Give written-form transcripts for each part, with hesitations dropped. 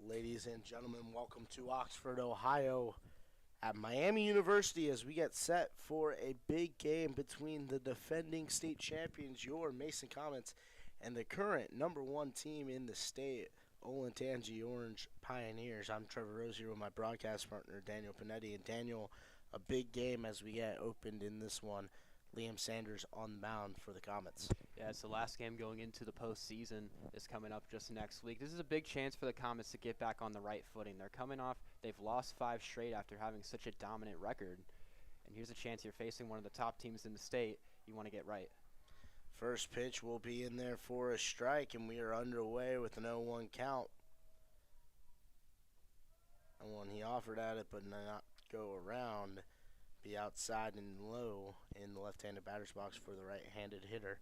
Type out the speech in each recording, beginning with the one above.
Ladies and gentlemen, welcome to Oxford, Ohio at Miami University as we get set for a big game between the defending state champions, your Mason Comets, and the current number one team in the state, Olentnagy Orange Pioneers. I'm Trevor Rose here with my broadcast partner, Daniel Panetti. And Daniel, a big game as we get opened in this one. Liam Sanders on the mound for the Comets. Yeah, it's the last game going into the postseason is coming up just next week. This is a big chance for the Comets to get back on the right footing. They're coming off, they've lost 5 straight after having such a dominant record. And here's a chance you're facing one of the top teams in the state. You want to get right. First pitch will be in there for a strike, and we are underway with an 0-1 count. And one he offered at it, but not go around. Be outside and low in the left-handed batter's box for the right-handed hitter.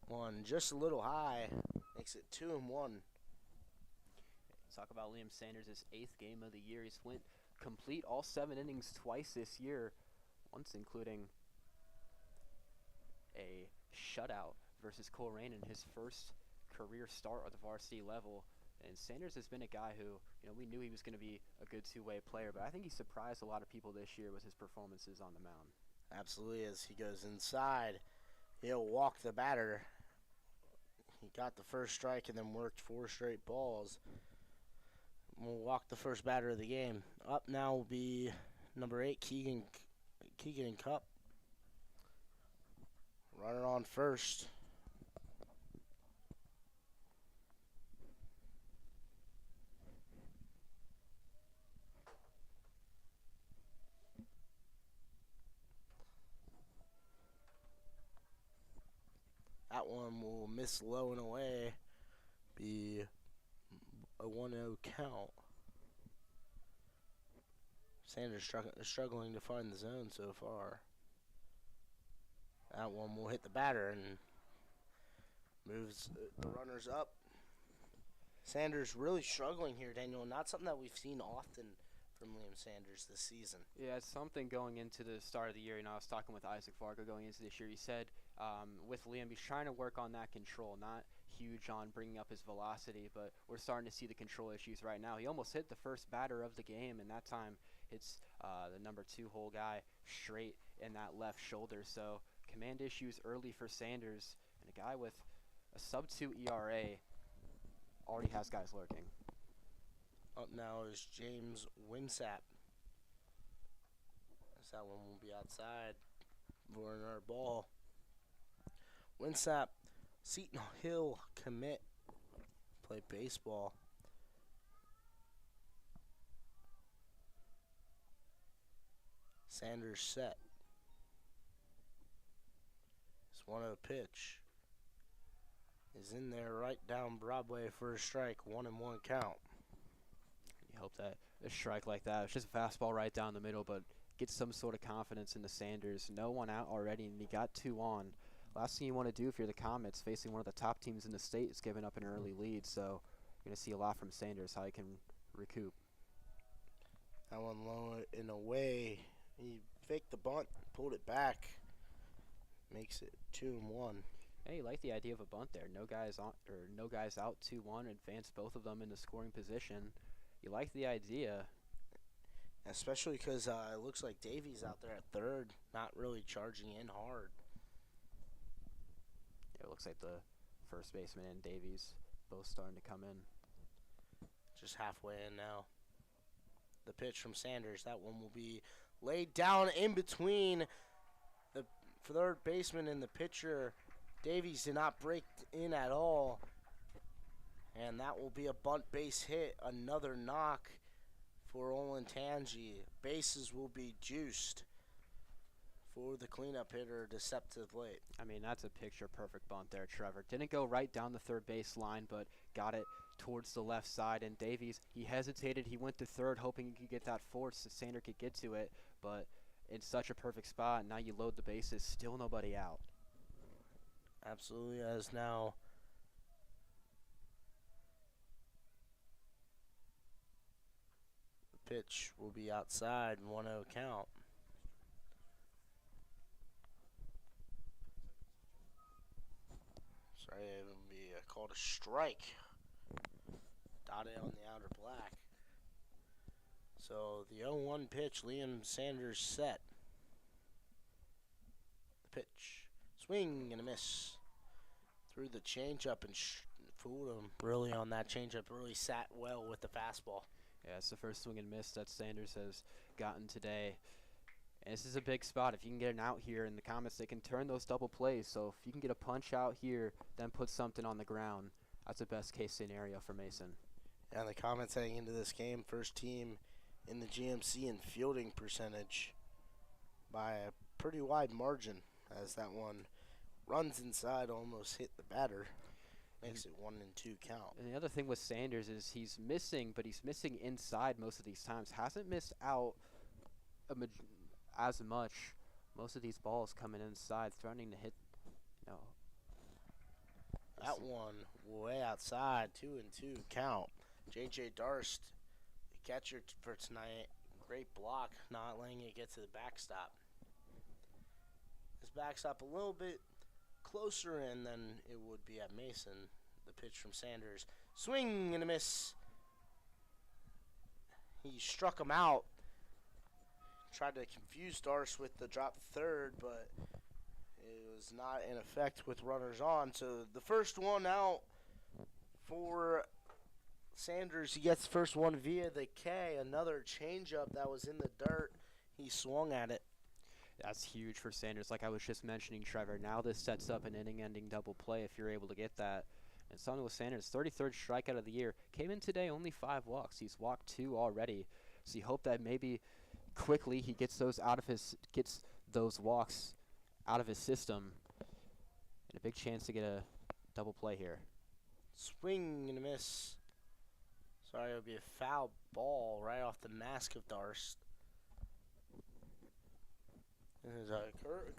One just a little high, makes it 2-1. Talk about Liam Sanders' 8th game of the year. He's went complete all 7 innings twice this year, once including a shutout versus Coleraine in his first career start at the varsity level. And Sanders has been a guy who, we knew he was going to be a good two-way player, but I think he surprised a lot of people this year with his performances on the mound. Absolutely, as he goes inside, he'll walk the batter. He got the first strike and then worked 4 straight balls. We'll walk the first batter of the game. Up now will be number 8, Keegan and Cup. Runner on first. That one will miss low and away. Be a 1-0 count. Sanders struggling to find the zone so far. That one will hit the batter and moves the runners up. Sanders really struggling here, Daniel. Not something that we've seen often from Liam Sanders this season. Yeah, it's something going into the start of the year. I was talking with Isaac Varga going into this year. He said with Liam, he's trying to work on that control, not huge on bringing up his velocity, but we're starting to see the control issues right now. He almost hit the first batter of the game, and that time hits the number 2 hole guy straight in that left shoulder. So command issues early for Sanders, and a guy with a sub-2 ERA already has guys lurking. Up now is James Winsap. That one will be outside for another ball. Winsap, Seton Hill commit. Play baseball. Sanders set. It's 1-0 pitch. Is in there right down Broadway for a strike. 1-1 count. You hope that a strike like that, it's just a fastball right down the middle, but get some sort of confidence into Sanders. No one out already, and he got 2 on. Last thing you want to do if you're the Comets, facing one of the top teams in the state, is giving up an early lead. So you're going to see a lot from Sanders, how he can recoup. That one low and away. He faked the bunt, pulled it back. Makes it 2-1. Hey, you like the idea of a bunt there. No guys on, or no guys out. 2-1. Advance both of them in the scoring position. You like the idea. Especially because it looks like Davies out there at third, not really charging in hard. Yeah, it looks like the first baseman and Davies both starting to come in. Just halfway in now. The pitch from Sanders, that one will be laid down in between the third baseman and the pitcher. Davies did not break in at all. And that will be a bunt base hit, another knock for Olentnagy. Bases will be juiced for the cleanup hitter to step to the plate. I mean, that's a picture-perfect bunt there, Trevor. Didn't go right down the third base line, but got it towards the left side. And Davies, he hesitated. He went to third, hoping he could get that force so Sander could get to it. But in such a perfect spot, now you load the bases, still nobody out. Absolutely, as now the pitch will be outside, 1-0 count. called a strike. Dotted on the outer black. So the 0-1 pitch, Liam Sanders set. The pitch. Swing and a miss. Threw the changeup and fooled him really on that changeup. Really sat well with the fastball. Yeah, it's the first swing and miss that Sanders has gotten today. And this is a big spot. If you can get an out here in the comments, they can turn those double plays. So if you can get a punch out here, then put something on the ground, that's a best case scenario for Mason. And the comments heading into this game, first team in the GMC in fielding percentage by a pretty wide margin, as that one runs inside, almost hit the batter. Makes it 1-2 count. And the other thing with Sanders is he's missing, but he's missing inside most of these times. Hasn't missed out as much. Most of these balls coming inside, threatening to hit. No. That one way outside, 2-2 count. J.J. Darst, the catcher for tonight. Great block, not letting it get to the backstop. This backstop a little bit closer in than it would be at Mason. The pitch from Sanders. Swing and a miss. He struck him out. Tried to confuse Darce with the drop third, but it was not in effect with runners on. So the first one out for Sanders. He gets the first one via the K. Another changeup that was in the dirt. He swung at it. That's huge for Sanders. Like I was just mentioning, Trevor, now this sets up an inning-ending double play if you're able to get that. And something with Sanders, 33rd strikeout of the year. Came in today, only 5 walks. He's walked 2 already. So you hope that maybe quickly he gets those walks out of his system. And a big chance to get a double play here. Swing and a miss. Sorry, it would be a foul ball right off the mask of Darst. There's a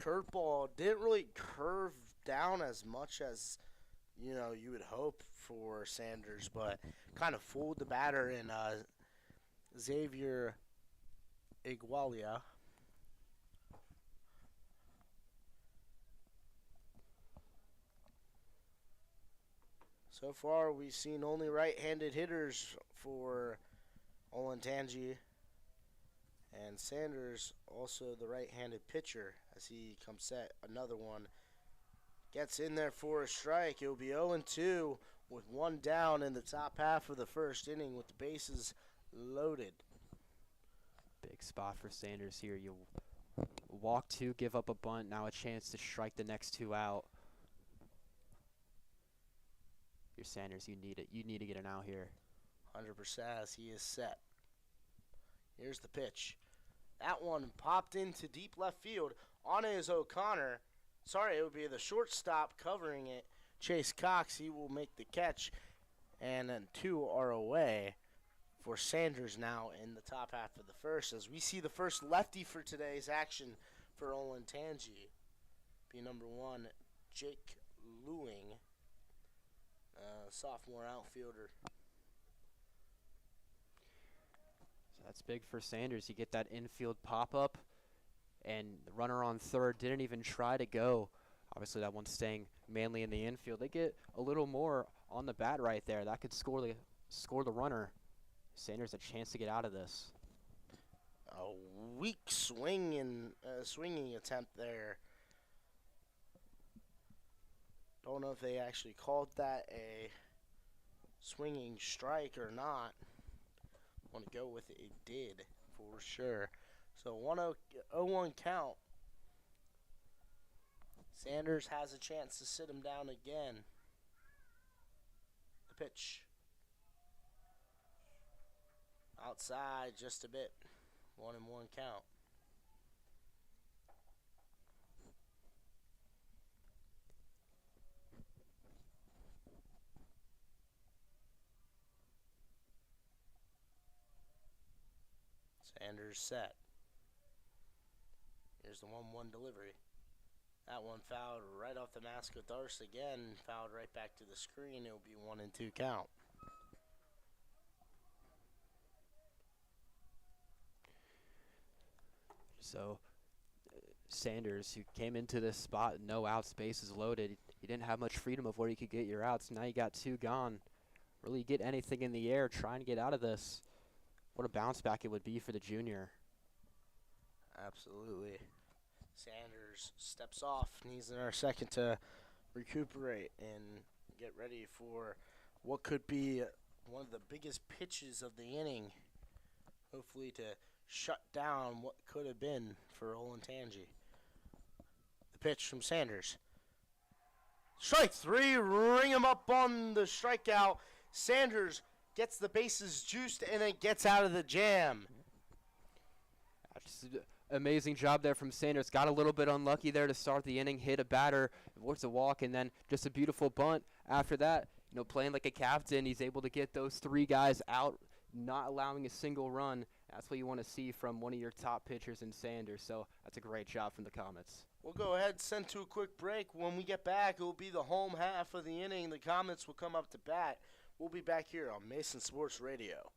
curveball. Didn't really curve down as much as you would hope for Sanders, but kind of fooled the batter in Xavier Igualia. So far, we've seen only right-handed hitters for Olentnagy. And Sanders, also the right-handed pitcher, as he comes set. Another one gets in there for a strike. It will be 0-2 with 1 down in the top half of the first inning with the bases loaded. Big spot for Sanders here. You walk 2, give up a bunt. Now a chance to strike the next 2 out. You're Sanders. You need it. You need to get an out here. 100% as he is set. Here's the pitch. That one popped into deep left field. On is O'Connor. Sorry, it would be the shortstop covering it. Chase Cox, he will make the catch. And then 2 are away for Sanders now in the top half of the first. As we see the first lefty for today's action for Olentnagy. Be number 1, Jake Lewing, sophomore outfielder. That's big for Sanders. You get that infield pop-up, and the runner on third didn't even try to go. Obviously, that one's staying mainly in the infield. They get a little more on the bat right there. That could score the runner. Sanders a chance to get out of this. A weak swinging attempt there. Don't know if they actually called that a swinging strike or not. Want to go with it. It did for sure. So 1-0 count. Sanders has a chance to sit him down again. The pitch. Outside just a bit. 1-1 count. Sanders set. Here's the 1-1 delivery. That one fouled right off the mask of Darce again. Fouled right back to the screen. It will be 1-2 count. So Sanders, who came into this spot, no outs, bases loaded. you didn't have much freedom of where you could get your outs. Now you got 2 gone. Really get anything in the air, trying to get out of this. What a bounce back it would be for the junior. Absolutely. Sanders steps off, needs another second to recuperate and get ready for what could be one of the biggest pitches of the inning. Hopefully to shut down what could have been for Olentnagy. The pitch from Sanders. Strike 3, ring him up on the strikeout. Sanders gets the bases juiced and then gets out of the jam. Just amazing job there from Sanders. Got a little bit unlucky there to start the inning, hit a batter, works a walk, and then just a beautiful bunt after that. Playing like a captain, he's able to get those 3 guys out, not allowing a single run. That's what you want to see from one of your top pitchers in Sanders. So that's a great job from the Comets. We'll go ahead and send to a quick break. When we get back, it will be the home half of the inning. The Comets will come up to bat. We'll be back here on Mason Sports Radio.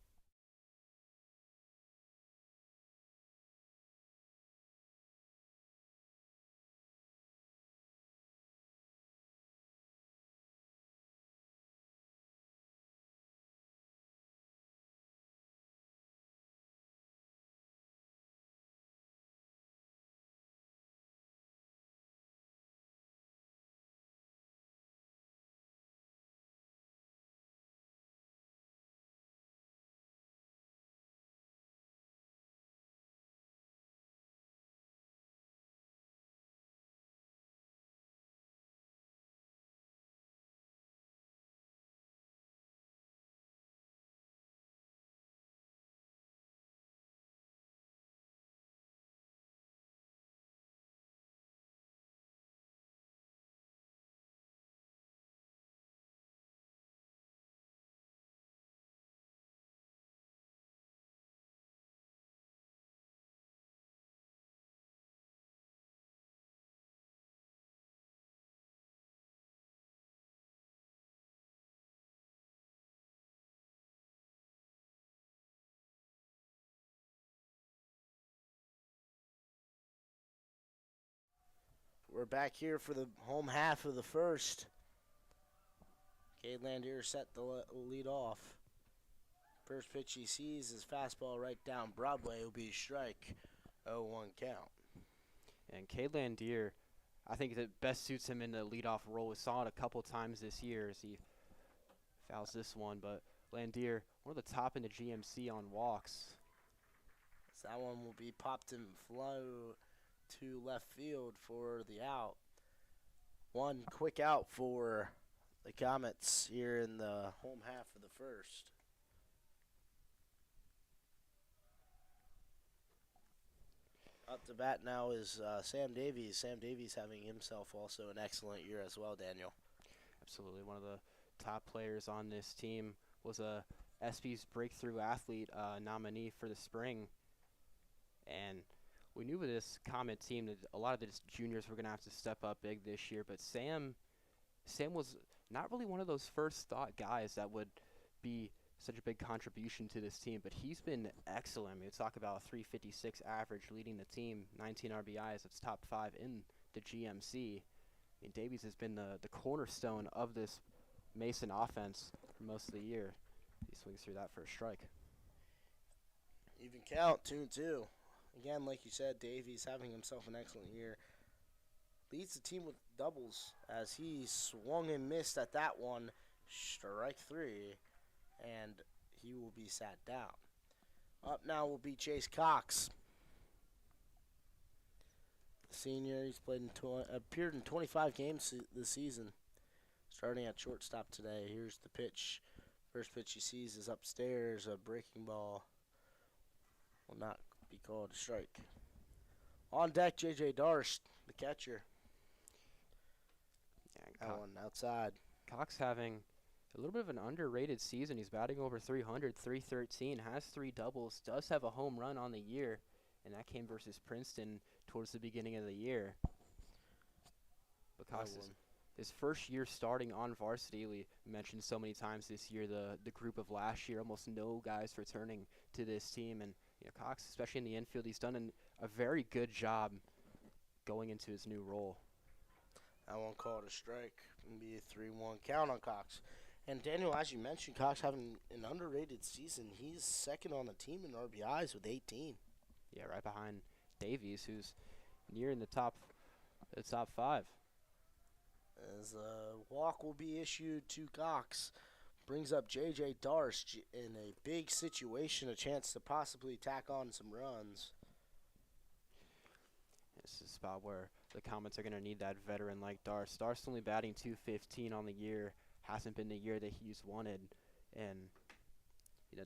We're back here for the home half of the first. Cade Landier set the lead off. First pitch he sees is fastball right down Broadway. Will be a strike. 0-1 count. And Cade Landier, I think that best suits him in the leadoff role. We saw it a couple times this year as he fouls this one. But Landier, one of the top in the GMC on walks. So that one will be popped and flow to left field for the out. One quick out for the Comets here in the home half of the first. Up to bat now is Sam Davies. Sam Davies having himself also an excellent year as well, Daniel. Absolutely. One of the top players on this team was a SB's Breakthrough Athlete nominee for the spring. And we knew with this Comet team that a lot of the juniors were going to have to step up big this year, but Sam was not really one of those first thought guys that would be such a big contribution to this team, but he's been excellent. I mean, talk about a 356 average leading the team, 19 RBIs. That's top 5 in the GMC. I mean, Davies has been the cornerstone of this Mason offense for most of the year. He swings through that for a strike. Even count, 2-2. Again, like you said, Davies having himself an excellent year. Leads the team with doubles as he swung and missed at that one. Strike 3. And he will be sat down. Up now will be Chase Cox. The senior, he's appeared in 25 games this season. Starting at shortstop today. Here's the pitch. First pitch he sees is upstairs, a breaking ball. Will not be called a strike. On deck, J.J. Darst, the catcher. Yeah, that one outside. Cox having a little bit of an underrated season. He's batting over 300, 313, has 3 doubles, does have a home run on the year, and that came versus Princeton towards the beginning of the year. But Cox is his first year starting on varsity. We mentioned so many times this year the group of last year, almost no guys returning to this team, and Cox, especially in the infield, he's done a very good job going into his new role. That one called a strike and be a 3-1 count on Cox. And Daniel, as you mentioned, Cox having an underrated season. He's second on the team in RBIs with 18. Yeah, right behind Davies, who's near in the top five. As a walk will be issued to Cox. Brings up J.J. Darst in a big situation, a chance to possibly tack on some runs. This is a spot where the Comets are going to need that veteran like Darst. Darst only batting .215 on the year. Hasn't been the year that he's wanted. And,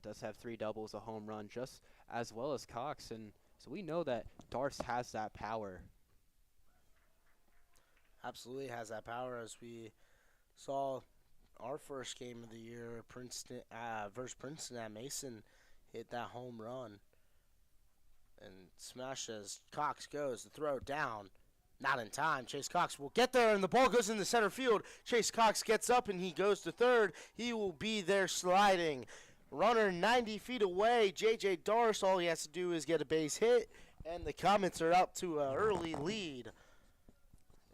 does have 3 doubles, a home run, just as well as Cox. And so we know that Darst has that power. Absolutely has that power, as we saw our first game of the year, Princeton versus Princeton at Mason, hit that home run and smash as Cox goes to throw down. Not in time. Chase Cox will get there, and the ball goes into center field. Chase Cox gets up, and he goes to third. He will be there sliding. Runner 90 feet away. J.J. Darst, all he has to do is get a base hit, and the Comets are up to an early lead.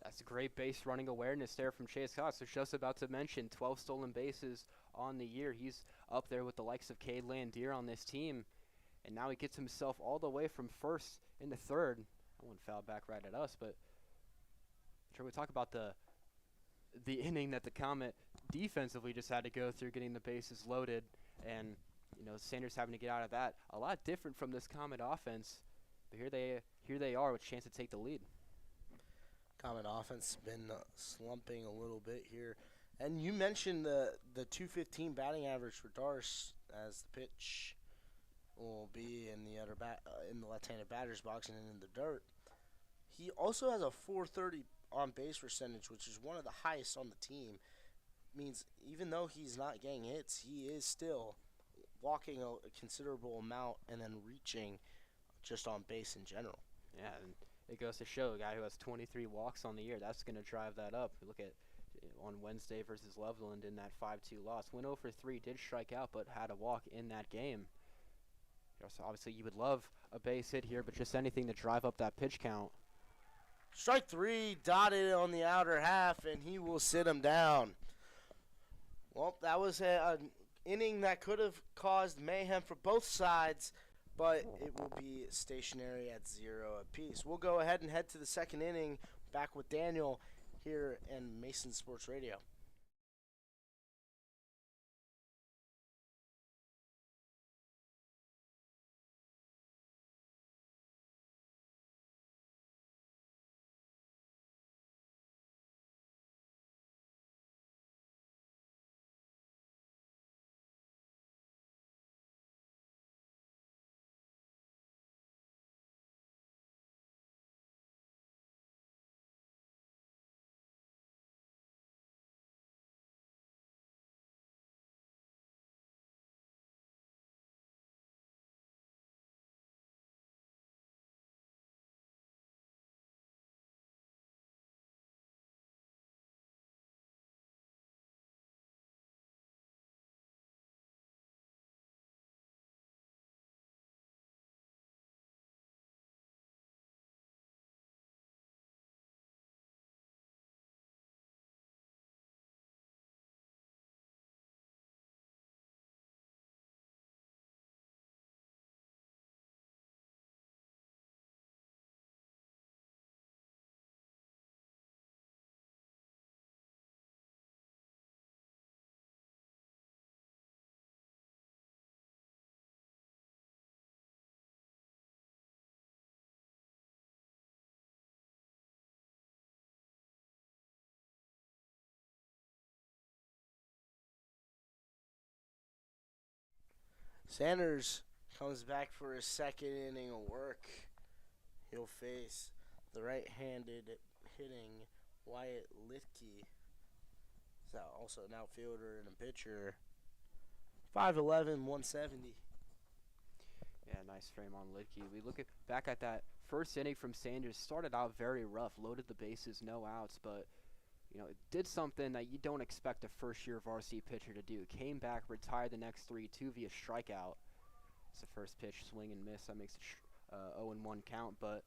That's a great base running awareness there from Chase Cox. I was just about to mention 12 stolen bases on the year. He's up there with the likes of Cade Landier on this team. And now he gets himself all the way from first into third. That one fouled back right at us, but we talk about the inning that the Comet defensively just had to go through, getting the bases loaded, and Sanders having to get out of that. A lot different from this Comet offense, but here they are with a chance to take the lead. Comet offense has been slumping a little bit here, and you mentioned the .215 batting average for Darst, as the pitch will be in the in the left-handed batter's box and in the dirt. He also has a .430 on base percentage, which is one of the highest on the team. Means even though he's not getting hits, he is still walking a considerable amount and then reaching just on base in general. Yeah, and it goes to show a guy who has 23 walks on the year, that's going to drive that up. Look at on Wednesday versus Loveland in that 5-2 loss. Went 0 for 3, did strike out, but had a walk in that game. So obviously you would love a base hit here, but just anything to drive up that pitch count. Strike 3 dotted on the outer half, and he will sit him down. Well, that was an inning that could have caused mayhem for both sides, but it will be stationary at 0 apiece. We'll go ahead and head to the second inning, back with Daniel here in Mason Sports Radio. Sanders comes back for his second inning of work. He'll face the right-handed hitting Wyatt Litke. He's also an outfielder and a pitcher. 5'11", 170. Yeah, nice frame on Litke. We look back at that first inning from Sanders. Started out very rough, loaded the bases, no outs, but it did something that you don't expect a first-year varsity pitcher to do. Came back, retired the next 3, 2 via strikeout. It's the first pitch, swing and miss. That makes it 0-1 count. But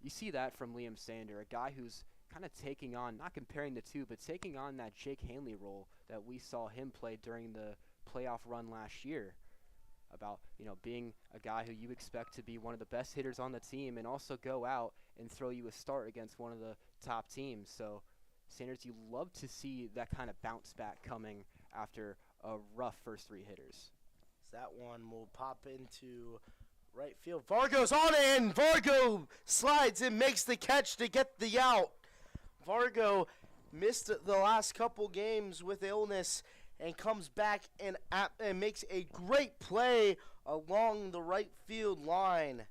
you see that from Liam Sander, a guy who's kind of taking on, not comparing the two, but taking on that Jake Hanley role that we saw him play during the playoff run last year. About, being a guy who you expect to be one of the best hitters on the team and also go out and throw you a start against one of the top teams. So, Sanders, you love to see that kind of bounce back coming after a rough first 3 hitters. That one will pop into right field. Vargo's on it, and Vargo slides and makes the catch to get the out. Vargo missed the last couple games with illness and comes back and makes a great play along the right field line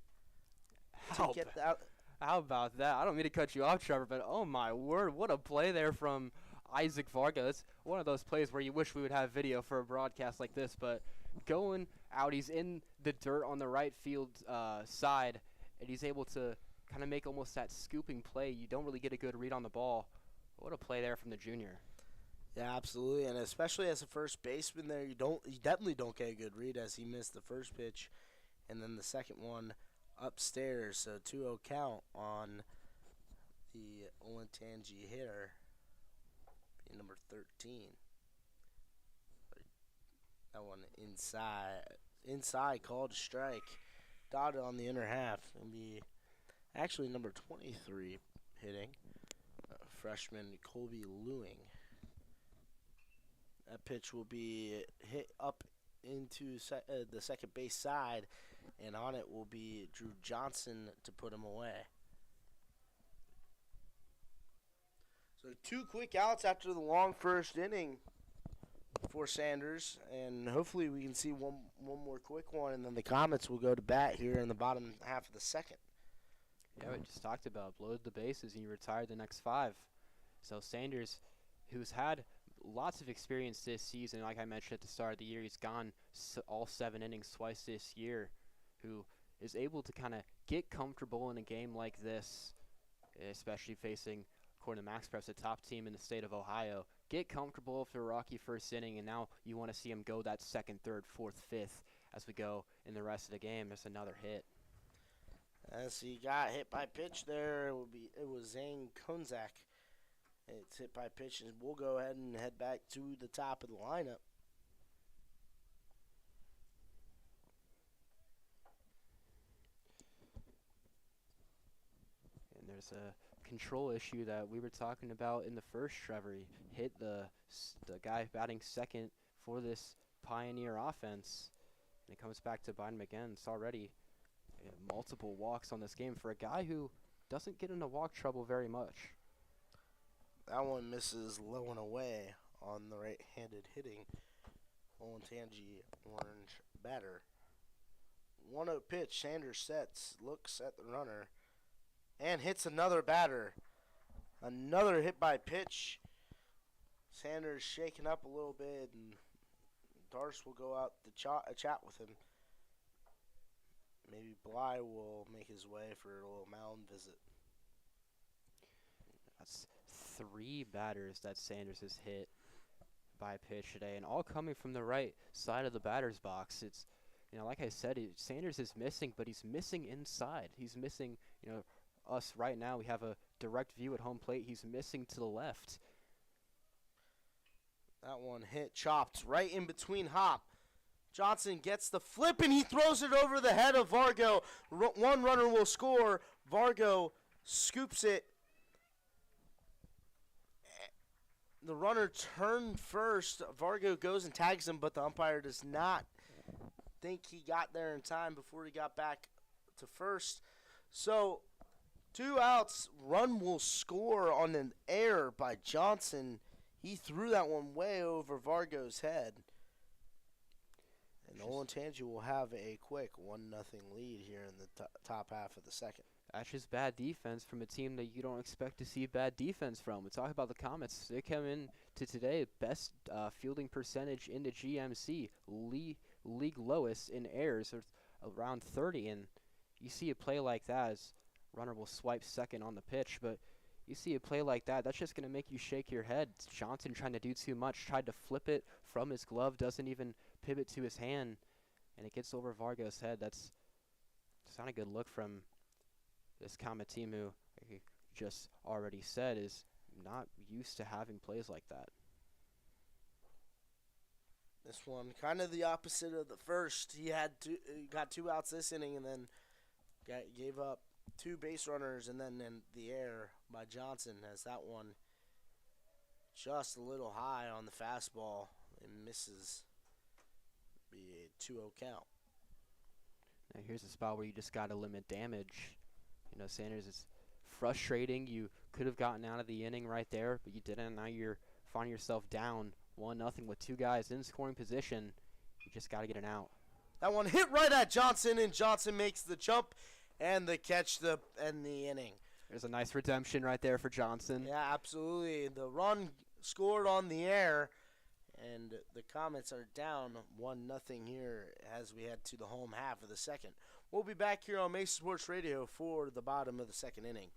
to get that. How about that? I don't mean to cut you off, Trevor, but oh my word, what a play there from Isaac Varga. It's one of those plays where you wish we would have video for a broadcast like this, but going out, he's in the dirt on the right field side, and he's able to kind of make almost that scooping play. You don't really get a good read on the ball. What a play there from the junior. Yeah, absolutely, and especially as a first baseman there, you definitely don't get a good read as he missed the first pitch, and then the second one upstairs. So 2-0 count on the Olentnagy hitter, number 13. That one inside called strike, dotted on the inner half. It'll be actually number 23 hitting, freshman Colby Lewing. That pitch will be hit up into the second base side, and on it will be Drew Johnson to put him away. So 2 quick outs after the long first inning for Sanders, and hopefully we can see one more quick one, and then the Comets will go to bat here in the bottom half of the second. Yeah, we just talked about loaded the bases and you retired the next 5. So Sanders, who's had lots of experience this season, like I mentioned at the start of the year, he's gone all 7 innings twice this year, who is able to kind of get comfortable in a game like this, especially facing, according to MaxPreps, the top team in the state of Ohio. Get comfortable after a rocky first inning, and now you want to see him go that 2nd, 3rd, 4th, 5th as we go in the rest of the game. There's another hit. As he got hit by pitch there, it was Zane Konzak. It's hit by pitch, and we'll go ahead and head back to the top of the lineup. And there's a control issue that we were talking about in the first, Trevor. He hit the guy batting second for this Pioneer offense, and it comes back to bite him again. It's already multiple walks on this game for a guy who doesn't get into walk trouble very much. That one misses low and away on the right-handed hitting Olentnagy orange batter. 1-0 pitch. Sanders sets, looks at the runner, and hits another batter. Another hit by pitch. Sanders shaking up a little bit, and Darce will go out to chat with him. Maybe Bly will make his way for a little mound visit. That's 3 batters that Sanders has hit by pitch today, and all coming from the right side of the batter's box. It's, like I said, Sanders is missing, but he's missing inside. He's missing, us right now. We have a direct view at home plate. He's missing to the left. That one hit, chopped right in between Hop. Johnson gets the flip, and he throws it over the head of Vargo. One runner will score. Vargo scoops it. The runner turned first. Vargo goes and tags him, but the umpire does not think he got there in time before he got back to first. So, 2 outs. Run will score on an error by Johnson. He threw that one way over Vargo's head. And Olentnagy will have a quick 1-0 lead here in the top half of the second. That's just bad defense from a team that you don't expect to see bad defense from. We talk about the Comets. They come in to today, best fielding percentage in the GMC, league lowest in errors, around 30. And you see a play like that as runner will swipe second on the pitch, but you see a play like that, that's just going to make you shake your head. Johnson trying to do too much, tried to flip it from his glove, doesn't even pivot to his hand, and it gets over Vargo's head. That's not a good look from this Comet team, who just already said, is not used to having plays like that. This one kind of the opposite of the first. He got 2 outs this inning and then gave up 2 base runners and then in the air by Johnson, as that one just a little high on the fastball and misses. Be a 2-0 count. Now here's a spot where you just got to limit damage. You know, Sanders, is frustrating. You could have gotten out of the inning right there, but you didn't. Now you're finding yourself down 1-0 with 2 guys in scoring position. You just got to get an out. That one hit right at Johnson, and Johnson makes the jump and the catch and the inning. There's a nice redemption right there for Johnson. Yeah, absolutely. The run scored on the air, and the Comets are down 1-0 here as we head to the home half of the second. We'll be back here on Mesa Sports Radio for the bottom of the second inning.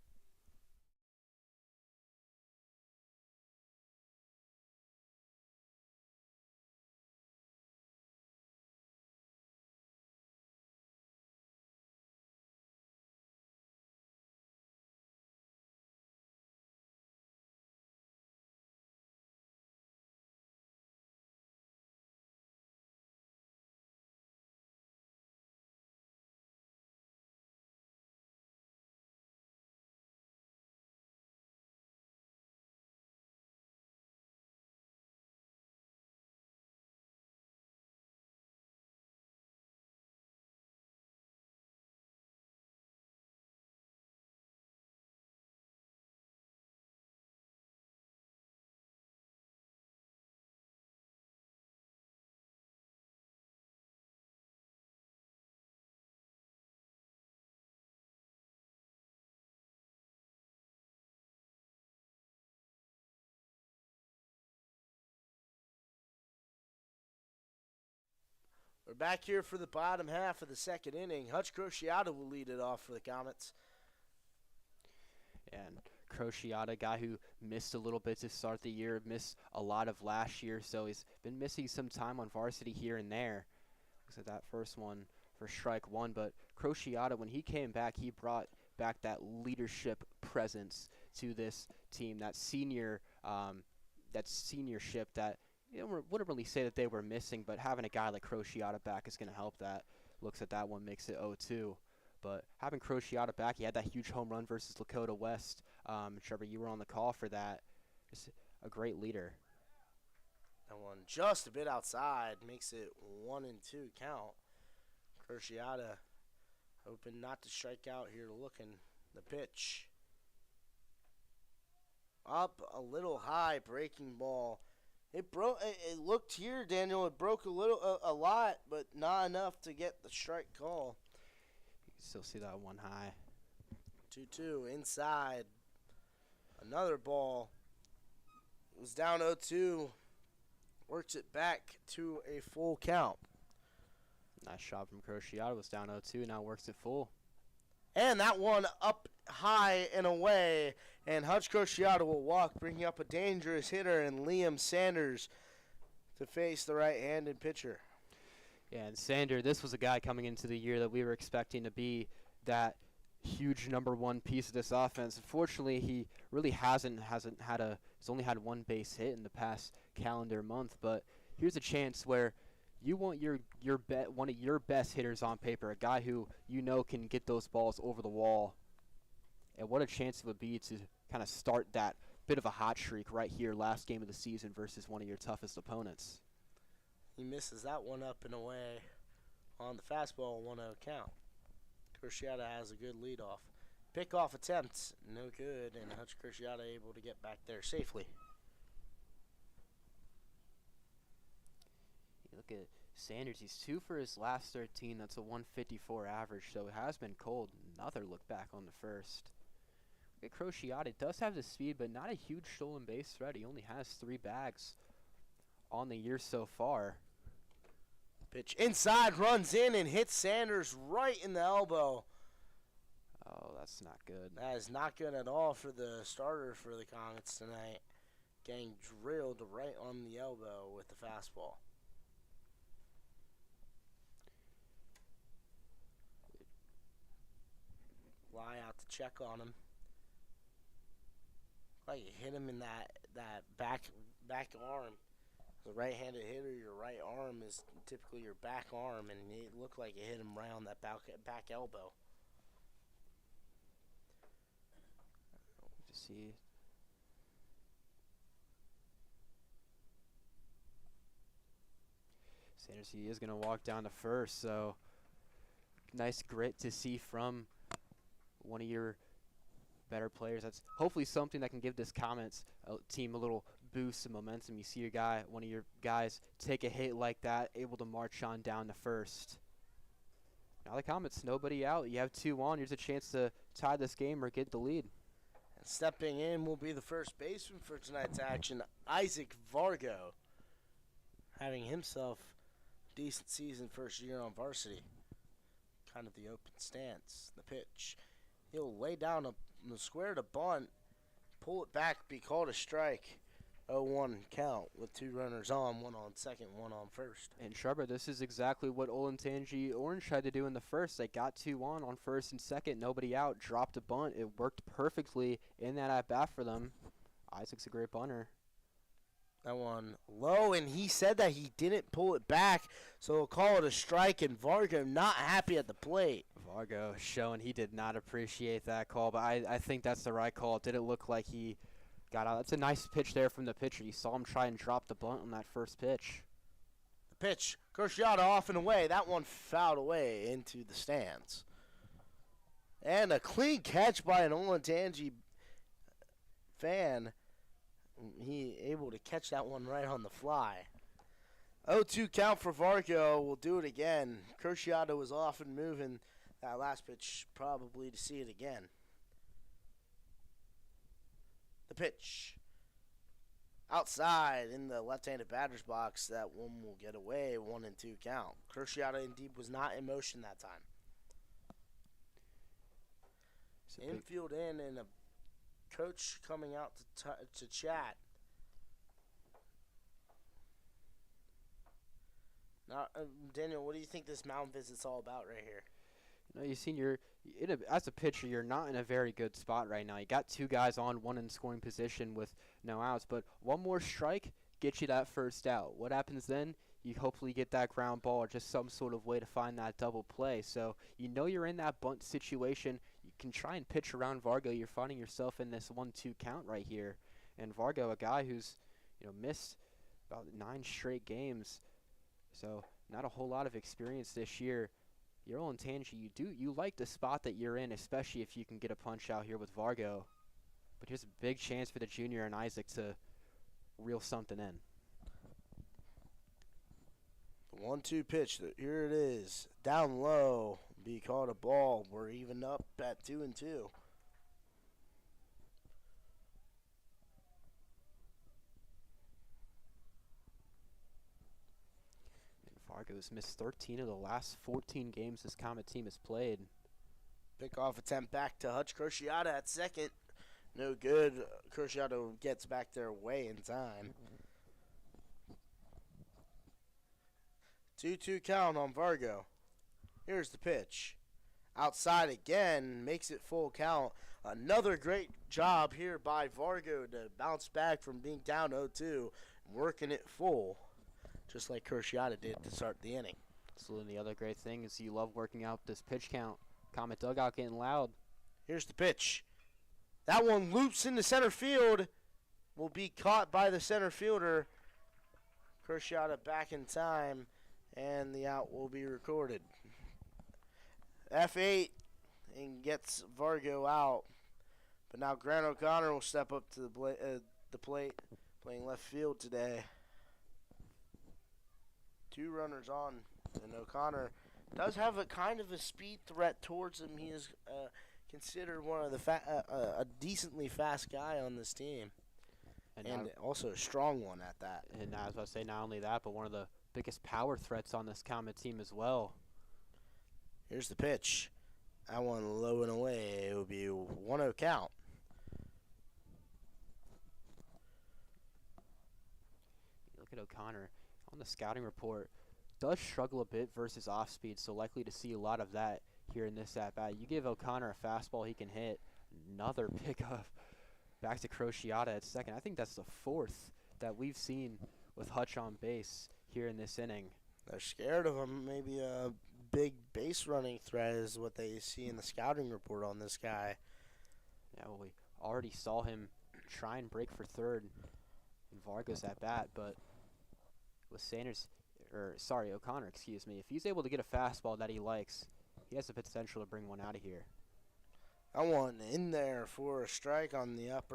We're back here for the bottom half of the second inning. Hutch Crociata will lead it off for the Comets. And Crociata, guy who missed a little bit to start the year, missed a lot of last year, so he's been missing some time on varsity here and there. Looks like that first one for strike one, but Crociata, when he came back, he brought back that leadership presence to this team, that seniorship that wouldn't really say that they were missing, but having a guy like Crociata back is going to help that. Looks at that one, makes it 0-2. But having Crociata back, he had that huge home run versus Lakota West. Trevor, you were on the call for that. Just a great leader. That one just a bit outside, makes it 1-2 count. Crociata hoping not to strike out here, looking the pitch. Up a little high, breaking ball. It broke. It looked here, Daniel. It broke a lot, but not enough to get the strike call. You can still see that one high. 2-2 inside. Another ball. It was down 0-2. Works it back to a full count. Nice shot from Crociata. Was down 0-2. Now works it full. And that one up high and away. And Hutch Crociata will walk, bringing up a dangerous hitter in Liam Sanders to face the right-handed pitcher. Yeah, and Sander, this was a guy coming into the year that we were expecting to be that huge number one piece of this offense. Unfortunately, he really hasn't had he's only had 1 base hit in the past calendar month. But here's a chance where you want one of your best hitters on paper, a guy who you know can get those balls over the wall. And what a chance it would be to kind of start that bit of a hot streak right here, last game of the season versus one of your toughest opponents. He misses that one up and away on the fastball, 1-0 count. Crociata has a good leadoff. Pickoff attempt, no good, and Hutch Crociata able to get back there safely. You look at Sanders, he's 2 for his last 13. That's a 154 average, so it has been cold. Another look back on the first. Look at Crociata, does have the speed, but not a huge stolen base threat. He only has 3 bags on the year so far. Pitch inside, runs in and hits Sanders right in the elbow. Oh, that's not good. That is not good at all for the starter for the Comets tonight. Getting drilled right on the elbow with the fastball. Fly out to check on him. Like it hit him in that back arm. The right-handed hitter, your right arm is typically your back arm, and it looked like it hit him right on that back elbow. To see. Sanders, he is going to walk down to first, so nice grit to see from one of your better players. That's hopefully something that can give this Comets team a little boost of momentum. You see your guy, one of your guys, take a hit like that, able to march on down to first. Now the Comets, nobody out. You have 2 on. Here's a chance to tie this game or get the lead. And stepping in will be the first baseman for tonight's action, Isaac Vargo, having himself a decent season first year on varsity. Kind of the open stance, the pitch. He'll lay down the square to bunt, pull it back, be called a strike. 0-1 count with 2 runners on, 1 on second, 1 on first. And Sharper, this is exactly what Olentnagy Orange tried to do in the first. They got 2 on first and second, nobody out, dropped a bunt. It worked perfectly in that at-bat for them. Isaac's a great bunter. That one low, and he said that he didn't pull it back, so he'll call it a strike, and Vargo not happy at the plate. Vargo showing he did not appreciate that call, but I think that's the right call. It didn't look like he got out. That's a nice pitch there from the pitcher. You saw him try and drop the bunt on that first pitch. The pitch, Cruciata off and away. That one fouled away into the stands. And a clean catch by an Olentnagy fan. He able to catch that one right on the fly. 0-2 count for Vargo. We'll do it again. Cruciata was off and moving that last pitch, probably to see it again. The pitch. Outside in the left-handed batter's box. That one will get away. 1-2 count. Cruciata indeed was not in motion that time. Infield in and a coach coming out to chat. Now, Daniel, what do you think this mound visit's all about right here? You know, you've seen as a pitcher, you're not in a very good spot right now. You got 2 guys on, 1 in scoring position with no outs, but 1 more strike gets you that first out. What happens then? You hopefully get that ground ball or just some sort of way to find that double play. So you know you're in that bunt situation. You can try and pitch around Vargo. You're finding yourself in this 1-2 count right here. And Vargo, a guy who's missed about 9 straight games, so not a whole lot of experience this year. You're Olentnagy, you like the spot that you're in, especially if you can get a punch out here with Vargo. But here's a big chance for the junior and Isaac to reel something in. The 1-2 pitch, here it is. Down low, be called a ball. We're even up at 2-2. Vargo's missed 13 of the last 14 games this Comet team has played. Pickoff attempt back to Hutch Cruciata at second. No good. Cruciata gets back there way in time. 2-2 count on Vargo. Here's the pitch. Outside again, makes it full count. Another great job here by Vargo to bounce back from being down 0-2, working it full, just like Cruciata did to start the inning. Absolutely. The other great thing is you love working out this pitch count. Comet dugout getting loud. Here's the pitch. That one loops into center field. Will be caught by the center fielder. Cruciata back in time, and the out will be recorded. F8 and gets Vargo out. But now Grant O'Connor will step up to the plate, playing left field today. 2 runners on, and O'Connor does have a kind of a speed threat towards him. He is considered one of the a decently fast guy on this team, and also a strong one at that. And I was about to say, not only that, but one of the biggest power threats on this Comet team as well. Here's the pitch. That one low and away. It will be 1-0 count. Look at O'Connor on the scouting report. Does struggle a bit versus off speed, so likely to see a lot of that here in this at bat. You give O'Connor a fastball he can hit. Another pickup Back to Crociata at second. I think that's the fourth that we've seen with Hutch on base here in this inning. They're scared of him. Maybe a big base running threat is what they see in the scouting report on this guy. Yeah, well, we already saw him try and break for third in Vargas at bat, but with O'Connor, excuse me, if he's able to get a fastball that he likes, he has the potential to bring one out of here. I want in there for a strike on the up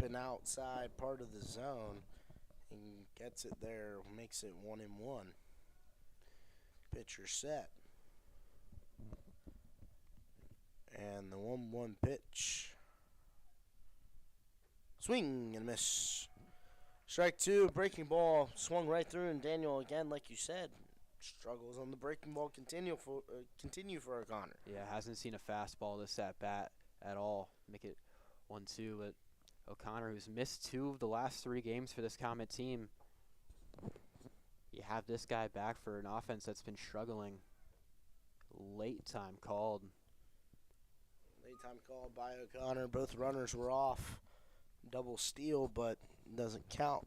and outside part of the zone. And gets it there, makes it 1-1. Pitcher set. And the 1-1 pitch. Swing and miss. Strike two, breaking ball swung right through, and Daniel, again, like you said, struggles on the breaking ball. Continue for O'Connor. Yeah, hasn't seen a fastball this at bat at all. Make it 1-2, but O'Connor, who's missed 2 of the last 3 games for this Comet team, you have this guy back for an offense that's been struggling. Late time called. Late time called by O'Connor. Both runners were off. Double steal, but doesn't count.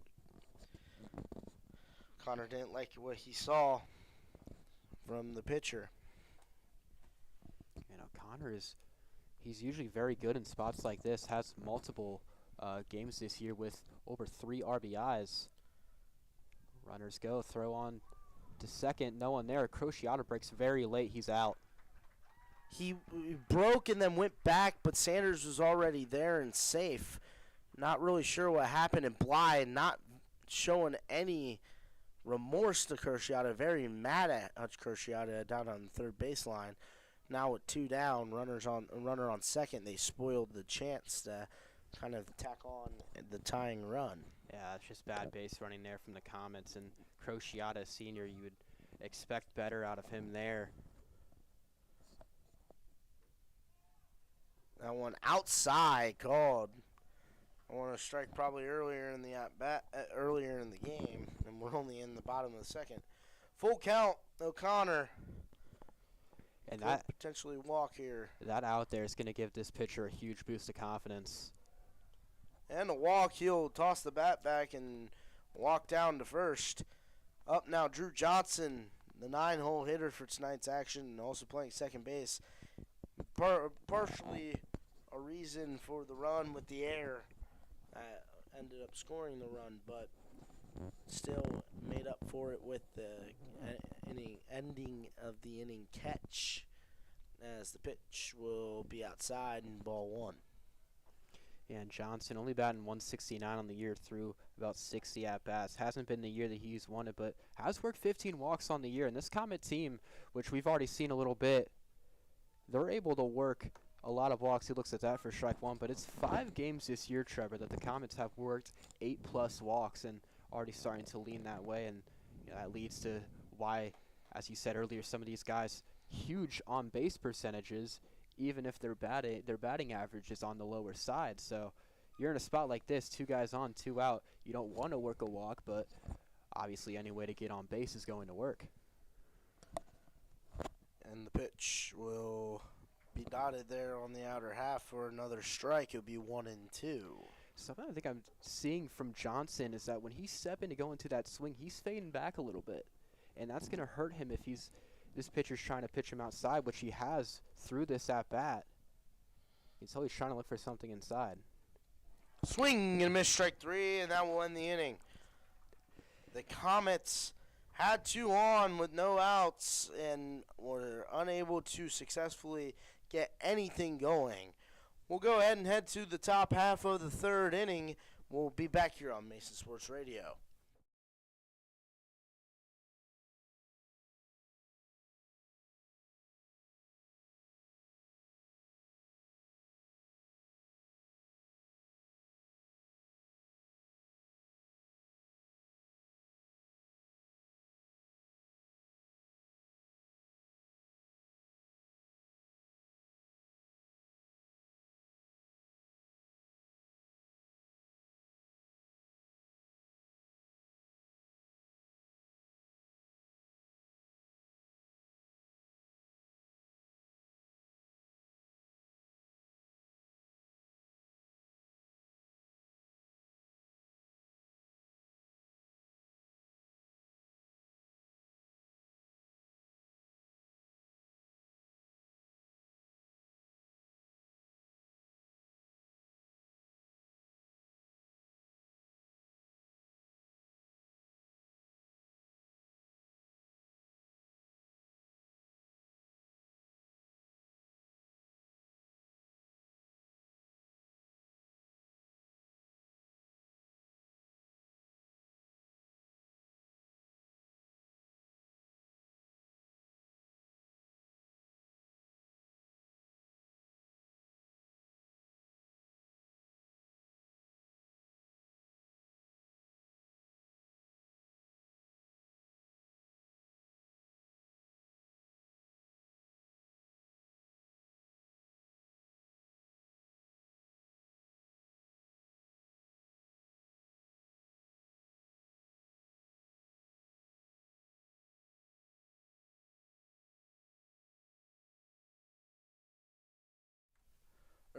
O'Connor didn't like what he saw from the pitcher. And O'Connor he's usually very good in spots like this. Has multiple games this year with over 3 RBIs. Runners go, throw on to second, no one there. Crociata breaks very late, he's out. He broke and then went back, but Sanders was already there and safe. Not really sure what happened, and Bly not showing any remorse to Crociata. Very mad at Hutch Crociata down on the third baseline. Now with 2 down, runner on second, they spoiled the chance to kind of tack on the tying run. Yeah, it's just bad base running there from the Comets, and Crociata Sr., you would expect better out of him there. That one outside called. I want to strike probably earlier in the earlier in the game, and we're only in the bottom of the second. Full count, O'Connor. And could that potentially walk here. That out there is going to give this pitcher a huge boost of confidence. And a walk, he'll toss the bat back and walk down to first. Up now, Drew Johnson, the 9-hole hitter for tonight's action, also playing second base. Partially a reason for the run with the air. Ended up scoring the run, but still made up for it with the ending of the inning catch, as the pitch will be outside in ball 1. Yeah, and Johnson only batting 169 on the year through about 60 at-bats. Hasn't been the year that he's wanted, but has worked 15 walks on the year. And this Comet team, which we've already seen a little bit, they're able to work a lot of walks. He looks at that for strike 1, but it's 5 games this year, Trevor, that the Comets have worked 8+ walks and already starting to lean that way. And that leads to why, as you said earlier, some of these guys, huge on-base percentages, even if their batting average is on the lower side. So you're in a spot like this, 2 guys on, 2 out. You don't want to work a walk, but obviously any way to get on base is going to work. And the pitch will be dotted there on the outer half for another strike. It'll be 1-2. Something I think I'm seeing from Johnson is that when he's stepping to go into that swing, he's fading back a little bit. And that's going to hurt him if this pitcher's trying to pitch him outside, which he has through this at-bat. He's always trying to look for something inside. Swing and miss, strike 3, and that will end the inning. The Comets had 2 on with no outs and were unable to successfully get anything going. We'll go ahead and head to the top half of the 3rd inning. We'll be back here on Mason Sports Radio.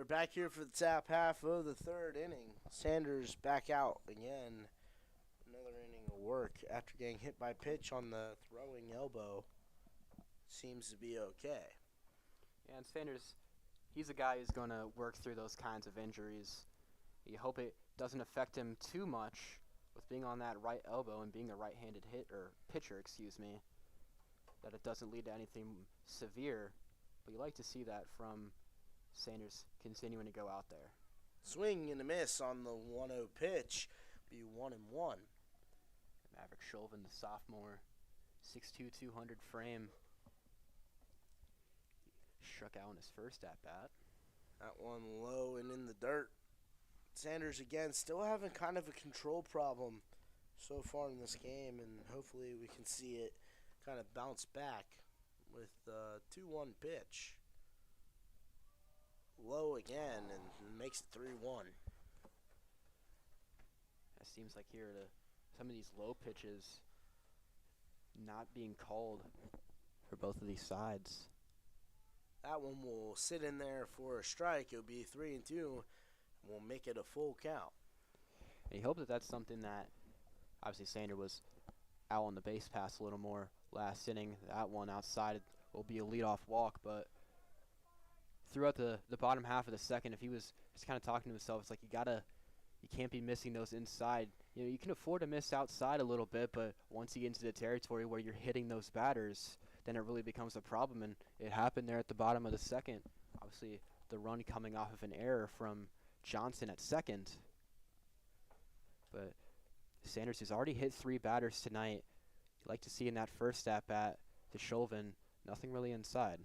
We're back here for the top half of the third inning. Sanders back out again. Another inning of work after getting hit by pitch on the throwing elbow. Seems to be okay. Yeah, and Sanders, he's a guy who's going to work through those kinds of injuries. You hope it doesn't affect him too much with being on that right elbow and being a right-handed pitcher, that it doesn't lead to anything severe. But you like to see that from Sanders continuing to go out there. Swing and a miss on the 1-0 pitch. Be 1-1. Maverick Shulvin, the sophomore, 6'2", 200 frame. Struck out in his first at-bat. That one low and in the dirt. Sanders, again, still having kind of a control problem so far in this game, and hopefully we can see it kind of bounce back with the 2-1 pitch. Low again and makes it 3-1. It seems like here some of these low pitches not being called for both of these sides. That one will sit in there for a strike. It'll be 3-2. We'll make it a full count. And you hope that that's something that, obviously Sander was out on the base pass a little more last inning. That one outside will be a leadoff walk, but throughout the bottom half of the second, if he was just kind of talking to himself, it's like you can't be missing those inside. You know, you can afford to miss outside a little bit, but once you get into the territory where you're hitting those batters, then it really becomes a problem, and it happened there at the bottom of the second. Obviously, the run coming off of an error from Johnson at second. But Sanders has already hit 3 batters tonight. You like to see in that first at-bat to Shulvin, nothing really inside.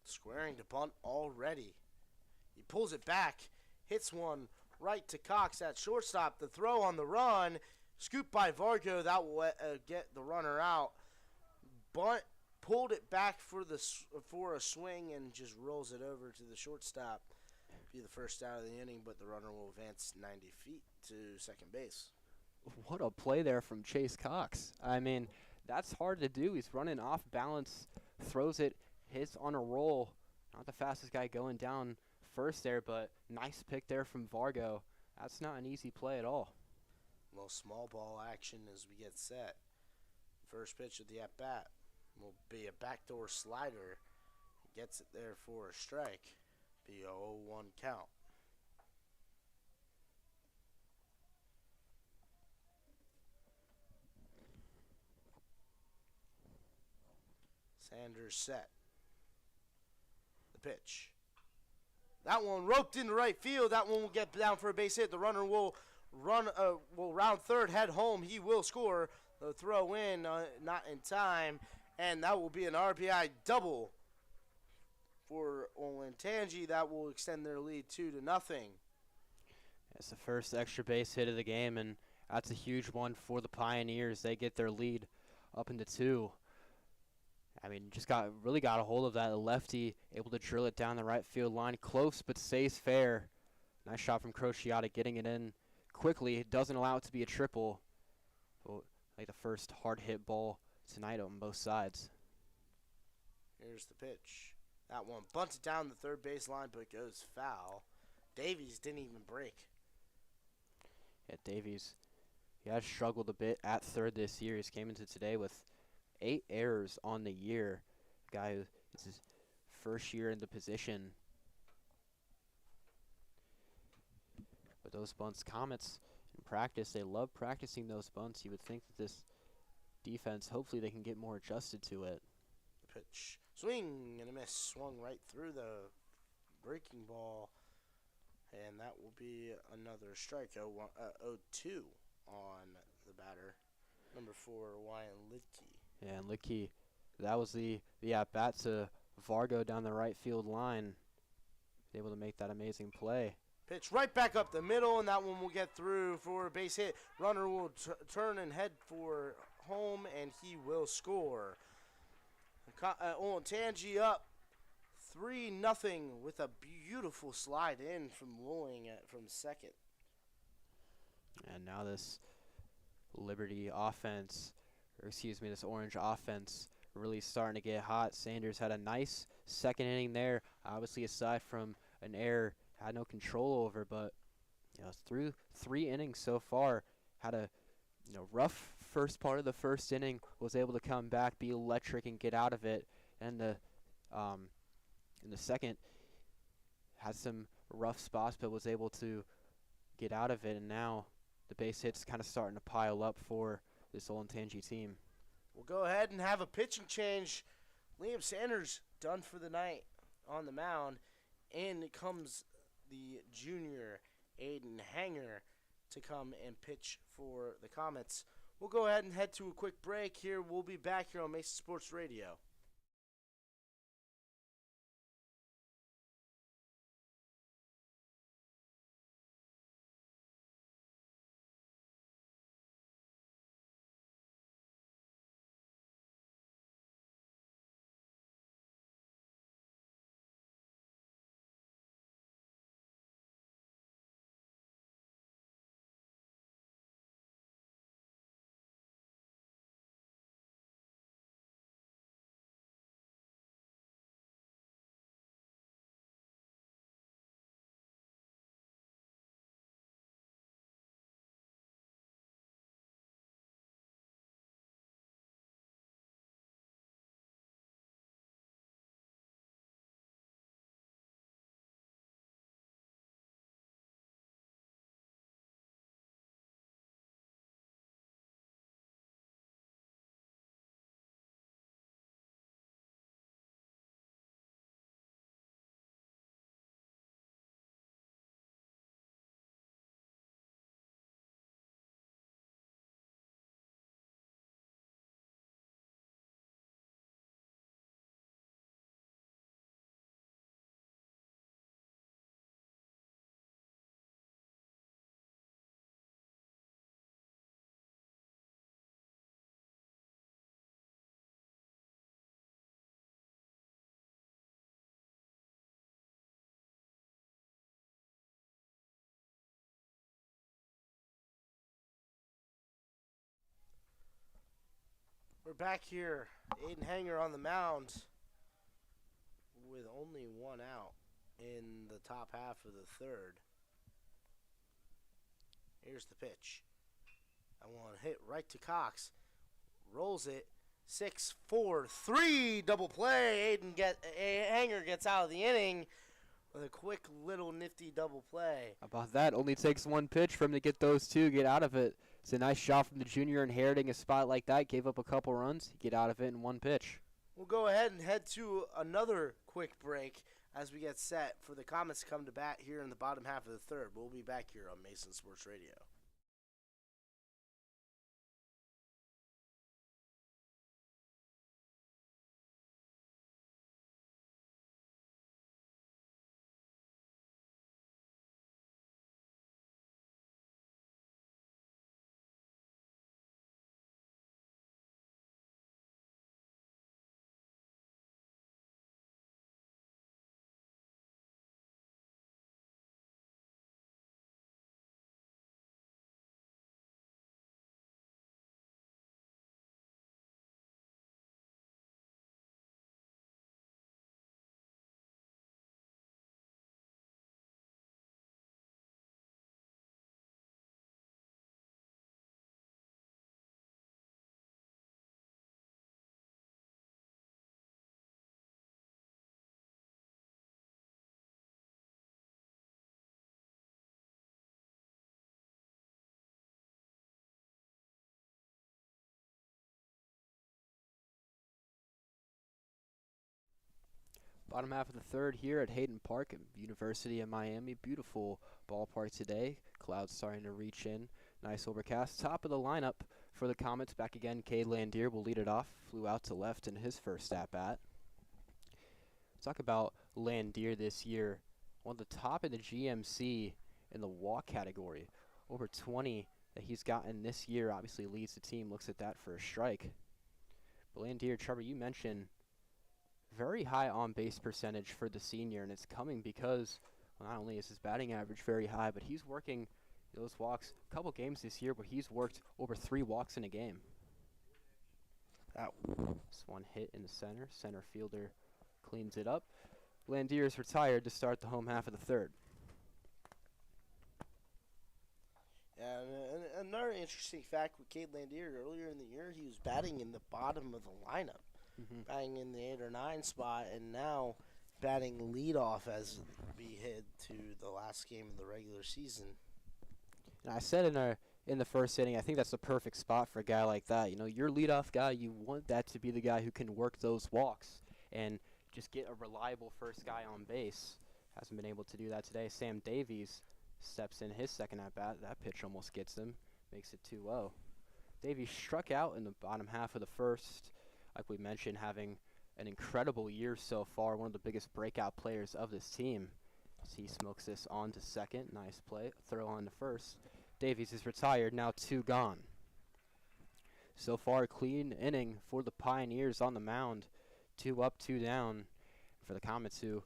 Squaring to bunt already. He pulls it back, hits one right to Cox at shortstop. The throw on the run, scooped by Vargo. That will get the runner out. Bunt, pulled it back for a swing and just rolls it over to the shortstop. Be the first out of the inning, but the runner will advance 90 feet to second base. What a play there from Chase Cox. I mean, that's hard to do. He's running off balance, throws it, hits on a roll. Not the fastest guy going down first there, but nice pick there from Vargo. That's not an easy play at all. A little small ball action as we get set. First pitch of the at-bat will be a backdoor slider. Gets it there for a strike. Be a 0-1 count. Sanders set. The pitch. That one roped into right field. That one will get down for a base hit. The runner will round third, head home. He will score. The throw in, not in time, and that will be an RBI double for Olentnagy. That will extend their lead 2-0. It's the first extra base hit of the game, and that's a huge one for the Pioneers. They get their lead up into 2. I mean, really got a hold of that lefty, able to drill it down the right field line. Close, but stays fair. Nice shot from Crociata, getting it in quickly. It doesn't allow it to be a triple. But like the first hard hit ball tonight on both sides. Here's the pitch. That one bunted down the third base line, but goes foul. Davies didn't even break. Yeah, Davies, he has struggled a bit at third this year. He's came into today with 8 errors on the year. Guy who it's his first year in the position. But those bunts, Comets in practice, they love practicing those bunts. You would think that this defense, hopefully they can get more adjusted to it. The pitch. Swing and a miss. Swung right through the breaking ball. And that will be another strike. 0-2 on the batter. Number 4, Wyatt Lidke. Yeah, and Lidke, that was the at-bat to Vargo down the right field line. Able to make that amazing play. Pitch right back up the middle, and that one will get through for a base hit. Runner will turn and head for home, and he will score. Olentnagy up 3-0 with a beautiful slide in from Lulling from second. And now this Liberty offense, this Orange offense really starting to get hot. Sanders had a nice second inning there Obviously, aside from an error, had no control over, but through 3 innings so far, had a rough first part of the first inning, was able to come back, be electric, and get out of it. And in the second, had some rough spots, but was able to get out of it. And now the base hits kind of starting to pile up for this Olentnagy team. We'll go ahead and have a pitching change. Liam Sanders done for the night on the mound. In comes the junior Aiden Hanger to come and pitch for the Comets. We'll go ahead and head to a quick break here. We'll be back here on Mesa Sports Radio. We're back here. Aiden Hanger on the mound with only one out in the top half of the third. Here's the pitch. I want to hit right to Cox. Rolls it. 6-4-3 double play. Hanger gets out of the inning with a quick little nifty double play. How about that? Only takes one pitch for him to get those two, get out of it. It's a nice shot from the junior, inheriting a spot like that. Gave up a couple runs, get out of it in one pitch. We'll go ahead and head to another quick break as we get set for the Comets to come to bat here in the bottom half of the third. We'll be back here on Mason Sports Radio. Bottom half of the third here at Hayden Park, University of Miami. Beautiful ballpark today. Clouds starting to reach in. Nice overcast. Top of the lineup for the Comets. Back again, Cade Landier will lead it off. Flew out to left in his first at-bat. Talk about Landier this year. One of the top in the GMC in the walk category. Over 20 that he's gotten this year. Obviously leads the team. Looks at that for a strike. But Landier, Trevor, you mentioned very high on-base percentage for the senior, and it's coming because not only is his batting average very high, but he's working those walks. A couple games this year where he's worked over 3 walks in a game. This one hit in the center. Center fielder cleans it up. Landier is retired to start the home half of the third. Yeah, and another interesting fact with Cade Landier, earlier in the year, he was batting in the bottom of the lineup, batting in the 8 or 9 spot, and now batting leadoff as we head to the last game of the regular season. And I said in the first inning, I think that's the perfect spot for a guy like that. You know, your leadoff guy, you want that to be the guy who can work those walks and just get a reliable first guy on base. Hasn't been able to do that today. Sam Davies steps in his second at-bat. That pitch almost gets him, makes it 2-0. Davies struck out in the bottom half of the first, like we mentioned, having an incredible year so far, one of the biggest breakout players of this team. As he smokes this on to second. Nice play. Throw on to first. Davies is retired, now 2 gone. So far, clean inning for the Pioneers on the mound. 2 up, 2 down. For the Comets, who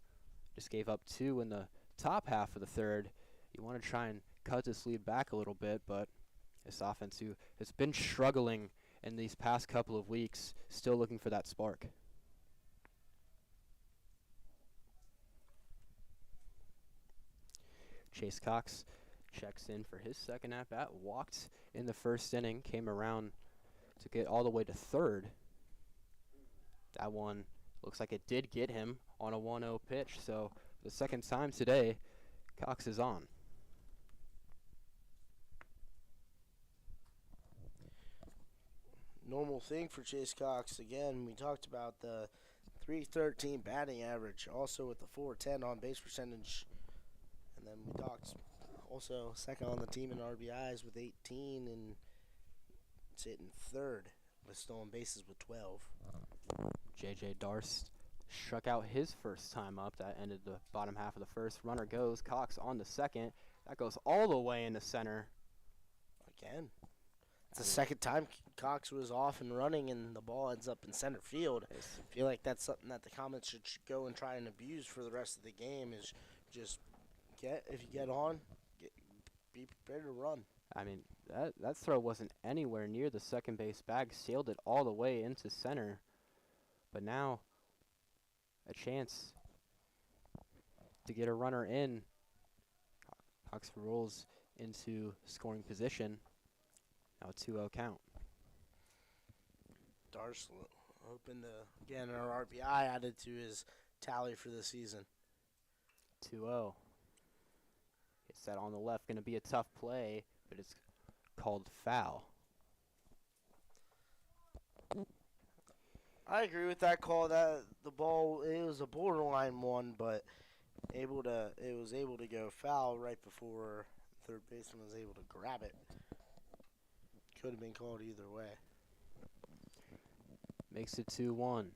just gave up 2 in the top half of the third, you want to try and cut this lead back a little bit, but this offense, who has been struggling in these past couple of weeks, still looking for that spark. Chase Cox checks in for his second at-bat, walked in the first inning, came around to get all the way to third. That one looks like it did get him on a 1-0 pitch, so the second time today, Cox is on. Normal thing for Chase Cox. Again, we talked about the .313 batting average, also with the .410 on base percentage. And then we talked also second on the team in RBIs with 18 and sitting third with stolen bases with 12. J.J. Darst struck out his first time up. That ended the bottom half of the first. Runner goes. Cox on the second. That goes all the way into center. Again. It's the second time Cox was off and running and the ball ends up in center field. I feel like that's something that the Comets should go and try and abuse for the rest of the game, is just if you get on, be prepared to run. I mean, that throw wasn't anywhere near the second base bag. Sailed it all the way into center. But now, a chance to get a runner in. Cox rolls into scoring position. Now a 2-0 count. Darst hoping to get an RBI added to his tally for the season. 2-0. Gets that on the left. Going to be a tough play, but it's called foul. I agree with that call. That the ball, it was a borderline one, but it was able to go foul right before third baseman was able to grab it. Could have been called either way. Makes it 2-1.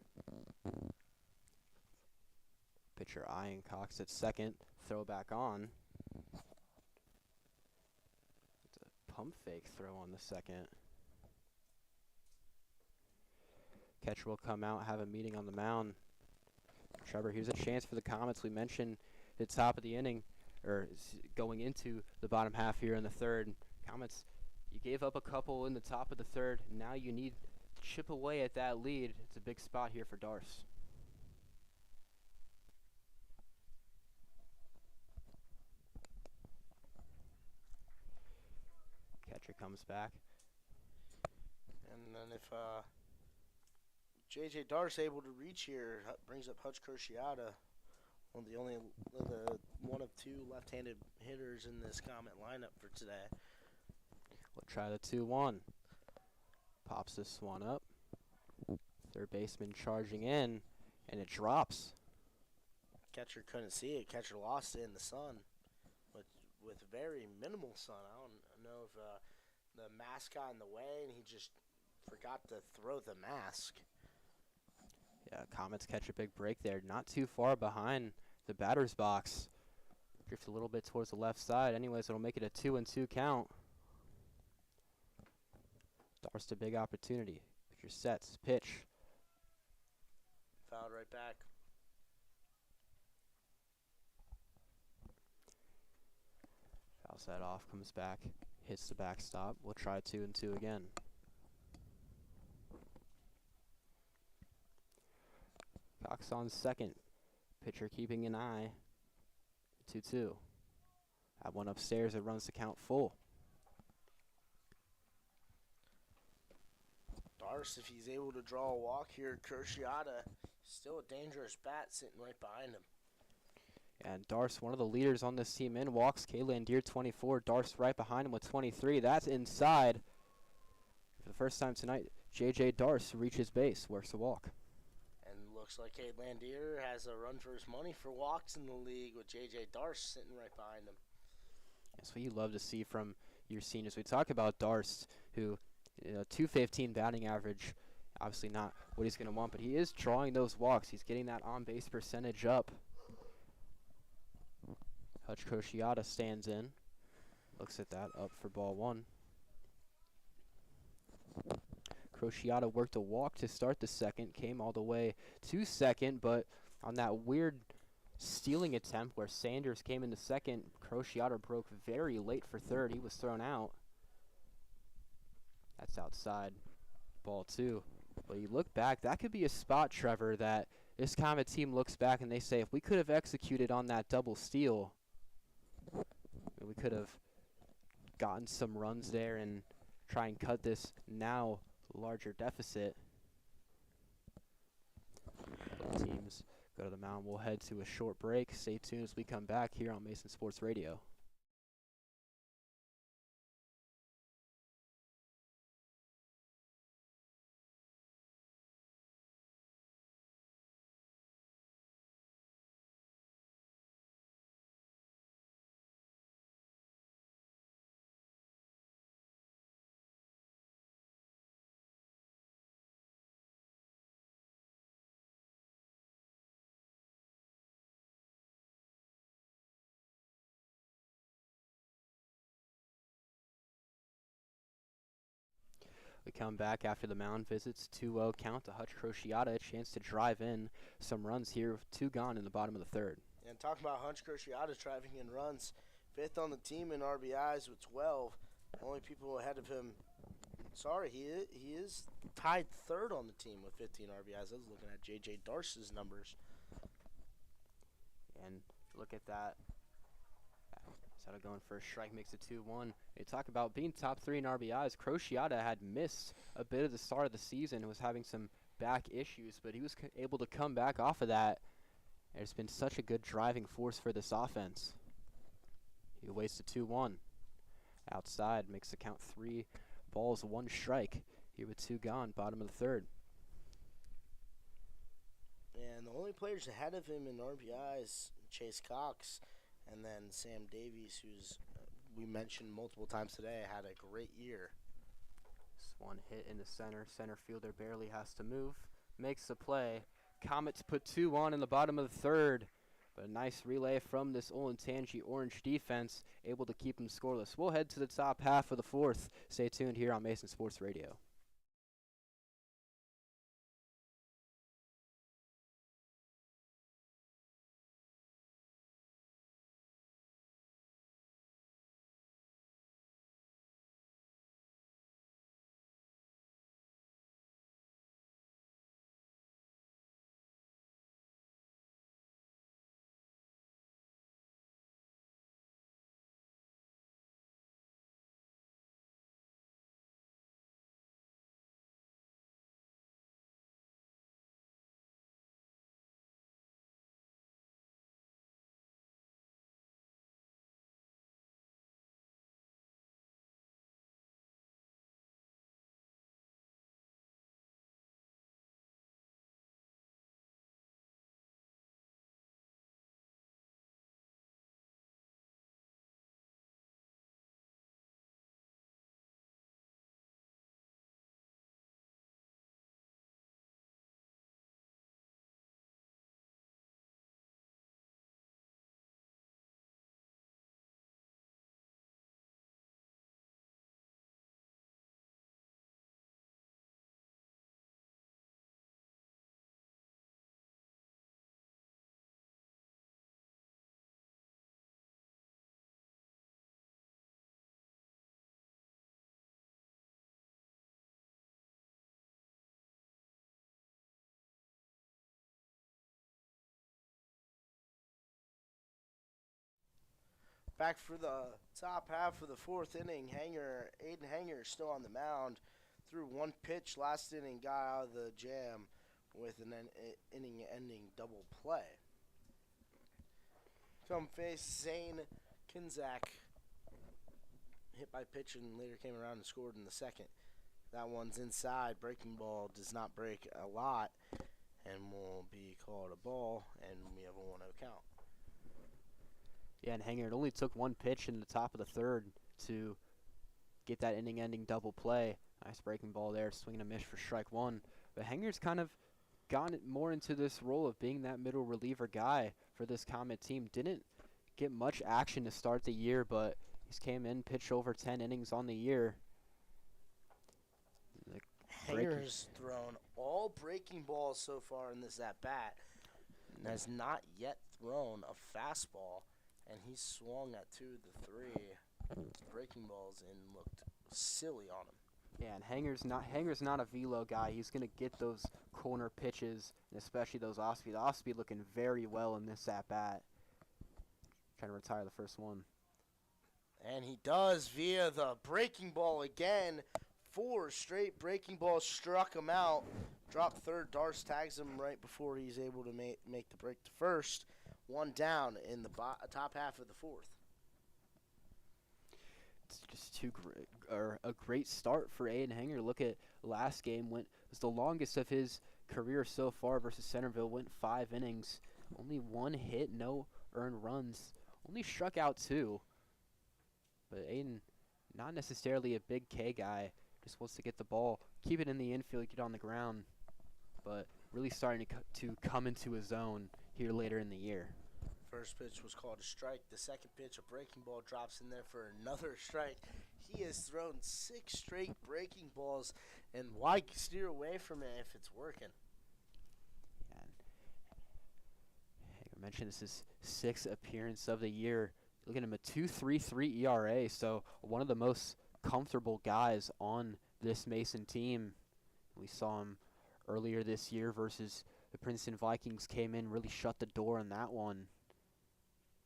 Pitcher eyeing Cox at second. Throw back on. It's a pump fake throw on the second. Catcher will come out, have a meeting on the mound. Trevor, here's a chance for the Comets. We mentioned the top of the inning, or going into the bottom half here in the third. Comets, you gave up a couple in the top of the third. Now you need to chip away at that lead. It's a big spot here for Darst. Catcher comes back. And then if J.J. Darst able to reach here, brings up Hutch Cruciata, one of 2 left-handed hitters in this Comet lineup for today. We'll try the 2-1. Pops this one up. Third baseman charging in, and it drops. Catcher couldn't see it. Catcher lost it in the sun, but with very minimal sun. I don't know if the mask got in the way and he just forgot to throw the mask. Yeah, Comets catch a big break there. Not too far behind the batter's box. Drift a little bit towards the left side. Anyways, it'll make it a 2-2 count. Darst a big opportunity. Pitcher sets, pitch. Fouled right back. Fouls that off, comes back, hits the backstop. We'll try 2-2 again. Cox on second. Pitcher keeping an eye. 2-2. That one upstairs, it runs the count full. Darce, if he's able to draw a walk here, Cruciata, still a dangerous bat sitting right behind him. And Darce, one of the leaders on this team in walks. Kaylan Deere, 24. Darce right behind him with 23. That's inside. For the first time tonight, J.J. Darce reaches base, works the walk. And looks like Cade Landier has a run for his money for walks in the league with J.J. Darce sitting right behind him. That's what you love to see from your seniors. We talk about Darce, who, .215 batting average, obviously not what he's going to want, but he is drawing those walks. He's getting that on-base percentage up. Hutch Crociata stands in, looks at that, up for ball one. Crociata worked a walk to start the second, came all the way to second, but on that weird stealing attempt where Sanders came into second, Crociata broke very late for third. He was thrown out. That's outside, ball two. But you look back, that could be a spot, Trevor, that this kind of team looks back and they say, if we could have executed on that double steal, we could have gotten some runs there and try and cut this now larger deficit. Both teams go to the mound. We'll head to a short break. Stay tuned as we come back here on Mason Sports Radio. We come back after the mound visits. 2-0 count to Hutch Crociata. A chance to drive in some runs here with two gone in the bottom of the third. And talking about Hutch Crociata driving in runs, fifth on the team in RBIs with 12. Only people ahead of him. Sorry, he is tied third on the team with 15 RBIs. I was looking at J.J. Darce's numbers. And look at that. Instead of going for a strike, makes it 2-1. They talk about being top three in RBIs. Crociata had missed a bit of the start of the season and was having some back issues, but he was able to come back off of that. It's been such a good driving force for this offense. He waits a 2-1. Outside, makes the count 3 balls, 1 strike. Here with 2 gone, bottom of the third. And the only players ahead of him in RBIs, Chase Cox, and then Sam Davies, who's we mentioned multiple times today, had a great year. This one hit in the center. Center fielder barely has to move. Makes the play. Comets put 2 on in the bottom of the third. But a nice relay from this Olentnagy Orange defense, able to keep them scoreless. We'll head to the top half of the fourth. Stay tuned here on Mason Sports Radio. Back for the top half of the fourth inning. Aiden Hanger still on the mound. Threw one pitch last inning, got out of the jam with an inning-ending double play. Come face Zane Kinzak. Hit by pitch and later came around and scored in the second. That one's inside. Breaking ball does not break a lot and will be called a ball, and we have a 1-0 count. Yeah, and Hanger, it only took one pitch in the top of the third to get that inning-ending double play. Nice breaking ball there, swinging a miss for strike one. But Hanger's kind of gotten more into this role of being that middle reliever guy for this Comet team. Didn't get much action to start the year, but he's came in, pitched over 10 innings on the year. Hanger's thrown all breaking balls so far in this at-bat and has not yet thrown a fastball, and he swung at 2 of the 3 breaking balls and looked silly on him. Yeah, and Hanger's not a velo guy. He's going to get those corner pitches, and especially those off-speed. Off-speed looking very well in this at-bat. Trying to retire the first one. And he does via the breaking ball again. 4 straight breaking balls struck him out. Dropped third. Darce tags him right before he's able to make the break to first. 1 down in the top half of the fourth. It's just a great start for Aiden Hanger. Look at last game. Was the longest of his career so far versus Centerville. Went 5 innings. Only 1 hit, no earned runs. Only struck out 2. But Aiden, not necessarily a big K guy. Just wants to get the ball, keep it in the infield, get on the ground. But really starting to come into his own here later in the year. First pitch was called a strike. The second pitch, a breaking ball, drops in there for another strike. He has thrown 6 straight breaking balls, and why steer away from it if it's working? And I mentioned this is 6th appearance of the year. Look at him, a 2.33 ERA, so one of the most comfortable guys on this Mason team. We saw him earlier this year versus the Princeton Vikings. Came in, really shut the door on that one.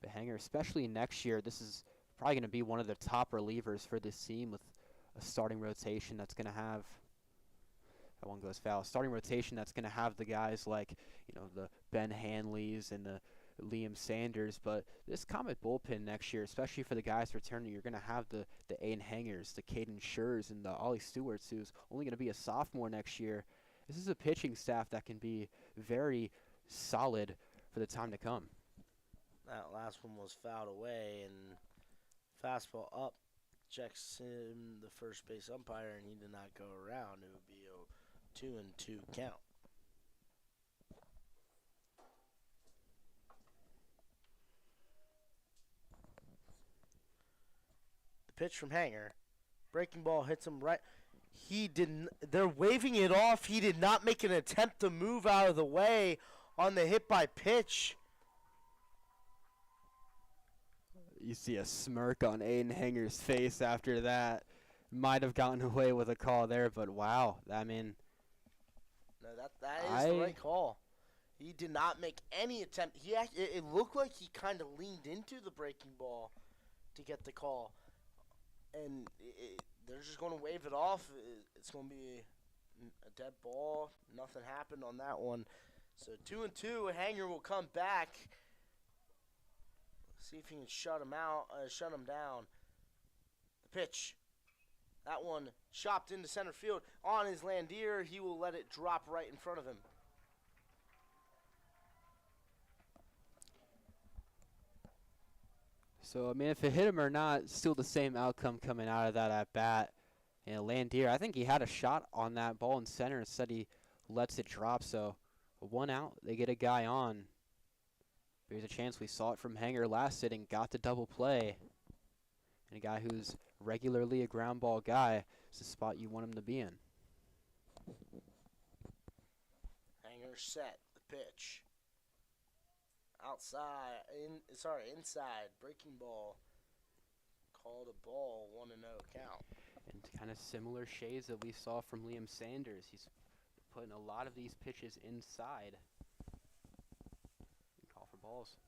But Hanger, especially next year, this is probably going to be one of the top relievers for this team with a starting rotation that's going to have, that one goes foul, starting rotation that's going to have the guys like, the Ben Hanleys and the Liam Sanders. But this Comet bullpen next year, especially for the guys returning, you're going to have the Aiden Hangers, the Caden Schurz, and the Ollie Stewarts, who's only going to be a sophomore next year. This is a pitching staff that can be very solid for the time to come. That last one was fouled away, and fastball up. Checks him, the first base umpire, and he did not go around. It would be a 2-2 count. The pitch from Hanger. Breaking ball hits him right. He didn't. They're waving it off. He did not make an attempt to move out of the way on the hit by pitch. You see a smirk on Aiden Hanger's face after that. Might have gotten away with a call there, but wow. I mean, no, that is the right call. He did not make any attempt. It looked like he kind of leaned into the breaking ball to get the call. And they're just going to wave it off. It's going to be a dead ball. Nothing happened on that one. So 2-2. Hanger will come back. See if he can shut him down. The pitch. That one chopped into center field on his Landier. He will let it drop right in front of him. So, I mean, if it hit him or not, still the same outcome coming out of that at-bat. Landier, I think he had a shot on that ball in center. Instead, he lets it drop. So, 1 out, they get a guy on. There's a chance. We saw it from Hanger last sitting, got the double play. And a guy who's regularly a ground ball guy is the spot you want him to be in. Hanger set the pitch. Inside. Breaking ball. Called a ball, 1-0 count. And kind of similar shades that we saw from Liam Sanders. He's putting a lot of these pitches inside. Call for balls.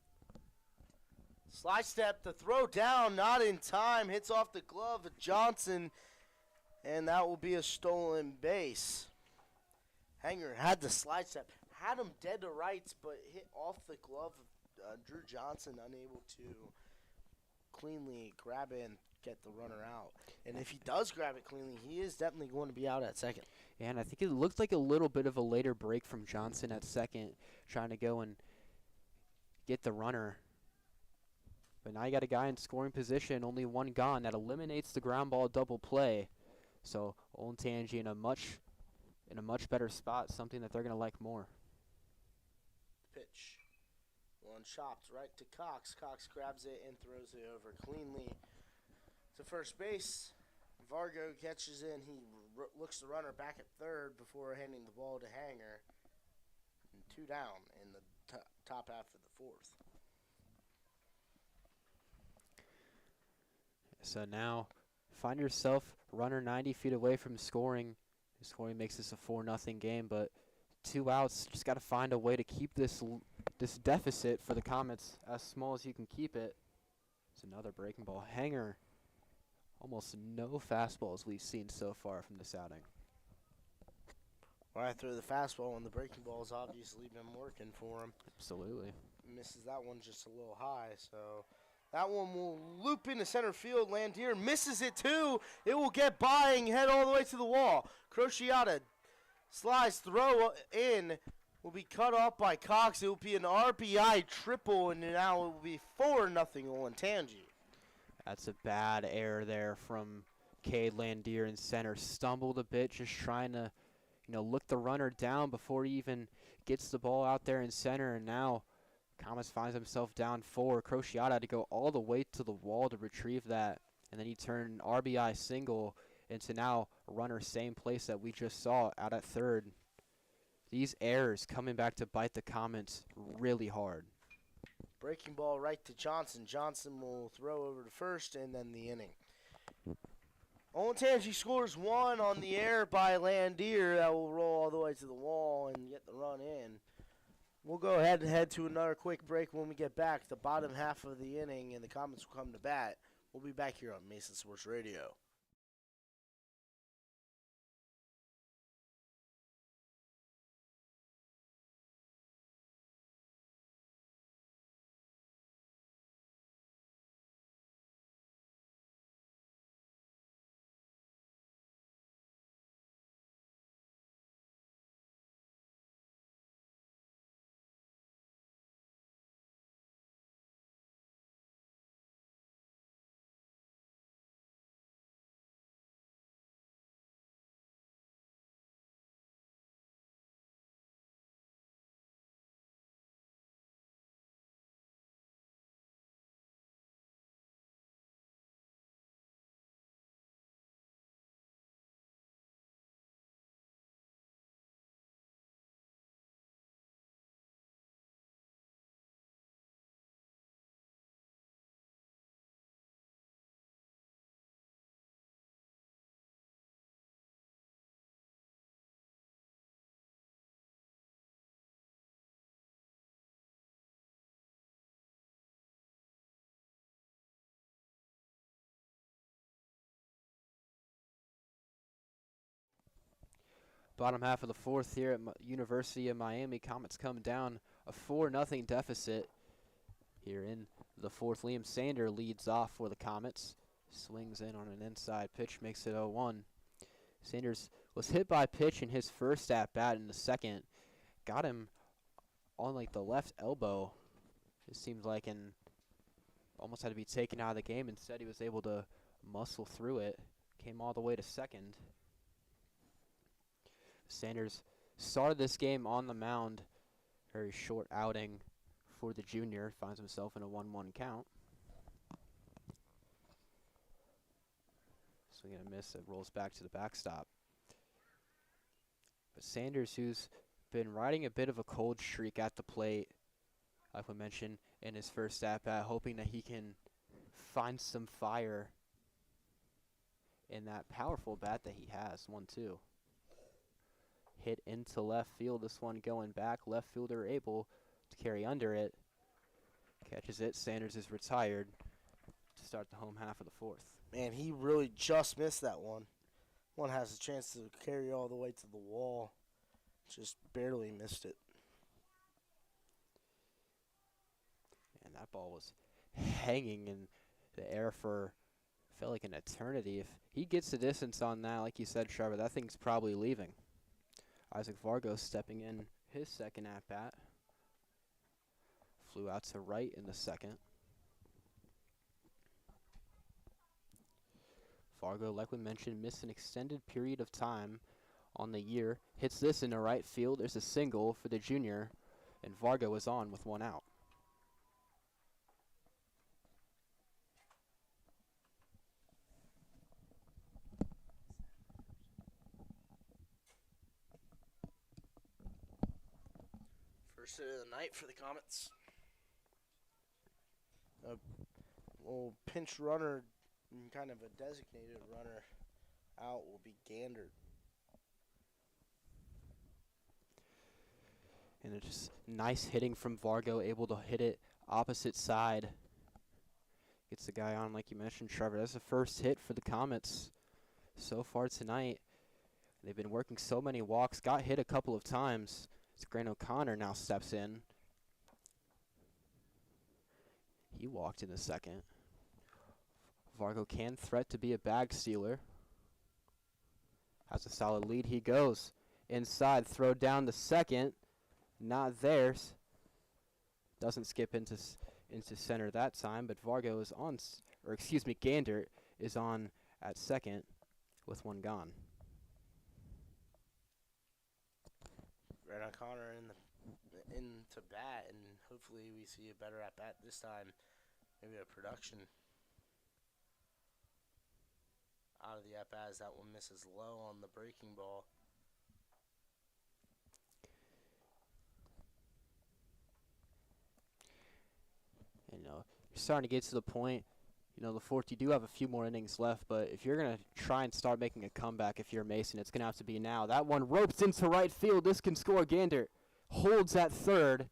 Slide step, the throw down, not in time. Hits off the glove of Johnson, and that will be a stolen base. Hanger had the slide step, had him dead to rights, but hit off the glove of Drew Johnson, unable to cleanly grab it and get the runner out. And if he does grab it cleanly, he is definitely going to be out at second. And I think it looked like a little bit of a later break from Johnson at second, trying to go and get the runner. But now you got a guy in scoring position, only one gone. That eliminates the ground ball double play. So Olentnagy in a much better spot, something that they're going to like more. Pitch. One chopped right to Cox. Cox grabs it and throws it over cleanly to first base. Vargo catches in. He looks the runner back at third before handing the ball to Hanger. And 2 down in the top half of the fourth. So now find yourself runner 90 feet away from scoring. Scoring makes this a 4-0 game, but 2 outs. Just got to find a way to keep this deficit for the Comets as small as you can keep it. It's another breaking ball. Hanger, almost no fastballs we've seen so far from this outing. Right through the fastball, and the breaking ball has obviously been working for him. Absolutely. Misses that one just a little high, so that one will loop into center field. Landier misses it too. It will get by and head all the way to the wall. Crociata slides, throw in, will be cut off by Cox. It will be an RBI triple, and now it will be 4-0 Olentnagy. That's a bad error there from Cade Landier in center. Stumbled a bit, just trying to, look the runner down before he even gets the ball out there in center, and now Comets finds himself down 4. Crociata had to go all the way to the wall to retrieve that, and then he turned an RBI single into now a runner same place that we just saw out at third. These errors coming back to bite the Comets really hard. Breaking ball right to Johnson. Johnson will throw over to first, and then the inning. Olentnagy scores 1 on the air by Landier. That will roll all the way to the wall and get the run in. We'll go ahead and head to another quick break. When we get back, the bottom half of the inning, and the Comets will come to bat. We'll be back here on Mason Sports Radio. Bottom half of the fourth here at University of Miami. Comets come down a 4-0 deficit here in the fourth. Liam Sander leads off for the Comets. Swings in on an inside pitch, makes it 0-1. Sanders was hit by a pitch in his first at-bat in the second. Got him on like the left elbow. It seemed like, and almost had to be taken out of the game. Instead, he was able to muscle through it. Came all the way to second. Sanders started this game on the mound. Very short outing for the junior. Finds himself in a 1-1 count. Swing and a miss. It rolls back to the backstop. But Sanders, who's been riding a bit of a cold streak at the plate, like we mentioned in his first at-bat, hoping that he can find some fire in that powerful bat that he has. 1-2. Hit into left field. This one going back. Left fielder able to carry under it. Catches it. Sanders is retired to start the home half of the fourth. Man, he really just missed that one. One has a chance to carry all the way to the wall. Just barely missed it. And that ball was hanging in the air for, felt like an eternity. If he gets the distance on that, like you said, Trevor, that thing's probably leaving. Isaac Vargo stepping in his second at-bat. Flew out to right in the second. Vargo, like we mentioned, missed an extended period of time on the year. Hits this into right field. There's a single for the junior, and Vargo is on with one out. First hit of the night for the Comets. A little pinch runner, kind of a designated runner out will be Gander. And it's just nice hitting from Vargo, able to hit it opposite side. Gets the guy on, like you mentioned, Trevor. That's the first hit for the Comets so far tonight. They've been working so many walks. Got hit a couple of times. As Grant O'Connor now steps in. He walked in the second. Vargo can threat to be a bag stealer. Has a solid lead. He goes inside. Throw down the second. Not theirs. Doesn't skip into center that time, but Vargo is on, Gander is on at second with one gone. Grant O'Connor into bat, and hopefully we see a better at bat this time. Maybe a production out of the at bat as that one misses low on the breaking ball. And you're starting to get to the point. The fourth, you do have a few more innings left, but if you're going to try and start making a comeback, if you're Mason, it's going to have to be now. That one ropes into right field. This can score. Gander holds at third.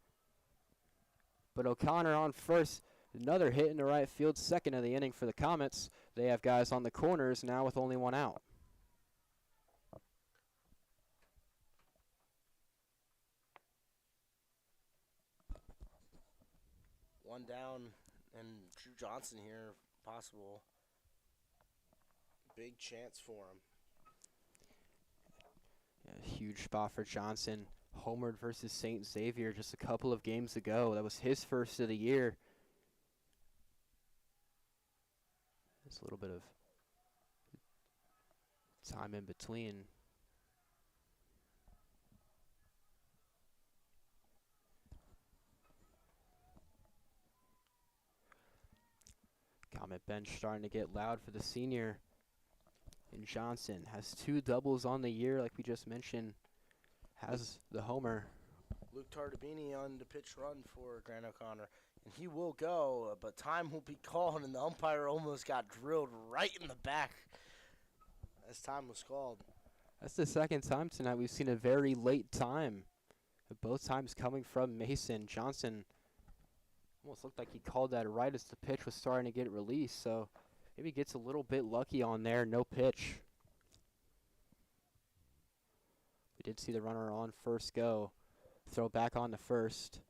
But O'Connor on first. Another hit into right field. Second of the inning for the Comets. They have guys on the corners now with only one out. One down, and Drew Johnson here, possible. Big chance for him. Yeah, huge spot for Johnson. Homered versus St. Xavier just a couple of games ago. That was his first of the year. There's a little bit of time in between. Comet bench starting to get loud for the senior. And Johnson has 2 doubles on the year, like we just mentioned. Has the homer. Luke Tardabini on the pitch run for Grant O'Connor. And he will go, but time will be called, and the umpire almost got drilled right in the back as time was called. That's the second time tonight we've seen a very late time. Both times coming from Mason. Johnson almost looked like he called that right as the pitch was starting to get released, so maybe gets a little bit lucky on there. No pitch. We did see the runner on first go. Throw back on to first.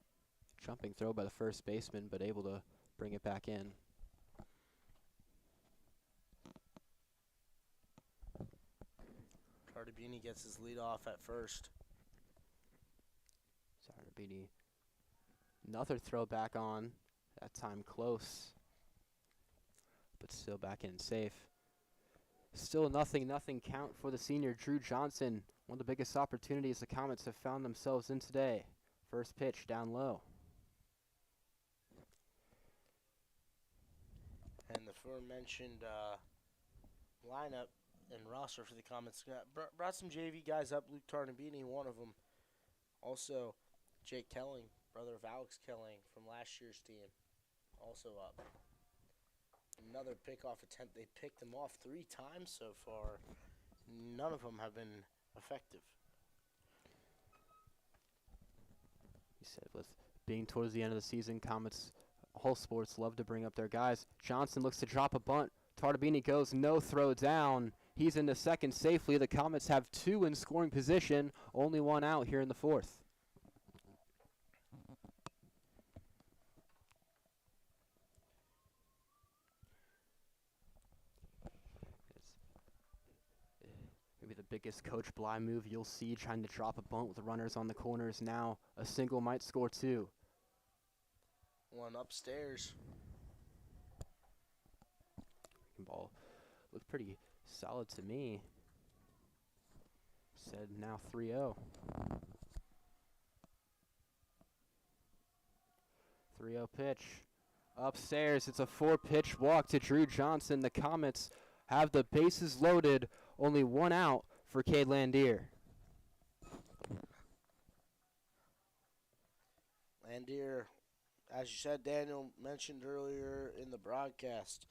Jumping throw by the first baseman, but able to bring it back in. Tardabini gets his lead off at first. Tardabini. Another throw back on. That time close. But still back in safe. Still nothing count for the senior Drew Johnson. One of the biggest opportunities the Comets have found themselves in today. First pitch down low. And the aforementioned lineup and roster for the Comets brought some JV guys up. Luke Tardabini, one of them. Also, Jake Kelling, brother of Alex Kelling from last year's team, also up. Another pickoff attempt. They picked them off 3 times so far. None of them have been effective. He said with being towards the end of the season, Comets All sports love to bring up their guys. Johnson looks to drop a bunt. Tartabini goes no throw down. He's into second safely. The Comets have 2 in scoring position, only 1 out here in the 4th. Maybe the biggest Coach Bly move you'll see, trying to drop a bunt with the runners on the corners now. A single might score 2. One upstairs. Ball looked pretty solid to me. Said now 3-0. 3-0 pitch. Upstairs, it's a 4-pitch walk to Drew Johnson. The Comets have the bases loaded. Only 1 out for Cade Landier. Landier, as you said, Daniel mentioned earlier in the broadcast,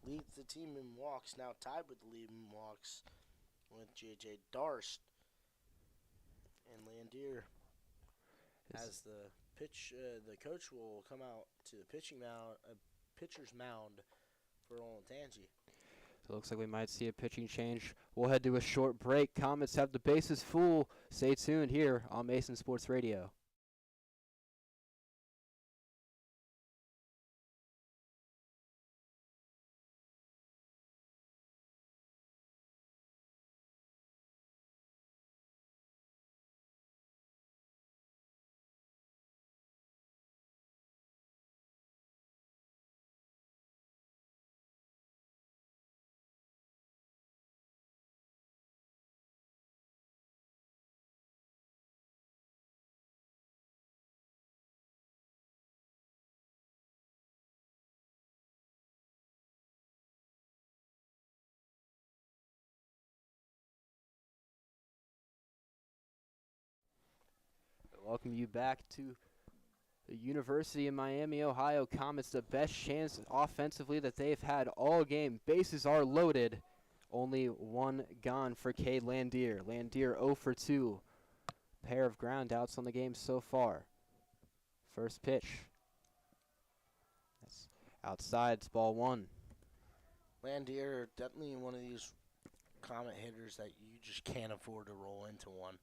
leads the team in walks, now tied with the lead in walks with J.J. Darst. And Landier, as the coach will come out to the pitcher's mound for Olentnagy. So it looks like we might see a pitching change. We'll head to a short break. Comets have the bases full. Stay tuned here on Mason Sports Radio. Welcome you back to the University of Miami, Ohio Comets. The best chance offensively that they've had all game. Bases are loaded. Only 1 gone for Cade Landier. Landier 0 for 2. Pair of ground outs on the game so far. First pitch. That's outside. It's ball 1. Landier, definitely one of these Comet hitters that you just can't afford to roll into one.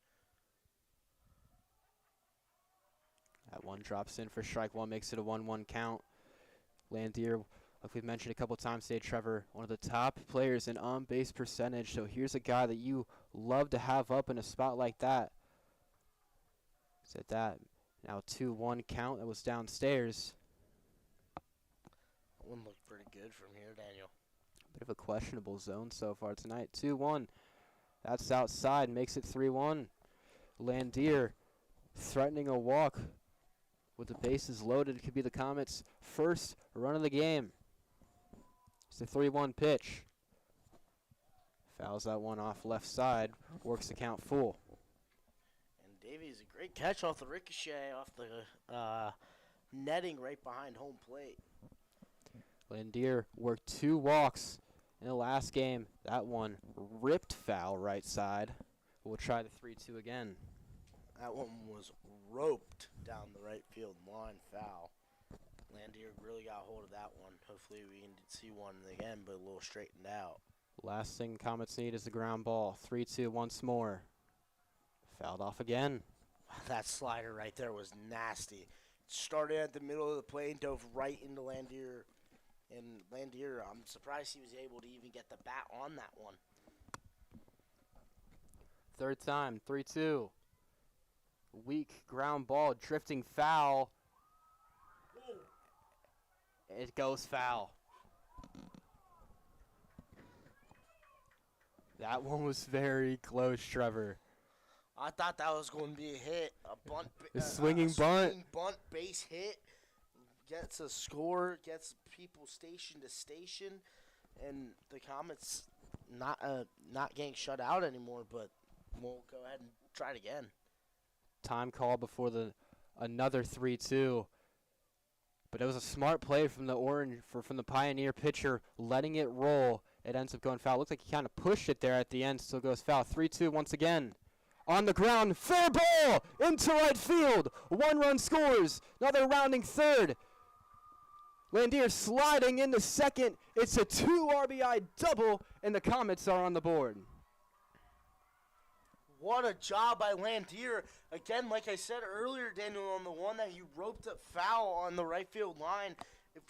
That one drops in for strike 1, makes it a 1-1 count. Landier, like we've mentioned a couple times today, Trevor, one of the top players in on-base percentage. So here's a guy that you love to have up in a spot like that. Said that. Now 2-1 count. That was downstairs. That one looked pretty good from here, Daniel. Bit of a questionable zone so far tonight. 2-1. That's outside. Makes it 3-1. Landier threatening a walk. With the bases loaded, it could be the Comets' first run of the game. It's a 3-1 pitch. Fouls that one off left side. Works the count full. And Davies, a great catch off the ricochet, off the netting right behind home plate. Landier worked 2 walks in the last game. That one ripped foul right side. We'll try the 3-2 again. That one was roped down the right field line, foul. Landier really got hold of that one. Hopefully we can see one again, but a little straightened out. Last thing Comets need is the ground ball. 3-2 once more. Fouled off again. That slider right there was nasty. Started at the middle of the plate and dove right into Landier. And Landier, I'm surprised he was able to even get the bat on that one. Third time, 3-2. Weak ground ball, drifting foul. It goes foul. That one was very close, Trevor. I thought that was going to be a hit. A bunt. Swinging bunt. Swinging bunt, base hit. Gets a score, gets people station to station. And the Comets not getting shut out anymore, but we'll go ahead and try it again. Time call before another 3-2. But it was a smart play from the Pioneer pitcher, letting it roll. It ends up going foul. Looks like he kind of pushed it there at the end, still goes foul. 3-2 once again. On the ground, fair ball into right field. 1 run scores. Another rounding third. Landier sliding into second. It's a 2 RBI double, and the Comets are on the board. What a job by Landier. Again, like I said earlier, Daniel, on the one that he roped up foul on the right field line. If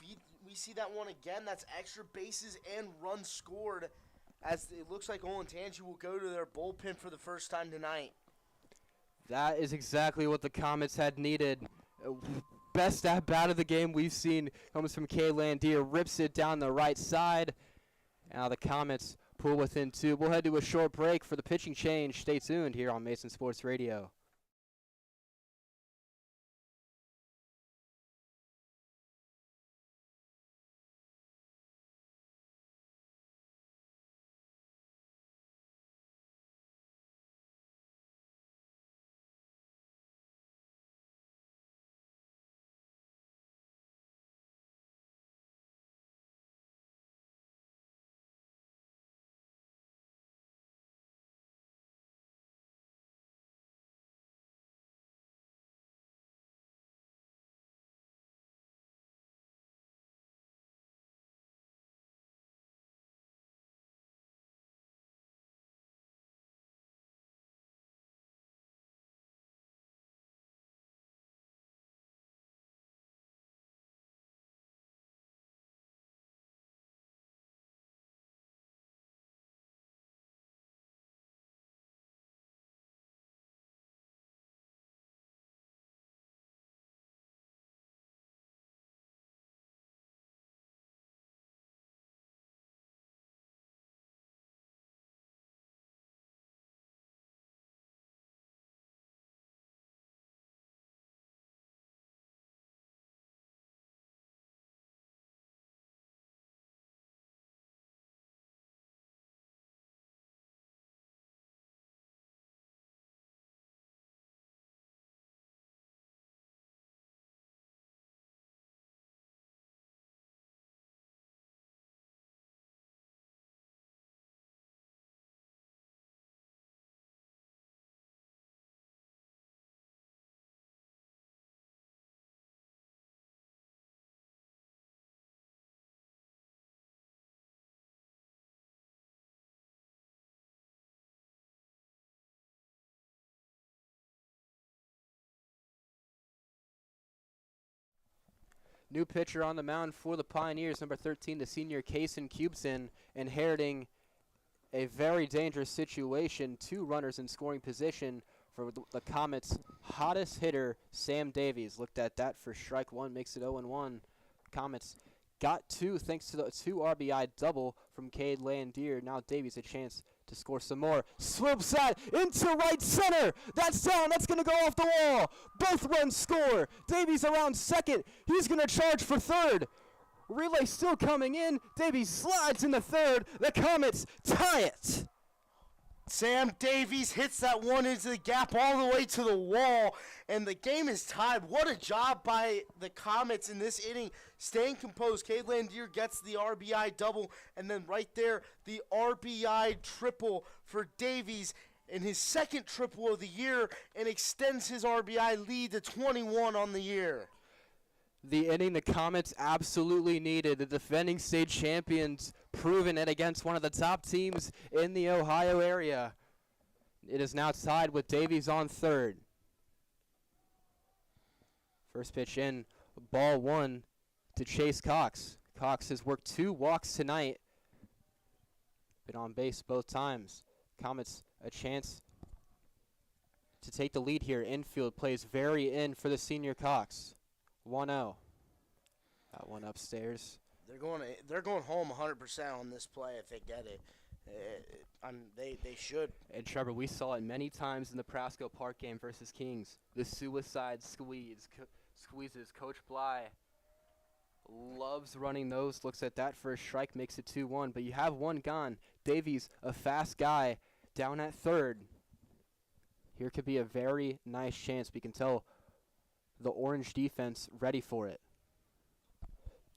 we see that one again, that's extra bases and runs scored, as it looks like Olentnagy will go to their bullpen for the first time tonight. That is exactly what the Comets had needed. Best at-bat of the game we've seen comes from K. Landier, rips it down the right side. Now the Comets pull within 2. We'll head to a short break for the pitching change. Stay tuned here on Mason Sports Radio. New pitcher on the mound for the Pioneers, number 13, the senior Kason Cubson, inheriting a very dangerous situation. 2 runners in scoring position for the Comets' hottest hitter, Sam Davies. Looked at that for strike 1, makes it 0-1. Comets got 2 thanks to the 2 RBI double from Cade Landier. Now Davies a chance to score some more. Swoops that into right center. That's down. That's going to go off the wall. Both runs score. Davies around second. He's going to charge for third. Relay still coming in. Davies slides in the third. The Comets tie it. Sam Davies hits that one into the gap all the way to the wall, and the game is tied. What a job by the Comets in this inning, staying composed. Cade Landier gets the RBI double, and then right there, the RBI triple for Davies in his second triple of the year, and extends his RBI lead to 21 on the year. The inning the Comets absolutely needed. The defending state champions proving it against one of the top teams in the Ohio area. It is now tied with Davies on third. First pitch in, ball 1 to Chase Cox. Cox has worked 2 walks tonight. Been on base both times. Comets a chance to take the lead here. Infield plays very in for the senior Cox. 1-0. That one upstairs. They're going home 100% on this play if they get it. They should. And Trevor, we saw it many times in the Prasco Park game versus Kings. The suicide squeezes. Coach Bly loves running those. Looks at that for a strike, makes it 2-1. But you have one gone. Davies, a fast guy, down at third. Here could be a very nice chance. We can tell the orange defense ready for it.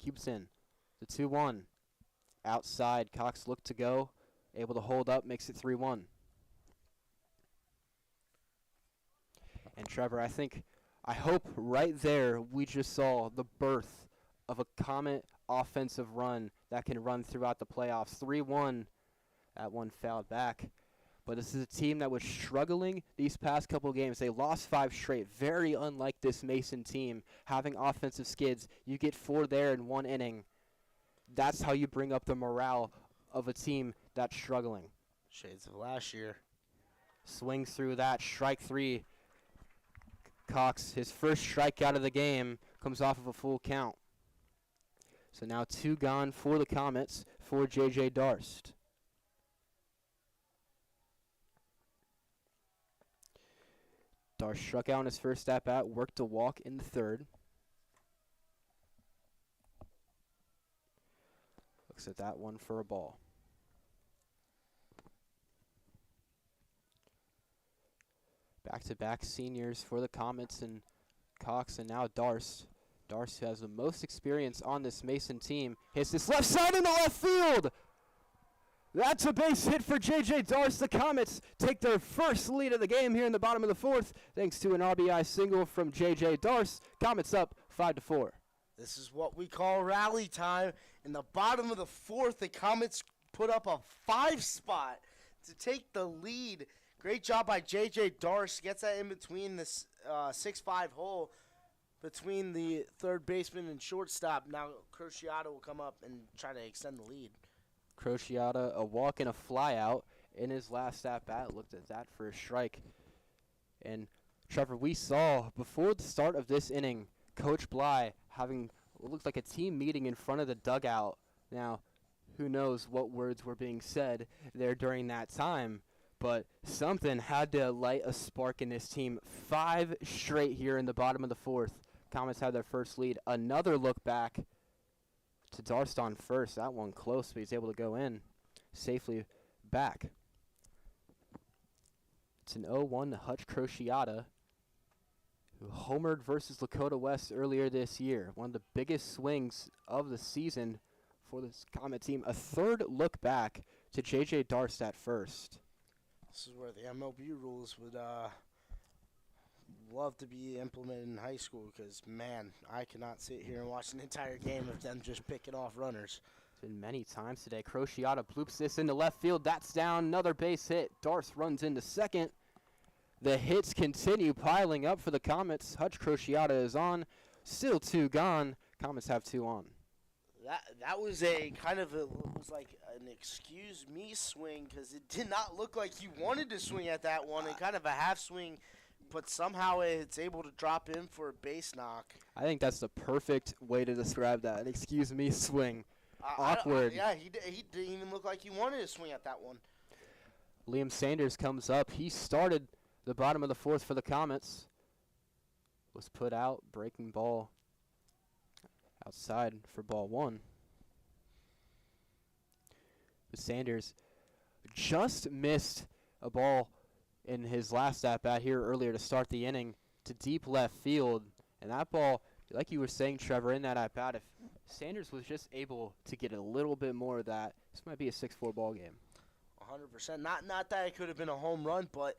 Cubson, the 2-1. Outside, Cox looked to go. Able to hold up, makes it 3-1. And Trevor, I hope right there we just saw the birth of a Comet offensive run that can run throughout the playoffs. 3-1. That one fouled back. But this is a team that was struggling these past couple games. They lost 5 straight. Very unlike this Mason team. Having offensive skids. You get 4 there in 1 inning. That's how you bring up the morale of a team that's struggling. Shades of last year. Swings through that. Strike 3. Cox, his first strikeout of the game, comes off of a full count. So now 2 gone for the Comets for J.J. Darst. Darst struck out in his first at-bat, worked a walk in the 3rd. Looks at that one for a ball. Back-to-back seniors for the Comets and Cox, and now Darst. Darst has the most experience on this Mason team. Hits this left side into left field. That's a base hit for J.J. Darst. The Comets take their first lead of the game here in the bottom of the 4th, thanks to an RBI single from J.J. Darst. Comets up 5-4. This is what we call rally time. In the bottom of the 4th, the Comets put up a 5 spot to take the lead. Great job by J.J. Darst. Gets that in between this 6-5 hole between the third baseman and shortstop. Now Crociata will come up and try to extend the lead. Crociata, a walk and a fly out in his last at-bat. Looked at that for a strike. And, Trevor, we saw before the start of this inning, Coach Bly having what looked like a team meeting in front of the dugout. Now, who knows what words were being said there during that time, but something had to light a spark in this team. 5 straight here in the bottom of the 4th. Comets had their first lead. Another look back to Darst on first. That one close, but he's able to go in safely back. It's an 0-1 to Hutch Crociata, who homered versus Lakota West earlier this year. One of the biggest swings of the season for this Comet team. A 3rd look back to J.J. Darst at first. This is where the MLB rules would love to be implemented in high school because, man, I cannot sit here and watch an entire game of them just picking off runners. It's been many times today. Crociata bloops this into left field. That's down. Another base hit. Darst runs into second. The hits continue piling up for the Comets. Hutch Crociata is on. Still 2 gone. Comets have 2 on. That was a kind of it was like an excuse me swing because it did not look like he wanted to swing at that one. And kind of a half swing, but somehow it's able to drop in for a base knock. I think that's the perfect way to describe that. An excuse me swing. Awkward. He didn't even look like he wanted to swing at that one. Liam Sanders comes up. He started the bottom of the 4th for the Comets. Was put out. Breaking ball outside for ball 1. But Sanders just missed a ball in his last at-bat here earlier to start the inning to deep left field. And that ball, like you were saying, Trevor, in that at-bat, if Sanders was just able to get a little bit more of that, this might be a 6-4 ball game. 100%. Not that it could have been a home run, but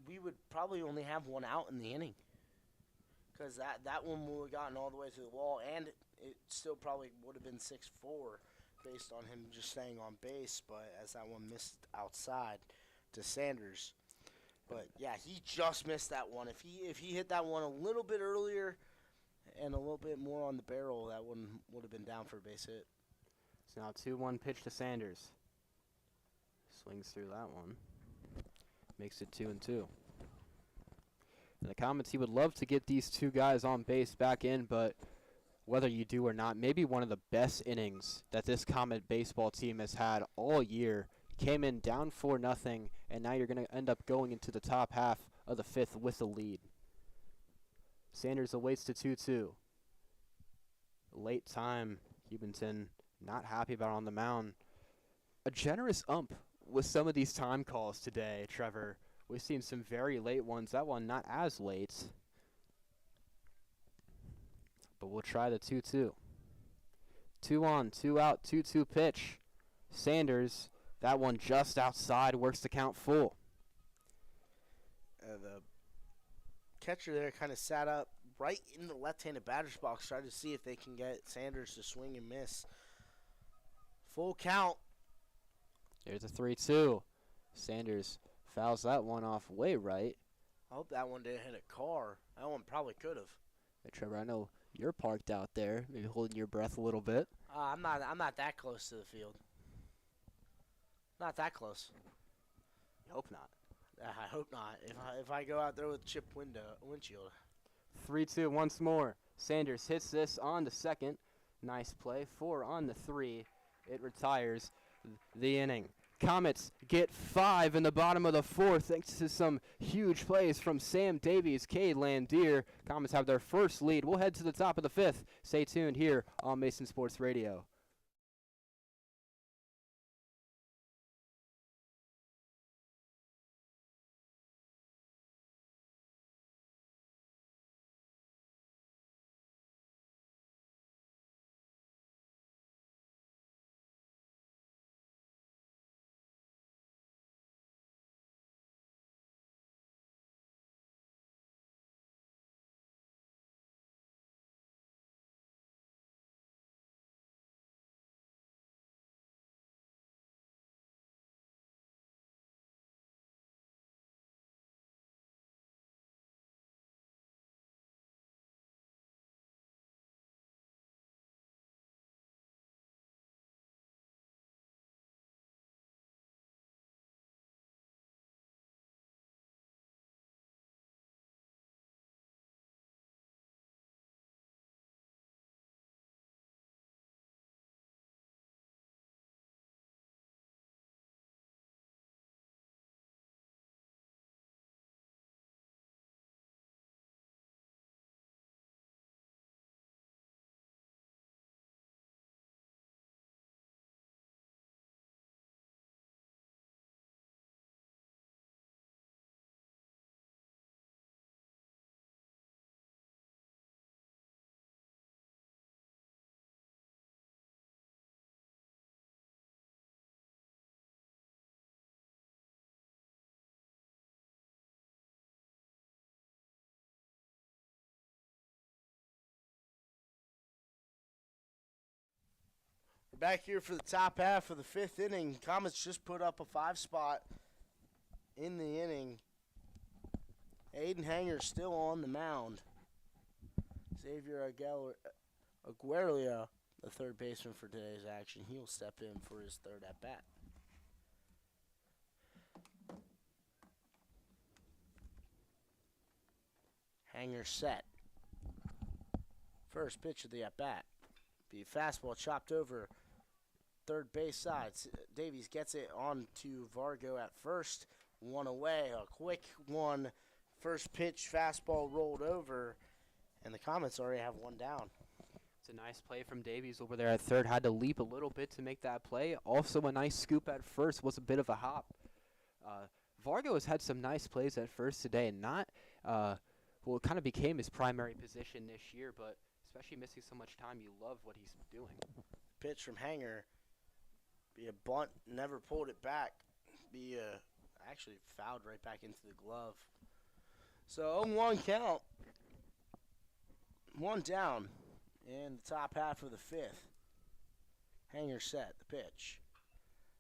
we would probably only have 1 out in the inning. Because that one would have gotten all the way to the wall, and it still probably would have been 6-4 based on him just staying on base, but as that one missed outside to Sanders. But, yeah, he just missed that one. If he hit that one a little bit earlier and a little bit more on the barrel, that one would have been down for a base hit. It's now 2-1 pitch to Sanders. Swings through that one. Makes it 2-2. And the Comets, he would love to get these 2 guys on base back in, but whether you do or not, maybe one of the best innings that this Comet baseball team has had all year. Came in down 4-0, and now you're going to end up going into the top half of the 5th with a lead. Sanders awaits to 2-2. Late time, Hubinton not happy about on the mound. A generous ump with some of these time calls today, Trevor. We've seen some very late ones. That one not as late. But we'll try the 2-2. 2 on, 2 out, 2-2 pitch. Sanders, that one just outside, works the count full. The catcher there kind of sat up right in the left-handed batter's box, try to see if they can get Sanders to swing and miss. Full count. There's a 3-2. Sanders fouls that one off way right. I hope that one didn't hit a car. That one probably could have. Hey, Trevor, I know you're parked out there, maybe holding your breath a little bit. I'm not that close to the field. Not that close. You hope not. I hope not. If I go out there with chipped windshield. 3-2 once more. Sanders hits this on the second. Nice play. 4 on the 3. It retires the inning. Comets get 5 in the bottom of the 4th thanks to some huge plays from Sam Davies, Cade Landier. Comets have their first lead. We'll head to the top of the 5th. Stay tuned here on Mason Sports Radio. We're back here for the top half of the 5th inning. Comets just put up a 5 spot in the inning. Aiden Hanger still on the mound. Xavier Aguelia, the third baseman for today's action, he'll step in for his third at bat. Hanger set. First pitch of the at bat. Be fastball chopped over third base side. Davies gets it on to Vargo at first. One away. A quick one. First pitch fastball rolled over. And the Comets already have one down. It's a nice play from Davies over there at third. Had to leap a little bit to make that play. Also a nice scoop at first. Was a bit of a hop. Vargo has had some nice plays at first today. Not, it kind of became his primary position this year, but especially missing so much time, you love what he's doing. Pitch from Hanger. Be a bunt, never pulled it back. Actually fouled right back into the glove. So 0-1 count. One down in the top half of the 5th. Hanger set the pitch.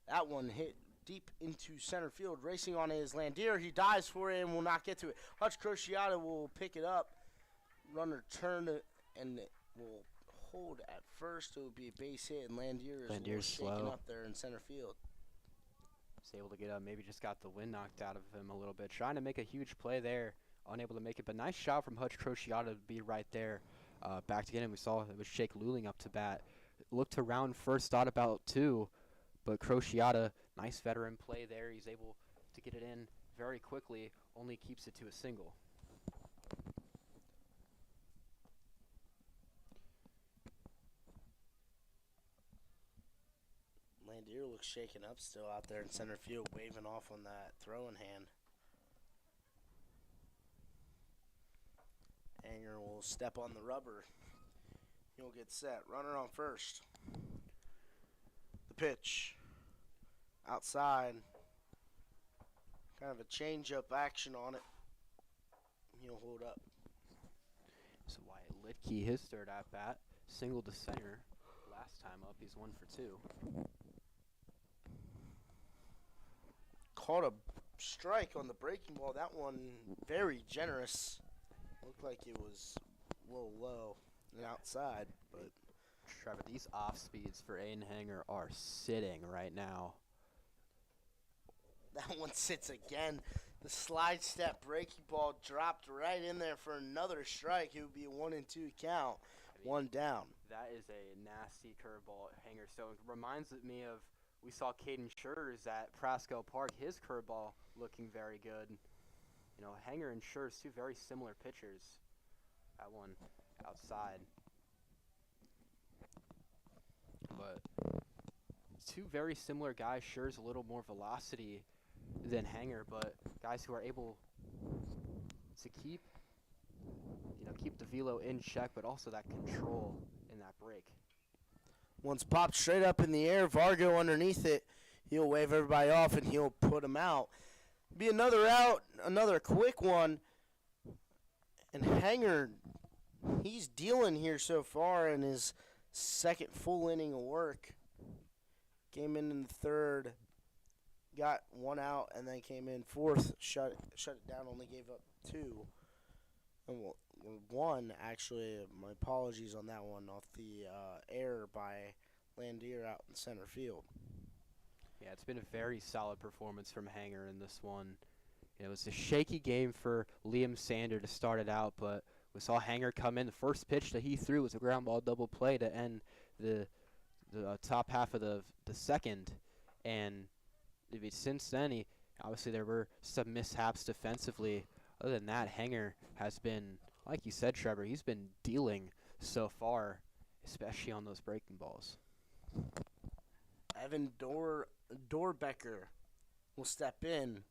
That one hit deep into center field. Racing on is Landier. He dives for it and will not get to it. Hutch Crociata will pick it up. Runner turn and it will hold at first. It will be a base hit, and Landier's shaking up there in center field. Was able to get up, maybe just got the wind knocked out of him a little bit. Trying to make a huge play there, unable to make it, but nice shot from Hutch Crociata to be right there. Back to get him, we saw it was Jake Luling up to bat. Looked to round first, thought about 2, but Crociata, nice veteran play there. He's able to get it in very quickly, only keeps it to a single. Landier looks shaken up still out there in center field, waving off on that throwing hand. Hanger will step on the rubber. He'll get set. Runner on first. The pitch. Outside. Kind of a change-up action on it. He'll hold up. So Wyatt Litkey, his third at bat, single to center. Last time up, he's 1 for 2. Caught a strike on the breaking ball. That one very generous. Looked like it was a little low and outside, but Trevor, these off speeds for Aiden Hanger are sitting right now. that one sits again. The slide step breaking ball dropped right in there for another strike. It would be a 1-2 count. One down. That is a nasty curveball Hanger. So it reminds me of, we saw Caden Schurz at Prasco Park, his curveball looking very good. You know, Hanger and Schurz, two very similar pitchers. That one outside. But two very similar guys. Schurz a little more velocity than Hanger, but guys who are able to keep the velo in check, but also that control in that break. One's popped straight up in the air. Vargo underneath it. He'll wave everybody off and he'll put him out. Be another out, another quick one. And Hanger, he's dealing here so far in his second full inning of work. Came in the third, got one out, and then came in fourth, shut it down, only gave up 2. And one, actually, my apologies on that one, off the error by Landier out in center field. Yeah, it's been a very solid performance from Hanger in this one. You know, it was a shaky game for Liam Sander to start it out, but we saw Hanger come in. The first pitch that he threw was a ground ball double play to end the top half of the second. And since then, obviously there were some mishaps defensively. Other than that, Hanger has been, like you said, Trevor, he's been dealing so far, especially on those breaking balls. Evan Dorbecker will step in.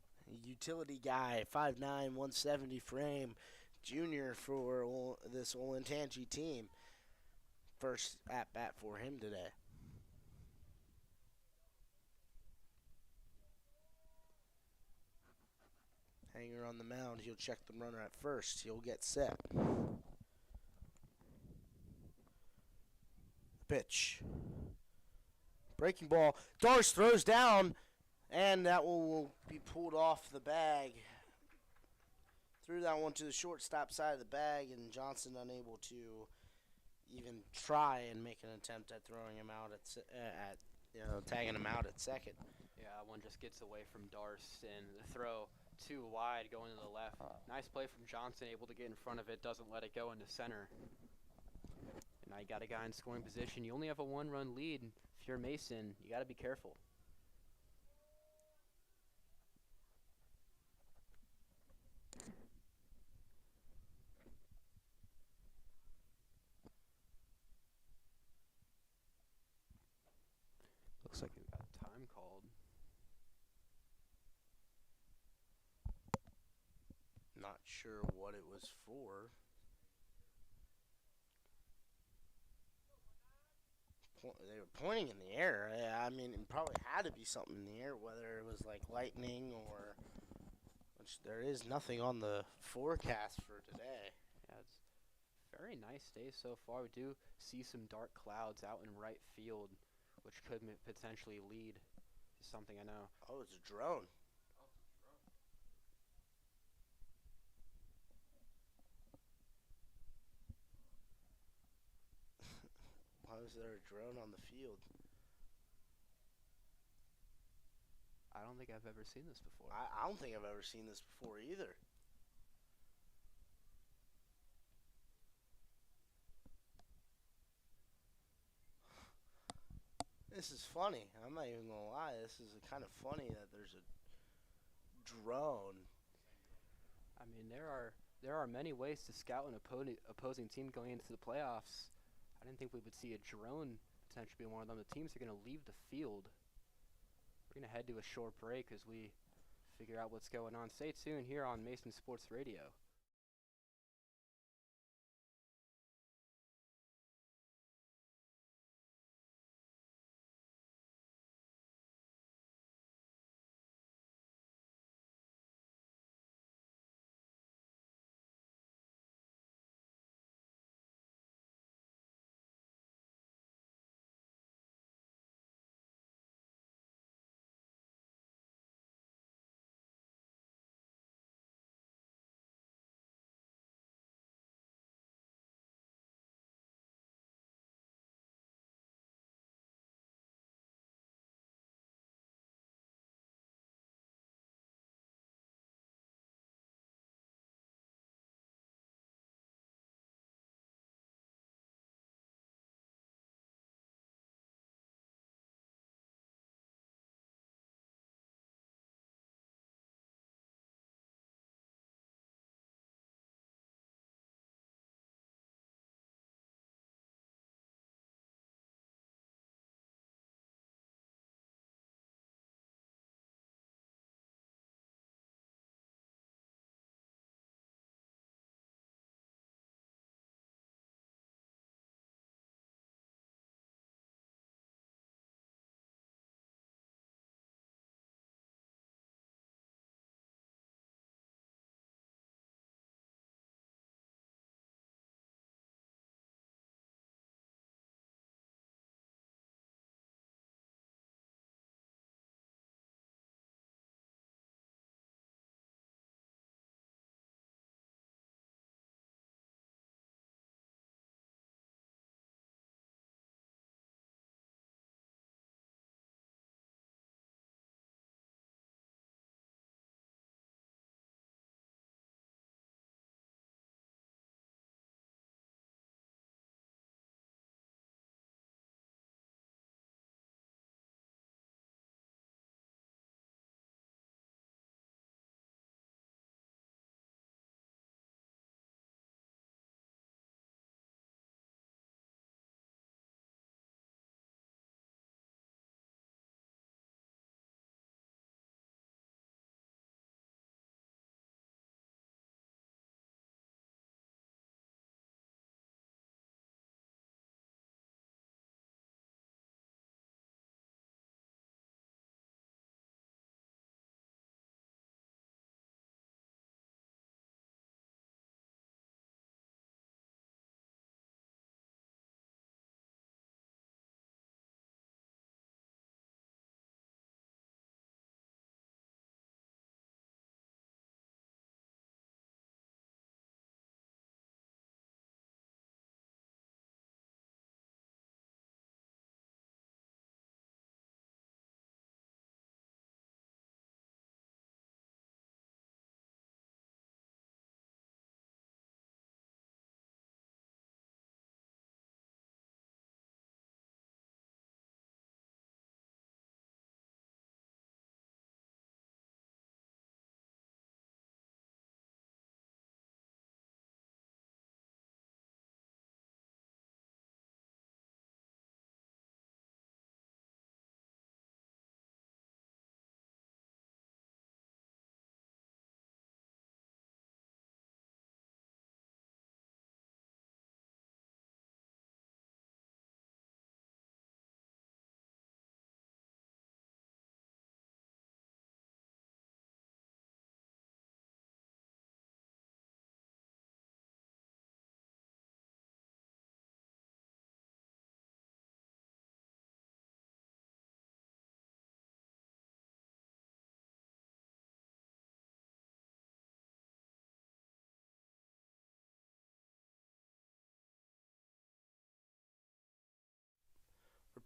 Utility guy, 5'9", 170 frame, junior for this Olentnagy team. First at bat for him today. Hanger on the mound. He'll check the runner at first. He'll get set. Pitch. Breaking ball. Darce throws down, and that will be pulled off the bag. Threw that one to the shortstop side of the bag, and Johnson unable to even try and make an attempt at throwing him out tagging him out at second. Yeah, one just gets away from Darce, and the throw too wide going to the left. Nice play from Johnson, able to get in front of it, doesn't let it go into center. And now you got a guy in scoring position. You only have a 1-run lead. If you're Mason, you got to be careful. Looks like we've got time called. Not sure what it was for. They were pointing in the air. I mean, it probably had to be something in the air, whether it was like lightning or, which there is nothing on the forecast for today. Yeah, it's a very nice day so far. We do see some dark clouds out in right field, which could potentially lead to something, I know. Oh, it's a drone. Why was there a drone on the field? I don't think I've ever seen this before. I don't think I've ever seen this before either. This is funny. I'm not even going to lie. This is kind of funny that there's a drone. I mean, there are many ways to scout an opposing team going into the playoffs. I didn't think we would see a drone potentially be one of them. The teams are going to leave the field. We're going to head to a short break as we figure out what's going on. Stay tuned here on Mason Sports Radio.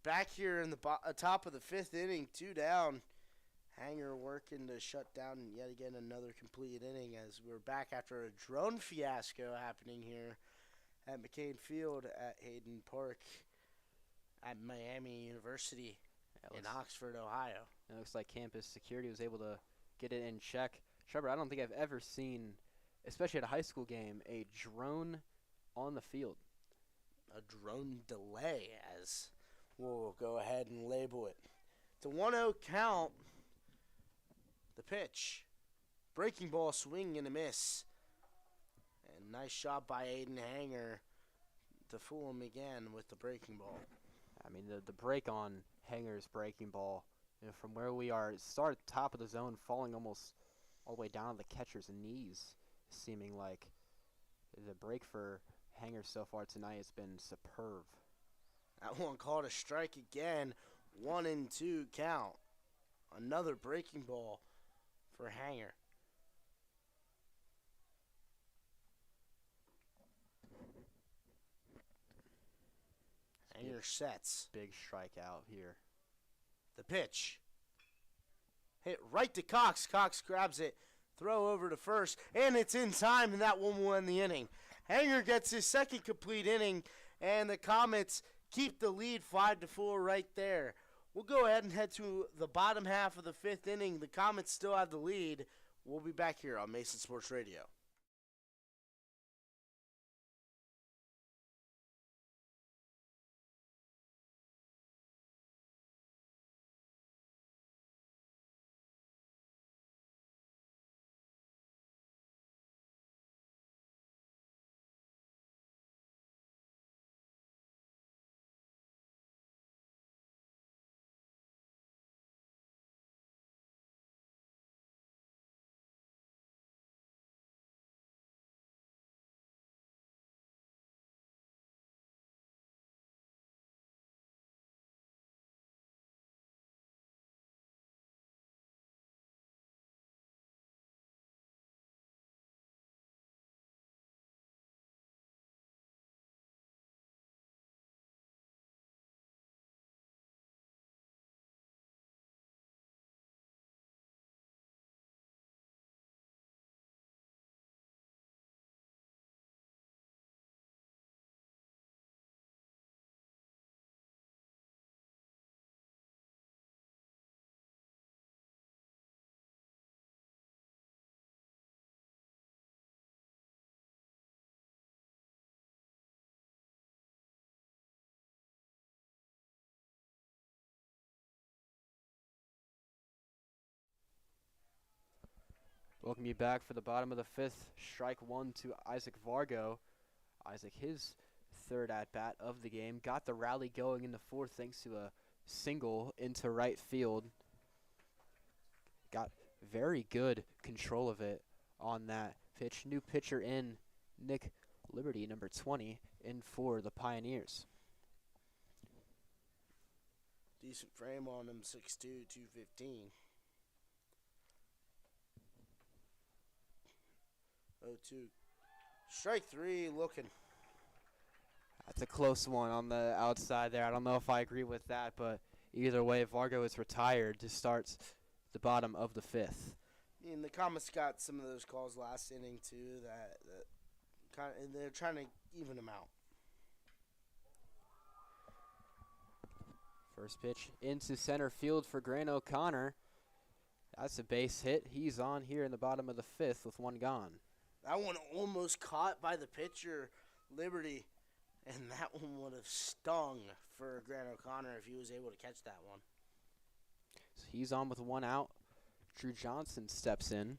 back here in the top of the 5th inning, 2 down. Hanger working to shut down yet again another completed inning as we're back after a drone fiasco happening here at McCain Field at Hayden Park at Miami University in Oxford, Ohio. It looks like campus security was able to get it in check. Trevor, I don't think I've ever seen, especially at a high school game, a drone on the field. A drone delay, as we'll go ahead and label it. It's a 1-0 count. The pitch. Breaking ball, swing and a miss. And nice shot by Aiden Hanger to fool him again with the breaking ball. I mean, the break on Hanger's breaking ball, from where we are, start at the top of the zone, falling almost all the way down to the catcher's knees, seeming like the break for Hanger so far tonight has been superb. That one called a strike again. 1-2 count. Another breaking ball for Hanger. Hanger sets. Big strikeout here. The pitch. Hit right to Cox. Cox grabs it. Throw over to first. And it's in time, and that one will end the inning. Hanger gets his second complete inning, and the Comets keep the lead 5-4 right there. We'll go ahead and head to the bottom half of the 5th inning. The Comets still have the lead. We'll be back here on Mason Sports Radio. Welcome you back for the bottom of the 5th. Strike one to Isaac Vargo. Isaac, his third at-bat of the game. Got the rally going in the 4th thanks to a single into right field. Got very good control of it on that pitch. New pitcher in, Nick Liberty, number 20, in for the Pioneers. Decent frame on him, 6'2", 215. 0-2. Strike 3 looking. That's a close one on the outside there. I don't know if I agree with that, but either way, Vargo is retired to start the bottom of the 5th. I mean, the Comets got some of those calls last inning, too, that kind of, they're trying to even them out. First pitch into center field for Grant O'Connor. That's a base hit. He's on here in the bottom of the 5th with one gone. That one almost caught by the pitcher, Liberty, and that one would have stung for Grant O'Connor if he was able to catch that one. So he's on with one out. Drew Johnson steps in.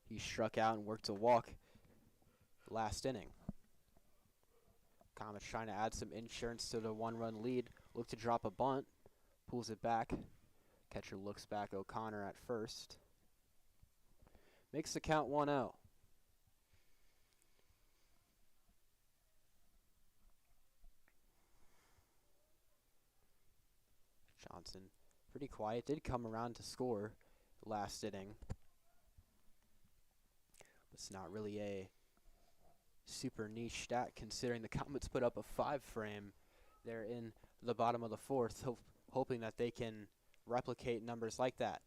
He struck out and worked a walk last inning. Comets trying to add some insurance to the one-run lead. Look to drop a bunt. Pulls it back. Catcher looks back. O'Connor at first. Makes the count 1-0. Johnson, pretty quiet, did come around to score last inning. It's not really a super niche stat considering the Comets put up a 5 frame there in the bottom of the fourth, hoping that they can replicate numbers like that.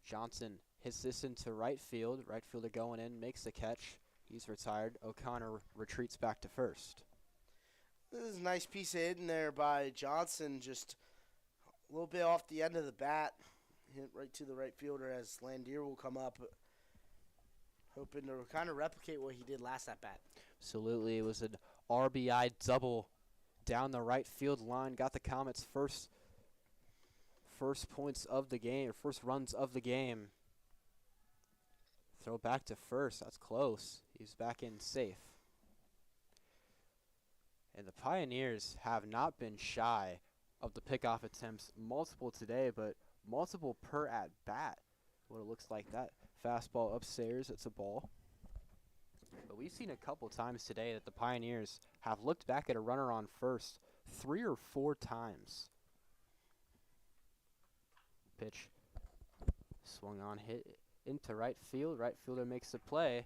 Johnson hits this into right field. Right fielder going in, makes the catch. He's retired. O'Connor retreats back to first. This is a nice piece of hitting there by Johnson, just a little bit off the end of the bat. Hit right to the right fielder as Landier will come up, hoping to kind of replicate what he did last at bat. Absolutely. It was an RBI double down the right field line. Got the Comets' first points of the game, or first runs of the game. Throw back to first. That's close. He's back in safe. And the Pioneers have not been shy of the pickoff attempts. Multiple today, but multiple per at bat. What it looks like. That fastball upstairs, it's a ball. But we've seen a couple times today that the Pioneers have looked back at a runner on first 3 or 4 times. Pitch swung on, hit into right field. Right fielder makes the play.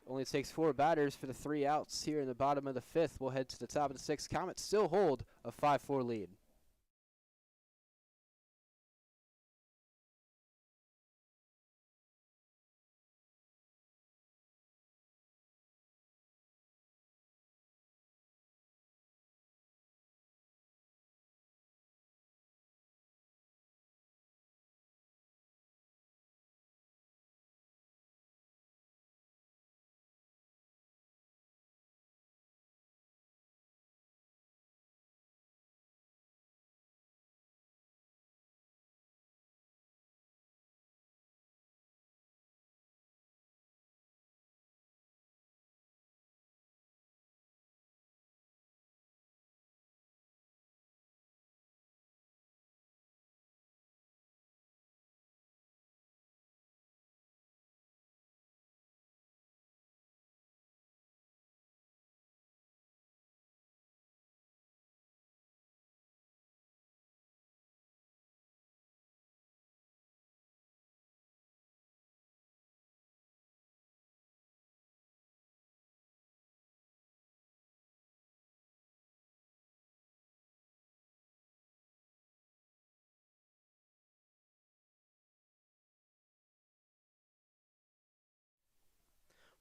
Only takes 4 batters for the 3 outs here in the bottom of the 5th. We'll head to the top of the 6th. Comets still hold a 5-4 lead.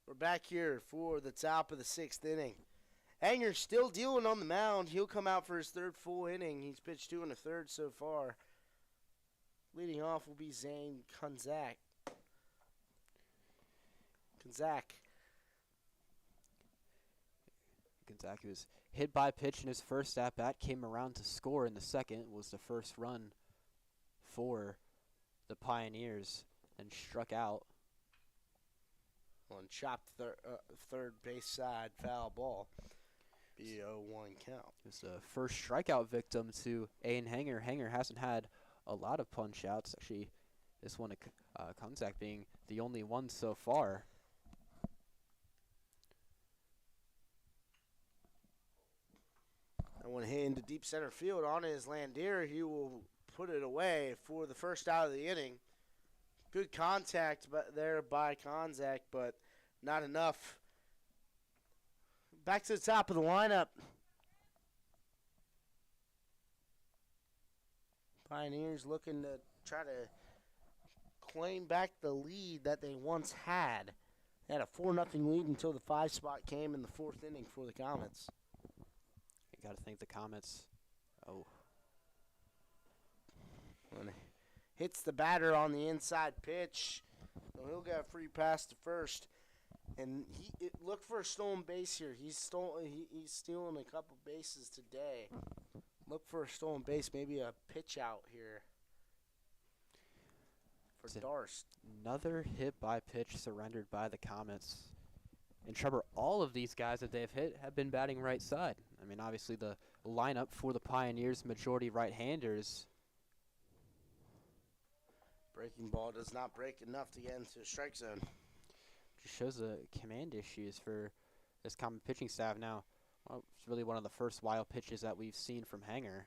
We're back here for the top of the 6th inning. Hanger's still dealing on the mound. He'll come out for his 3rd full inning. He's pitched 2 1/3 so far. Leading off will be Zane Kunzak. Gonzaga was hit by a pitch in his first at-bat, came around to score in the second, was the first run for the Pioneers, and struck out. On chopped third base side foul ball. Be a 0-1 count. It was the first strikeout victim to Aiden Hanger. Hanger hasn't had a lot of punch-outs. Actually, this one, Kunzak being the only one so far. And when hit into deep center field on his Landier, he will put it away for the first out of the inning. Good contact there by Kunzak, but not enough. Back to the top of the lineup. Pioneers looking to try to claim back the lead that they once had. They had a 4-0 lead until the 5 spot came in the 4th inning for the Comets. You got to think the Comets. When hits the batter on the inside pitch, so he'll get a free pass to first. And look for a stolen base here. He's stealing a couple bases today. Look for a stolen base, maybe a pitch out here for Darst. Another hit by pitch surrendered by the Comets. And Trevor, all of these guys that they've hit have been batting right side. I mean, obviously the lineup for the Pioneers, majority right-handers. Breaking ball does not break enough to get into the strike zone. Just shows the command issues for this Comet pitching staff now. Well, it's really one of the first wild pitches that we've seen from Hanger.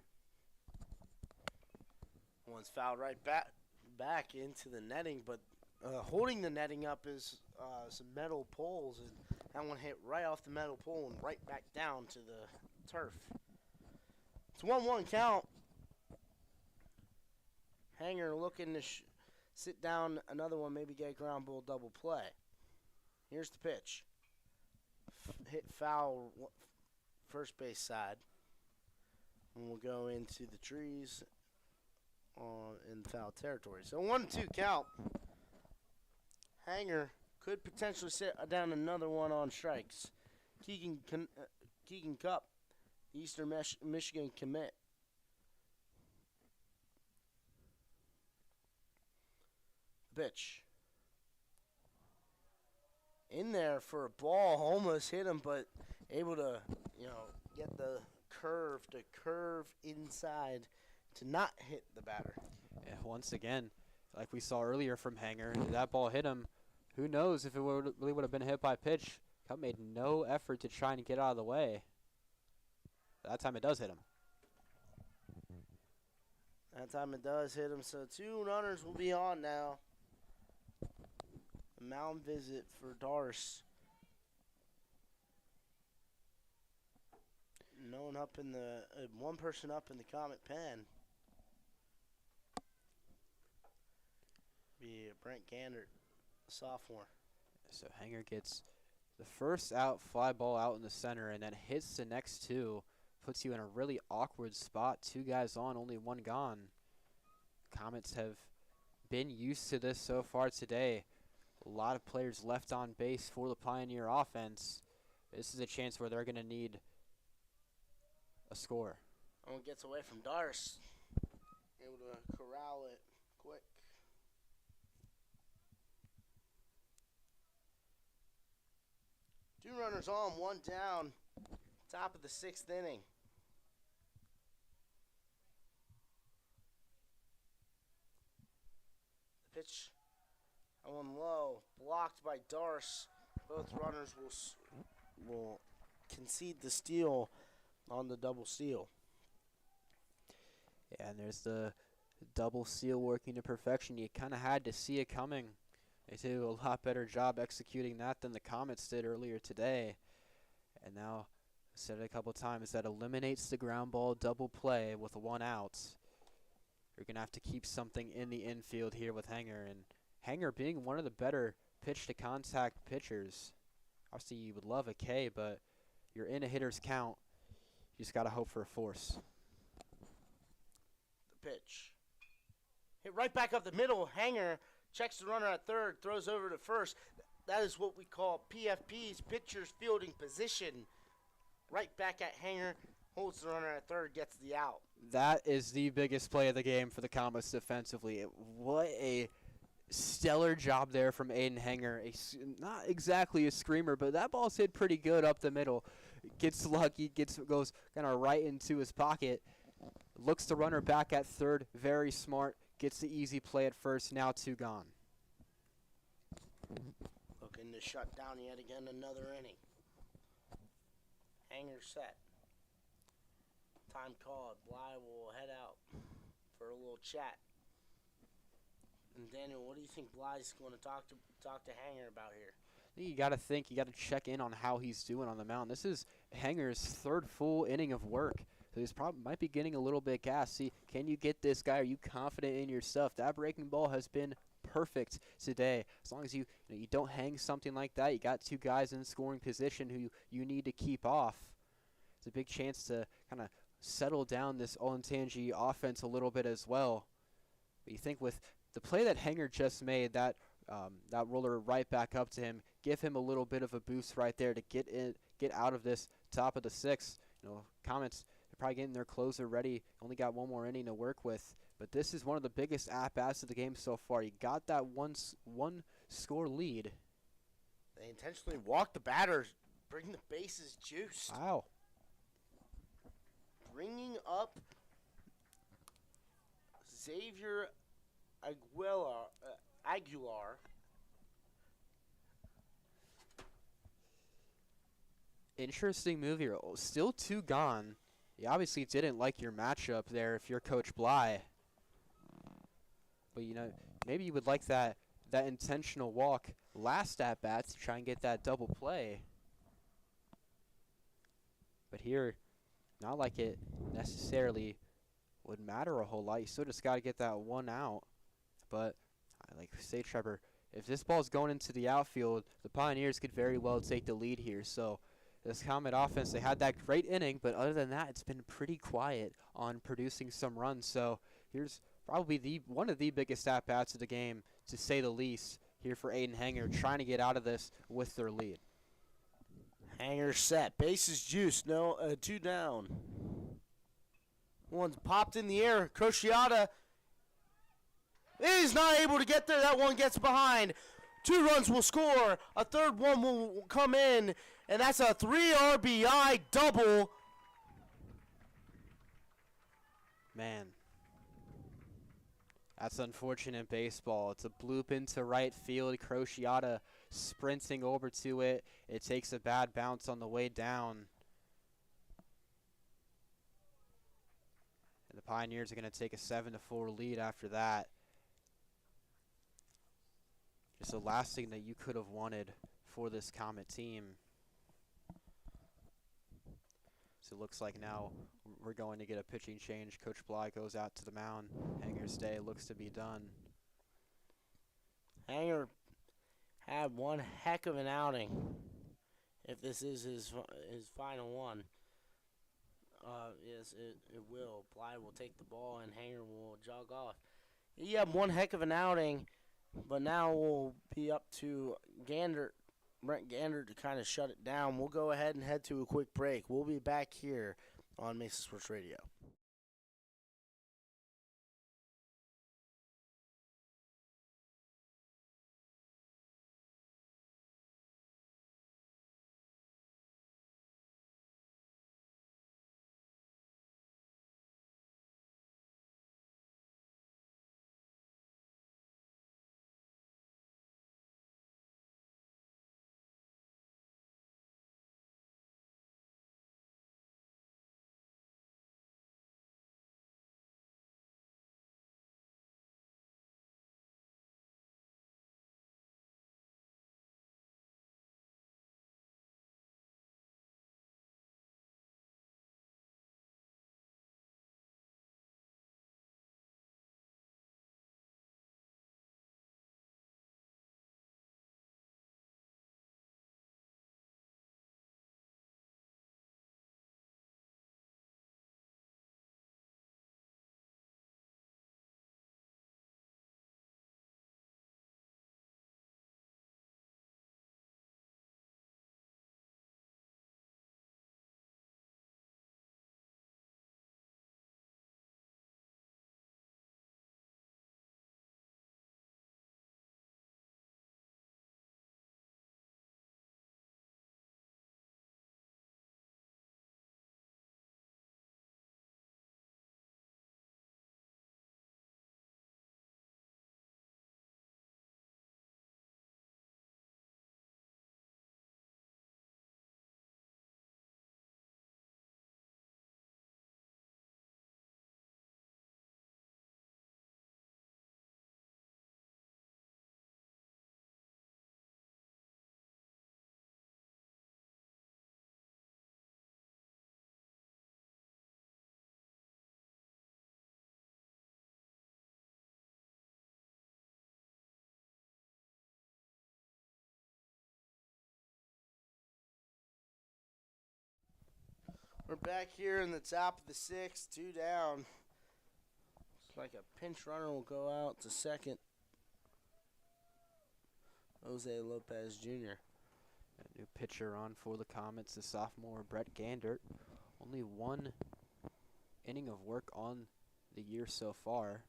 One's fouled right back into the netting, but holding the netting up is some metal poles, and that one hit right off the metal pole and right back down to the turf. It's 1-1 count. Hanger looking to sit down another one, maybe get a ground ball double play. Here's the pitch. Hit foul first base side. And we'll go into the trees in foul territory. So 1-2 count. Hanger could potentially sit down another one on strikes. Keegan Cup, Eastern Michigan commit. Pitch. In there for a ball, almost hit him, but able to, get the curve to curve inside to not hit the batter. Yeah, once again, like we saw earlier from Hanger, that ball hit him. Who knows if it really would have been hit by pitch. Cup made no effort to try and get out of the way. That time it does hit him. That time it does hit him, so 2 runners will be on now. A mound visit for Darce. One person up in the Comet pen. Be Brent Gandert, sophomore. So Hanger gets the first out, fly ball out in the center, and then hits the next 2. Puts you in a really awkward spot. 2 guys on, only 1 gone. Comets have been used to this so far today. A lot of players left on base for the Pioneer offense. This is a chance where they're going to need a score. One gets away from Darce. Able to corral it quick. Two runners on, 1 down. Top of the 6th inning. The pitch on low, blocked by Darce. Both runners will concede the steal on the double steal. Yeah, and there's the double steal working to perfection. You kind of had to see it coming. They do a lot better job executing that than the Comets did earlier today. And now, I said it a couple times, that eliminates the ground ball double play with 1 out. You're going to have to keep something in the infield here with Hanger. And Hanger being one of the better pitch-to-contact pitchers. Obviously, you would love a K, but you're in a hitter's count. You just got to hope for a force. The pitch. Hit right back up the middle. Hanger checks the runner at third, throws over to first. That is what we call PFP's, pitcher's fielding position. Right back at Hanger, holds the runner at third, gets the out. That is the biggest play of the game for the Comets defensively. What a stellar job there from Aiden Hanger. Not exactly a screamer, but that ball's hit pretty good up the middle. Gets lucky, goes kind of right into his pocket. Looks the runner back at third, very smart. Gets the easy play at first, now 2 gone. Looking to shut down yet again another inning. Hanger set. Time called. Bly will head out for a little chat. And Daniel, what do you think Bly's going to talk to Hanger about here? I think you got to check in on how he's doing on the mound. This is Hanger's 3rd full inning of work. So he's probably might be getting a little bit gassed. See, can you get this guy? Are you confident in your stuff? That breaking ball has been perfect today. As long as you don't hang something like that, you got 2 guys in scoring position who you need to keep off. It's a big chance to kind of settle down this Olentnagy offense a little bit as well. But you think with the play that Hanger just made, that roller right back up to him, give him a little bit of a boost right there to get out of this top of the 6th. Comets probably getting their closer ready. Only got 1 more inning to work with. But this is one of the biggest at-bats of the game so far. You got that one score lead. They intentionally walk the batters, bring the bases juiced. Wow. Bringing up Xavier Aguilar. Interesting move here. Still 2 gone. You obviously didn't like your matchup there if you're Coach Bly. But, maybe you would like that intentional walk last at-bat to try and get that double play. But here, Not like it necessarily would matter a whole lot. You still just got to get that one out. But like say, Trevor, if this ball's going into the outfield, the Pioneers could very well take the lead here. So this Comet offense, they had that great inning, but other than that, it's been pretty quiet on producing some runs. So here's probably one of the biggest at-bats of the game, to say the least, here for Aiden Hanger, trying to get out of this with their lead. Hanger set. Bases juiced. No, 2 down. One's popped in the air. Crociata is not able to get there. That one gets behind. 2 runs will score. A third one will come in. And that's a 3 RBI double. Man, that's unfortunate baseball. It's a bloop into right field. Crociata sprinting over to it. It takes a bad bounce on the way down. And the Pioneers are going to take a 7-4 lead after that. Just the last thing that you could have wanted for this Comet team. So it looks like now we're going to get a pitching change. Coach Bly goes out to the mound. Hanger's day looks to be done. Hanger had one heck of an outing. If this is his final one, yes, it will. Bly will take the ball and Hanger will jog off. He had one heck of an outing, but now we'll be up to Brent Gander to kind of shut it down. We'll go ahead and head to a quick break. We'll be back here on Mesa Sports Radio. We're back here in the top of the 6th, 2 down. It's like a pinch runner will go out to second. Jose Lopez Jr. A new pitcher on for the Comets, the sophomore Brett Gandert. Only 1 inning of work on the year so far.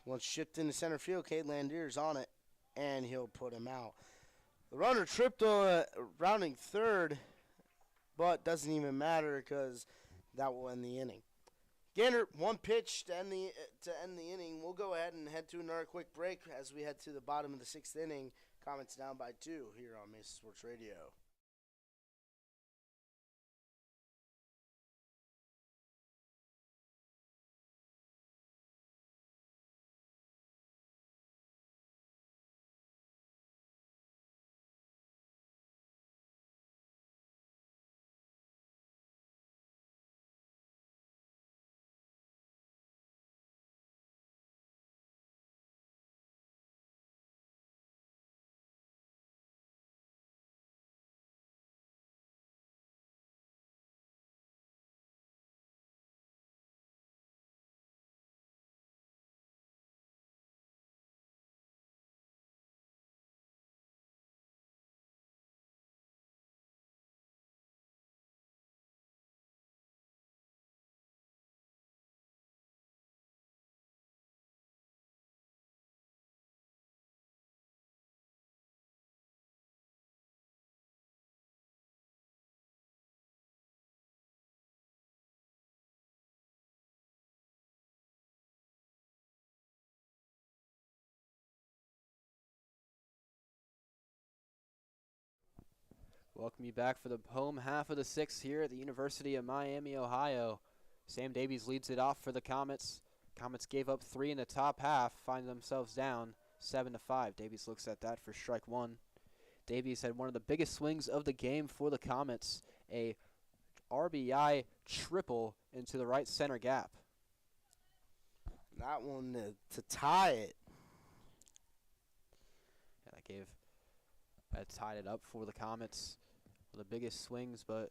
Once shipped into center field, Cade Landier's on it, and he'll put him out. The runner tripped on rounding third, but doesn't even matter because that will end the inning. Gander, 1 pitch to end the inning. We'll go ahead and head to another quick break as we head to the bottom of the 6th inning. Comets down by 2 here on Mesa Sports Radio. Welcome you back for the home half of the sixth here at the University of Miami, Ohio. Sam Davies leads it off for the Comets. Comets gave up 3 in the top half, find themselves down 7-5. Davies looks at that for strike one. Davies had one of the biggest swings of the game for the Comets, a RBI triple into the right center gap. That one to tie it. Yeah, that tied it up for the Comets. The biggest swings, but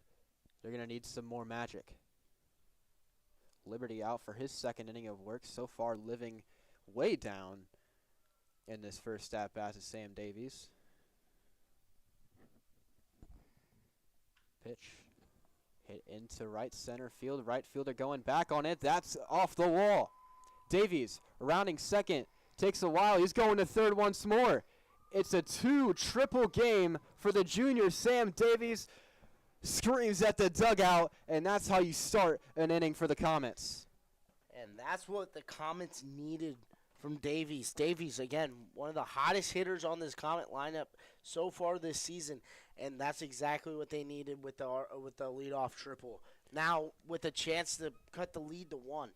they're going to need some more magic. Liberty out for his second inning of work. So far living way down in this first at-bat to Sam Davies. Pitch hit into right center field. Right fielder going back on it. That's off the wall. Davies rounding second. Takes a while. He's going to third once more. It's a 2 triple game for the junior. Sam Davies screams at the dugout, and that's how you start an inning for the Comets. And that's what the Comets needed from Davies. Davies, again, one of the hottest hitters on this Comet lineup so far this season, and that's exactly what they needed with the leadoff triple. Now with a chance to cut the lead to 1.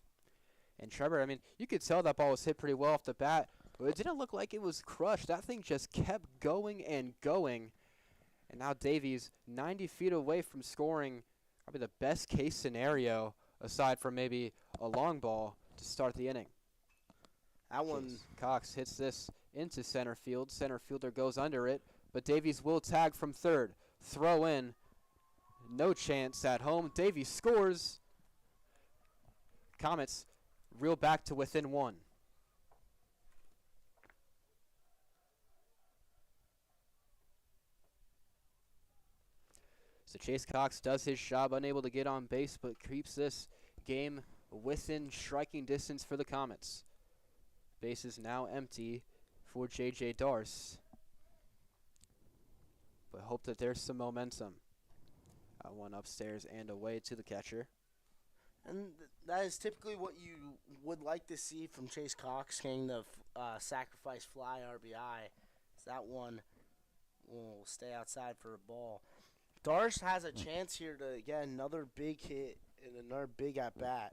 And Trevor, I mean, you could tell that ball was hit pretty well off the bat, but it didn't look like it was crushed. That thing just kept going and going. And now Davies, 90 feet away from scoring probably the best case scenario, aside from maybe a long ball to start the inning. That one. Cox hits this into center field. Center fielder goes under it, but Davies will tag from third. Throw in. No chance at home. Davies scores. Comets reel back to within 1. So Chase Cox does his job, unable to get on base, but keeps this game within striking distance for the Comets. Base is now empty for J.J. Darce. But hope that there's some momentum. One upstairs and away to the catcher. And that is typically what you would like to see from Chase Cox, getting the sacrifice fly RBI. So that one will stay outside for a ball. Darce has a chance here to get another big hit and another big at-bat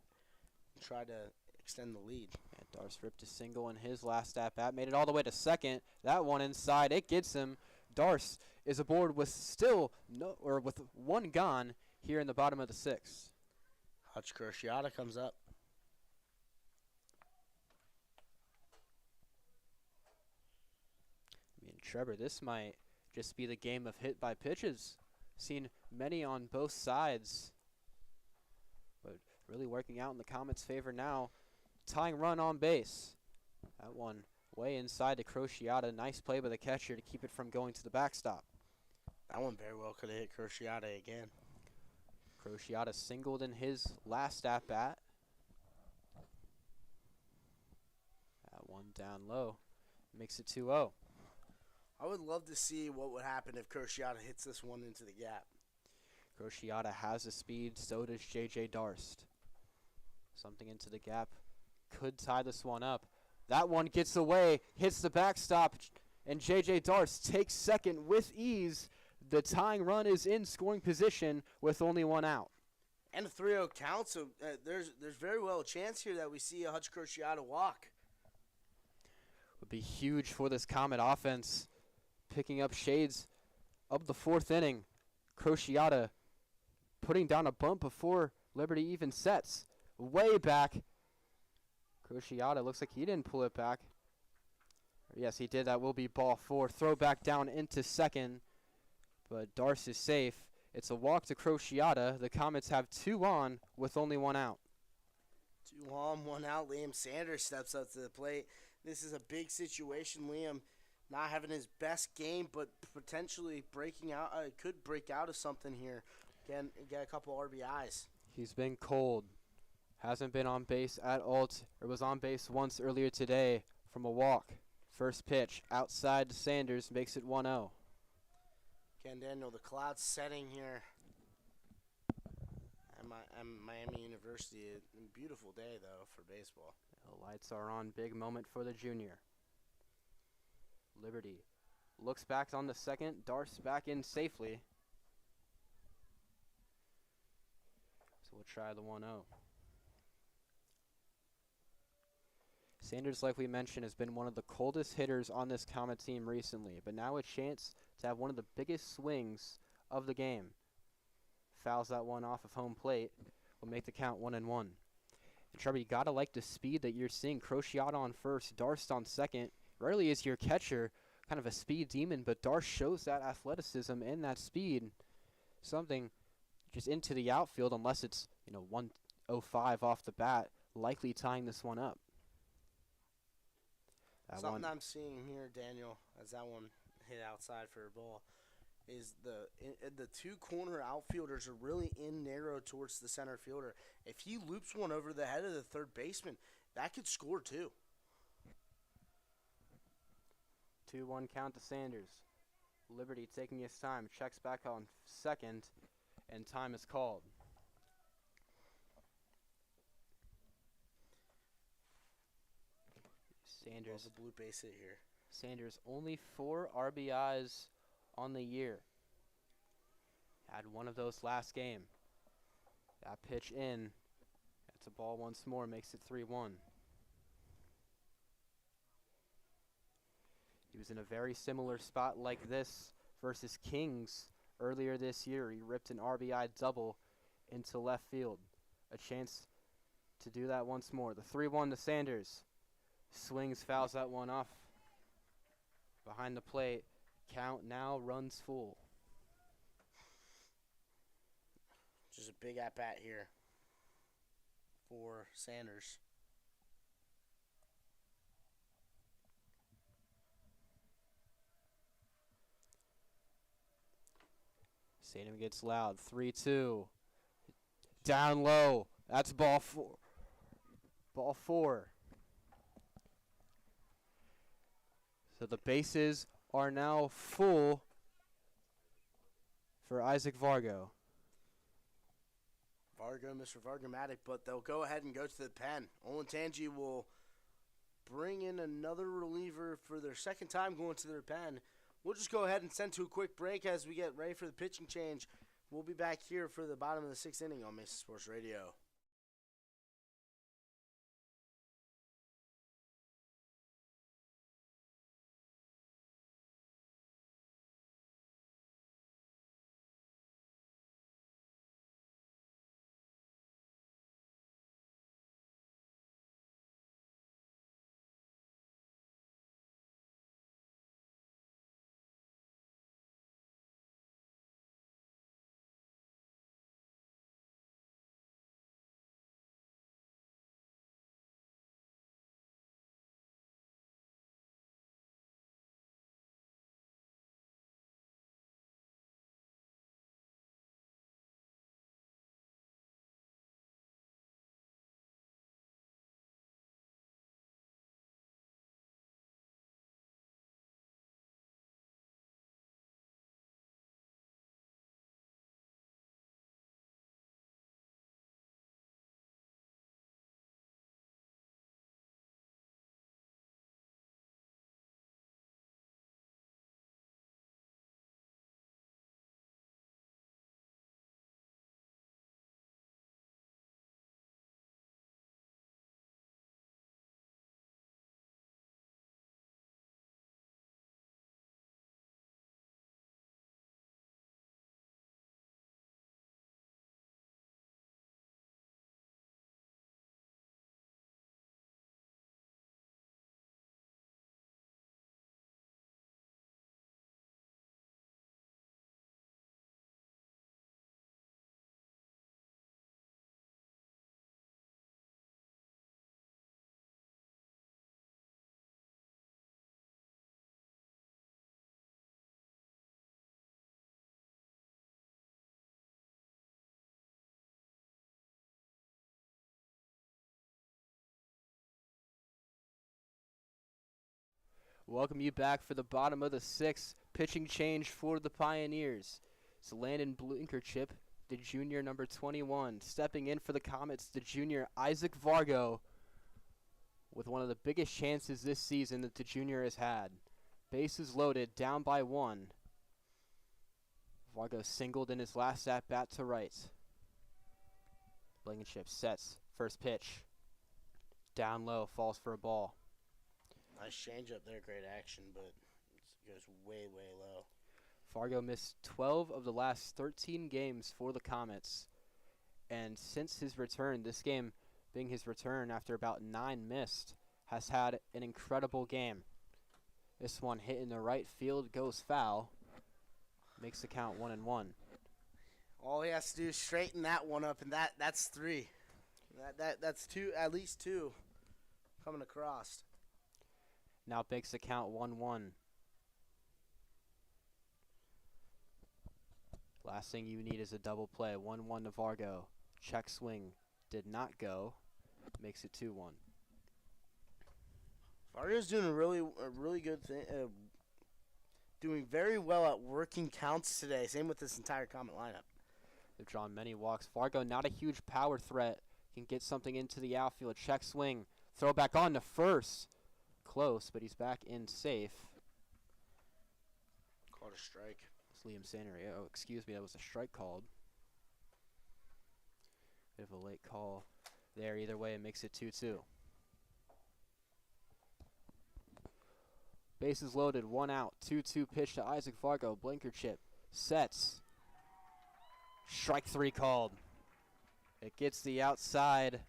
and try to extend the lead. And Darce ripped a single in his last at-bat, made it all the way to second. That one inside, it gets him. Darce is aboard with with 1 gone here in the bottom of the 6th. Hutch Cruciata comes up. I mean, Trevor, this might just be the game of hit by pitches. Seen many on both sides, but really working out in the Comets' favor now. Tying run on base. That one way inside to Cruciata. Nice play by the catcher to keep it from going to the backstop. That one very well could have hit Cruciata again. Cruciata singled in his last at-bat. That one down low makes it 2-0. I would love to see what would happen if Cruciata hits this one into the gap. Cruciata has the speed, so does J.J. Darst. Something into the gap could tie this one up. That one gets away, hits the backstop, and J.J. Darst takes second with ease. The tying run is in scoring position with only 1 out. And a 3-0 count, so there's very well a chance here that we see a Hutch Cruciata walk. Would be huge for this Comet offense. Picking up shades of the 4th inning. Cruciata putting down a bump before Liberty even sets. Way back. Cruciata looks like he didn't pull it back. Yes, he did. That will be ball 4. Throw back down into second. But Darce is safe. It's a walk to Cruciata. The Comets have 2 on with only 1 out. 2 on, 1 out. Liam Sanders steps up to the plate. This is a big situation. Liam not having his best game, but potentially breaking out. Could break out of something here. Get a couple RBIs. He's been cold. Hasn't been on base at all. Was on base once earlier today from a walk. First pitch outside to Sanders makes it 1-0. Ken Daniel, the cloud's setting here at Miami University. A beautiful day, though, for baseball. The lights are on. Big moment for the junior. Liberty looks back on the second. Darce back in safely. So we'll try the 1-0. Sanders, like we mentioned, has been one of the coldest hitters on this Comet team recently, but now a chance to have one of the biggest swings of the game. Fouls that one off of home plate, will make the count 1-1. And Trevor, you gotta like the speed that you're seeing. Crociata on first, Darst on second. Rarely is your catcher kind of a speed demon, but Darst shows that athleticism and that speed. Something just into the outfield, unless it's 105 off the bat, likely tying this one up. Something I'm seeing here, Daniel, as that one hit outside for a ball, is the two corner outfielders are really in narrow towards the center fielder. If he loops one over the head of the third baseman, that could score too. 2-1 count to Sanders. Liberty taking his time, checks back on second, and time is called. Sanders, a blue base hit here. Sanders only 4 RBIs on the year. Had one of those last game. That pitch in. That's a ball once more, makes it 3-1. He was in a very similar spot like this versus Kings earlier this year. He ripped an RBI double into left field. A chance to do that once more. The 3-1 to Sanders. Swings, fouls that one off. Behind the plate. Count now runs full. Just a big at-bat here for Sanders. Stadium gets loud. 3-2. Down low. That's ball 4. Ball 4. So the bases are now full for Isaac Vargo. Mr. Vargomatic, but they'll go ahead and go to the pen. Olentnagy will bring in another reliever for their second time going to their pen. We'll just go ahead and send to a quick break as we get ready for the pitching change. We'll be back here for the bottom of the 6th inning on Mesa Sports Radio. Welcome you back for the bottom of the 6th. Pitching change for the Pioneers. It's Landon Blinkerchip, the junior, number 21. Stepping in for the Comets, the junior Isaac Vargo, with one of the biggest chances this season that the junior has had. Bases loaded, down by 1. Vargo singled in his last at-bat to right. Blankenship sets. First pitch. Down low, falls for a ball. Nice change up there, great action, but it goes way, way low. Fargo missed 12 of the last 13 games for the Comets. And since his return, this game being his return after about 9 missed, has had an incredible game. This one hit in the right field, goes foul. Makes the count 1-1. All he has to do is straighten that one up, and that's 3. That's 2, at least 2 coming across. Now makes the count 1-1. Last thing you need is a double play. 1-1 to Fargo. Check swing did not go. Makes it 2-1. Fargo's doing a really good thing. Doing very well at working counts today. Same with this entire Comet lineup. They've drawn many walks. Fargo, not a huge power threat. Can get something into the outfield. Check swing. Throw back on to first. Close, but he's back in safe. Called a strike. It's Liam Sander. Oh, excuse me. That was a strike called. Bit of a late call there. Either way, it makes it 2-2. Bases loaded, 1 out. 2-2 pitch to Isaac Fargo. Blankenship sets. Strike 3 called. It gets the outside,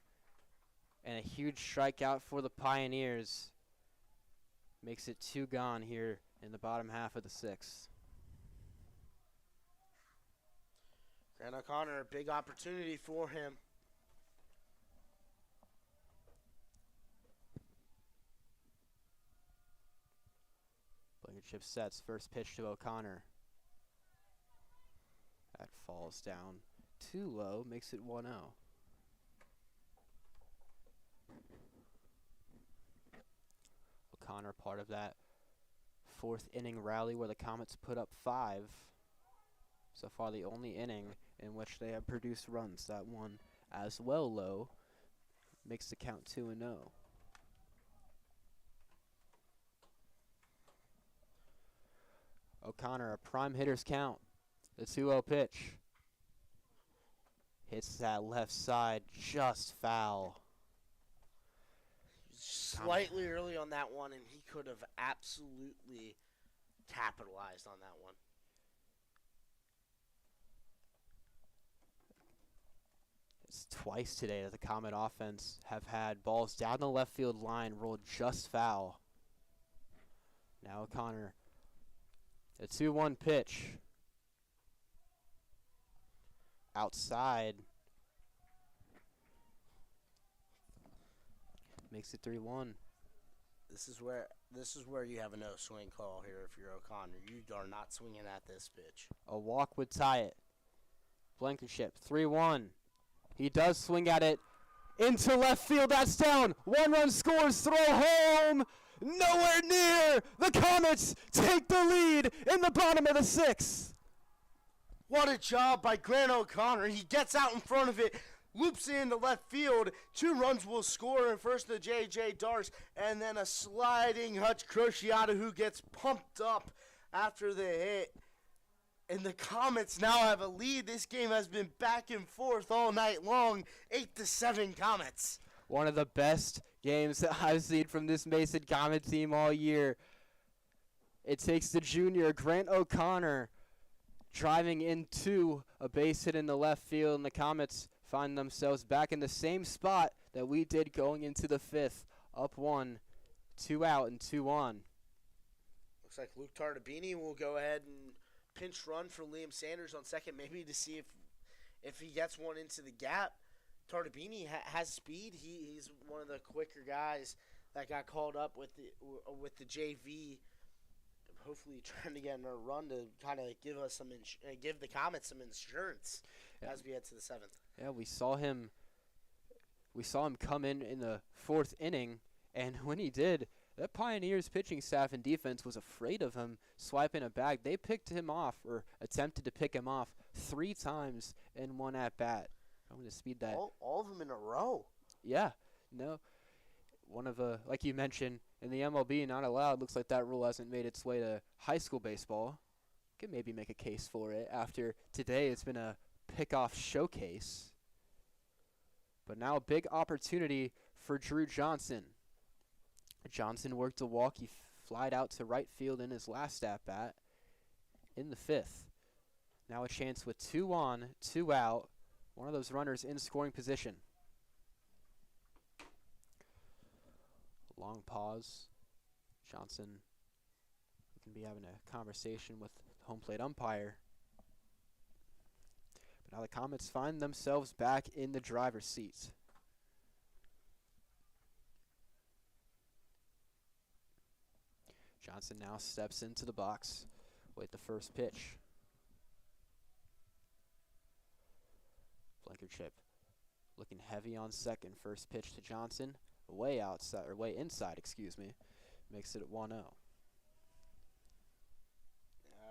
and a huge strikeout for the Pioneers. Makes it 2 gone here in the bottom half of the 6th. Grant O'Connor, a big opportunity for him. Blankenship sets. First pitch to O'Connor. That falls down too low. Makes it 1-0. O'Connor part of that 4th inning rally where the Comets put up 5. So far the only inning in which they have produced runs. That one as well low. Makes the count 2-0. O'Connor, a prime hitter's count. The 2-0 pitch. Hits that left side, just foul. Slightly early on that one, and he could have absolutely capitalized on that one. It's twice today that the Comet offense have had balls down the left field line rolled just foul. Now O'Connor. A 2-1 pitch. Outside. Makes it 3-1. This is where you have a no swing call here if you're O'Connor. You are not swinging at this pitch. A walk would tie it. Blankenship, 3-1. He does swing at it into left field. That's down. 1 run scores. Throw home. Nowhere near. The Comets take the lead in the bottom of the 6th. What a job by Grant O'Connor. He gets out in front of it, loops it into left field. 2 runs will score, and first to J.J. Darce, and then a sliding Hutch Crociata who gets pumped up after the hit. And the Comets now have a lead. This game has been back and forth all night long. 8-7 Comets. One of the best games that I've seen from this Mason Comet team all year. It takes the junior, Grant O'Connor, driving into a base hit in the left field, and the Comets find themselves back in the same spot that we did going into the 5th. Up 1, 2 out, and 2 on. Looks like Luke Tartabini will go ahead and pinch run for Liam Sanders on second, maybe to see if he gets one into the gap. Tartabini has speed. He's one of the quicker guys that got called up with the JV. Hopefully, trying to get in a run to kind of give the Comets some insurance as we head to the 7th. Yeah, we saw him come in the 4th inning, and when he did, that Pioneers pitching staff and defense was afraid of him swiping a bag. They picked him off, or attempted to pick him off, 3 times in 1 at bat. I'm going to speed that. All of them in a row. Yeah, no. One of the, like you mentioned, in the MLB, not allowed. Looks like that rule hasn't made its way to high school baseball. Could maybe make a case for it after today. It's been a pickoff showcase. But now a big opportunity for Drew Johnson. Johnson worked a walk. He flied out to right field in his last at-bat in the 5th. Now a chance with 2 on, 2 out. One of those runners in scoring position. Long pause. Johnson can be having a conversation with the home plate umpire. But now the Comets find themselves back in the driver's seat. Johnson now steps into the box with the first pitch. Blankenship looking heavy on second. First pitch to Johnson, way outside, or way inside, excuse me. Makes it 1-0. I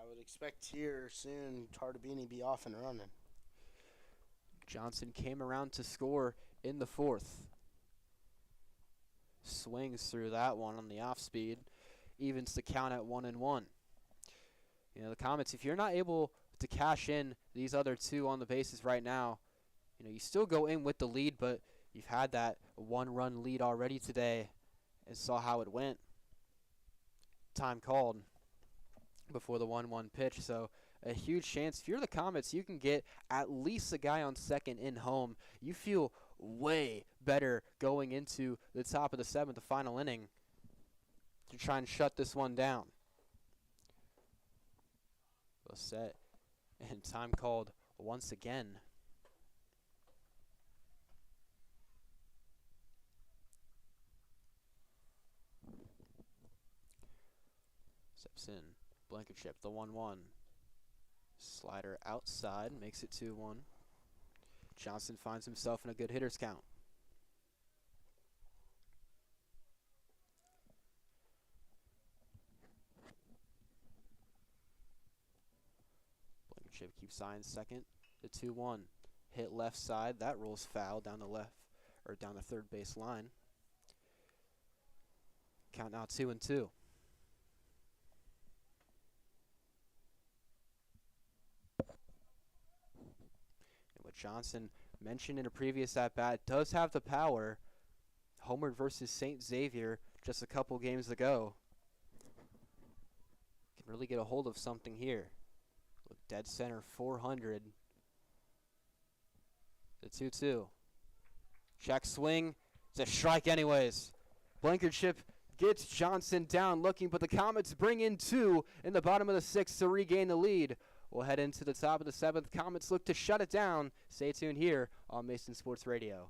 would expect here soon Tardabini be off and running. Johnson came around to score in the 4th. Swings through that one on the off speed. Evens the count at 1-1. You know, the Comets, if you're not able to cash in these other 2 on the bases right now, you know, you still go in with the lead, but you've had that 1-run lead already today and saw how it went. Time called before the 1-1 pitch, so a huge chance. If you're the Comets, you can get at least a guy on second in home. You feel way better going into the top of the 7th, the final inning, to try and shut this one down. Well set, and time called once again. Steps in, Blankenship, the 1-1. Slider outside, makes it 2-1. Johnson finds himself in a good hitter's count. Blankenship keeps eyeing second. The 2-1. Hit left side. That rolls foul down the left, or down the third base line. Count now 2-2. What Johnson mentioned in a previous at-bat, does have the power. Homered versus St. Xavier just a couple games ago. Can really get a hold of something here. Look, dead center, 400. The 2-2. Check swing. It's a strike anyways. Blankenship gets Johnson down looking, but the Comets bring in 2 in the bottom of the 6th to regain the lead. We'll head into the top of the 7th. Comets look to shut it down. Stay tuned here on Mason Sports Radio.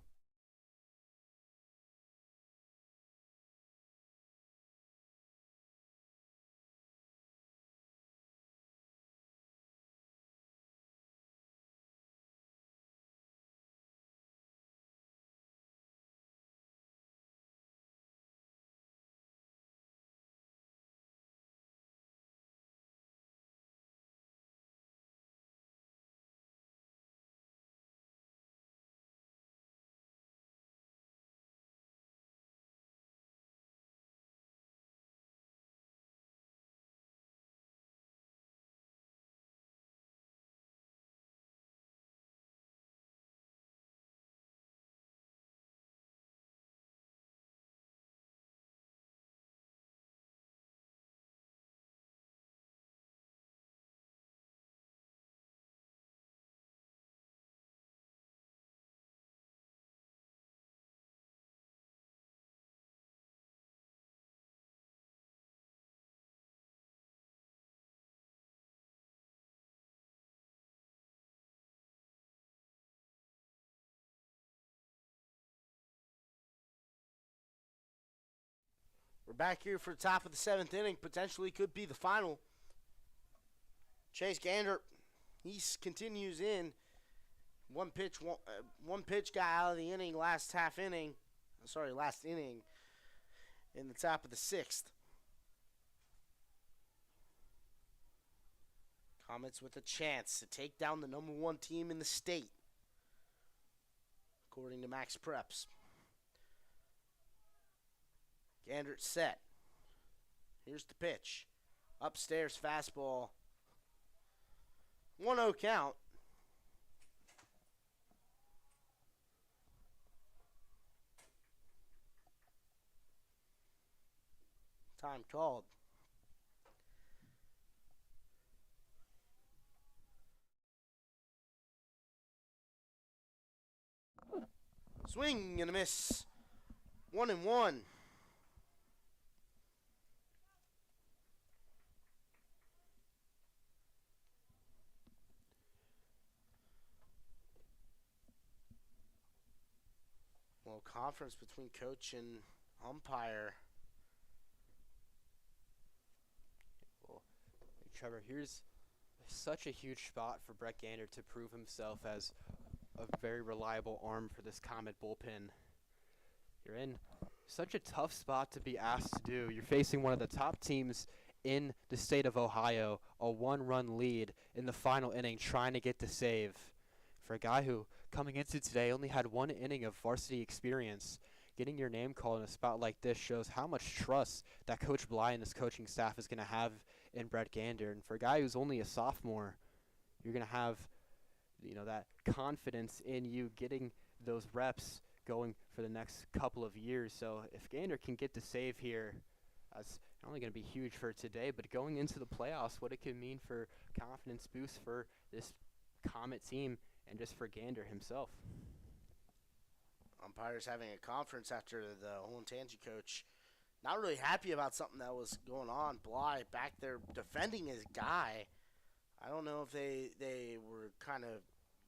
We're back here for the top of the 7th inning. Potentially could be the final. Chase Gander, he continues in. One pitch guy out of the inning, last inning in the top of the 6th. Comets with a chance to take down the number 1 team in the state, according to Max Preps. Gandert set. Here's the pitch. Upstairs fastball. 1-0 count. Time called. Swing and a miss. 1-1. Well, conference between coach and umpire. Well, Trevor, here's such a huge spot for Brett Gander to prove himself as a very reliable arm for this Comet bullpen. You're in such a tough spot to be asked to do. You're facing one of the top teams in the state of Ohio, a one-run lead in the final inning, trying to get the save. For a guy who, coming into today, only had one inning of varsity experience, getting your name called in a spot like this shows how much trust that Coach Bly and this coaching staff is going to have in Brett Gander. And for a guy who's only a sophomore, you're going to have, that confidence in you getting those reps going for the next couple of years. So if Gander can get the save here, that's not only going to be huge for today, but going into the playoffs, what it could mean for confidence boost for this Comet team and just for Gander himself. Umpires having a conference after the Olentnagy coach not really happy about something that was going on. Bly back there defending his guy. I don't know if they were kind of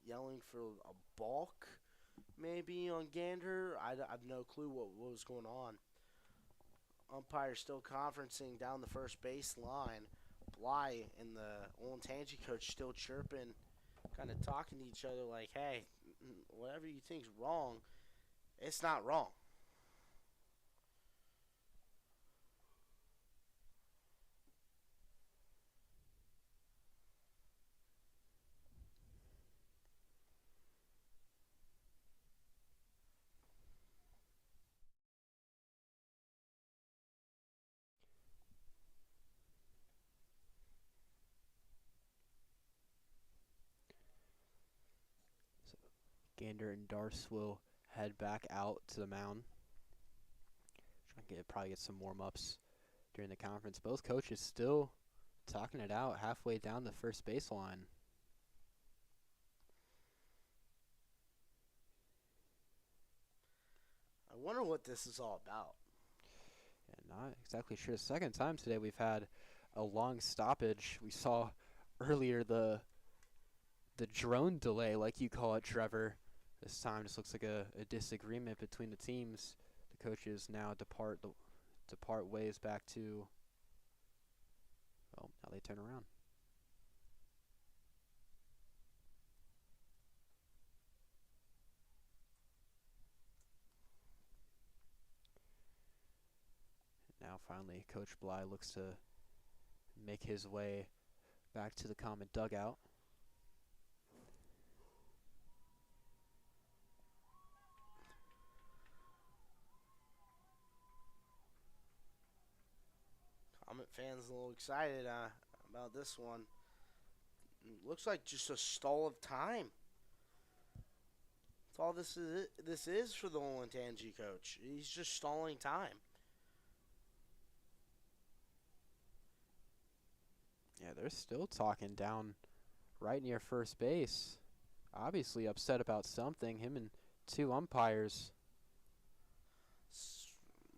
yelling for a balk maybe on Gander. I have no clue what was going on. Umpire still conferencing down the first base line. Bly and the Olentnagy coach still chirping, kind of talking to each other like, hey, whatever you think's wrong, it's not wrong. Gander and Darce will head back out to the mound. Probably get some warm-ups during the conference. Both coaches still talking it out halfway down the first baseline. I wonder what this is all about. Yeah, not exactly sure. Second time today we've had a long stoppage. We saw earlier the drone delay, like you call it, Trevor. This time just looks like a disagreement between the teams. The coaches now depart ways back to, well, now they turn around. Now finally Coach Bly looks to make his way back to the Comet dugout. Comet fans a little excited about this one. It looks like just a stall of time. That's all this is for the Olentnagy coach. He's just stalling time. Yeah, they're still talking down right near first base. Obviously upset about something. Him and two umpires.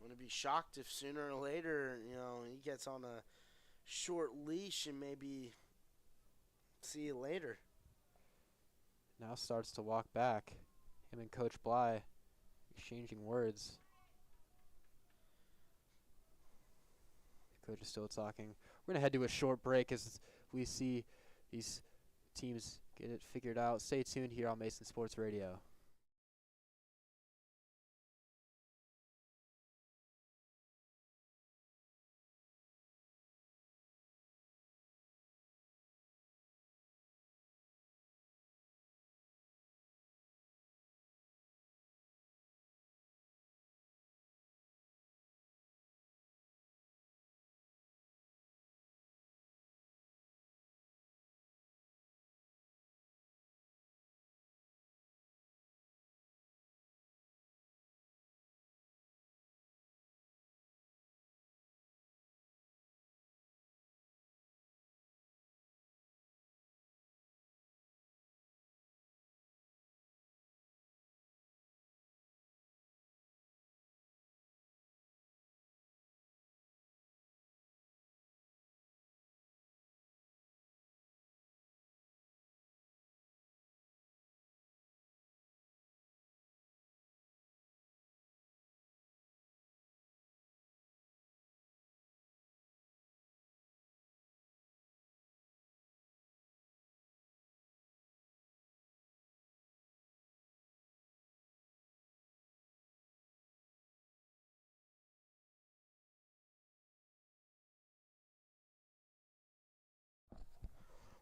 Wouldn't be shocked if sooner or later, he gets on a short leash and maybe see you later. Now starts to walk back. Him and Coach Bly exchanging words. Coach is still talking. We're going to head to a short break as we see these teams get it figured out. Stay tuned here on Mason Sports Radio.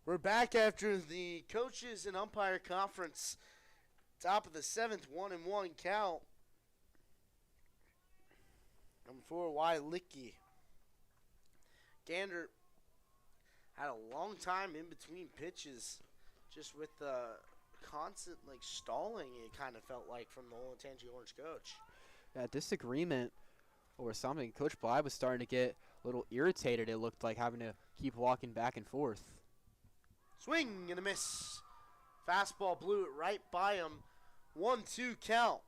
We're back after the coaches and umpire conference. Top of the 7th, 1-1 count. Number 4, Licky. Gander had a long time in between pitches, just with the constant stalling. It kind of felt like from the Olentnagy Orange coach. Yeah, disagreement or something. Coach Bly was starting to get a little irritated. It looked like having to keep walking back and forth. Swing and a miss. Fastball blew it right by him. 1-2 count.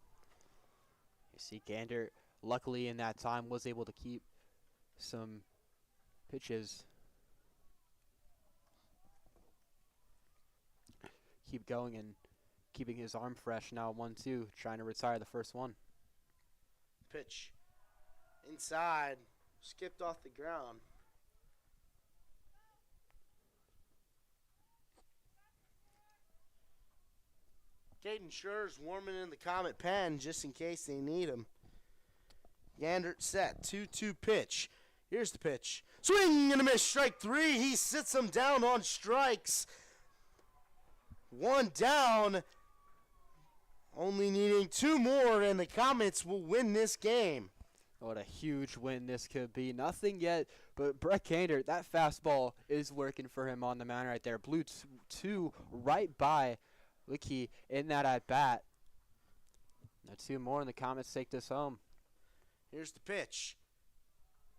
You see Gander, luckily in that time, was able to keep some pitches. Keep going and keeping his arm fresh. Now 1-2, trying to retire the first one. Pitch. Inside. Skipped off the ground. Caden Schur's warming in the Comet pen just in case they need him. Gander set. 2-2 pitch. Here's the pitch. Swing and a miss. Strike 3. He sits him down on strikes. 1 down. Only needing 2 more, and the Comets will win this game. What a huge win this could be. Nothing yet, but Brett Gander, that fastball is working for him on the mound right there. Blew 2 right by Licky in that at-bat. Now 2 more, and the Comets take this home. Here's the pitch.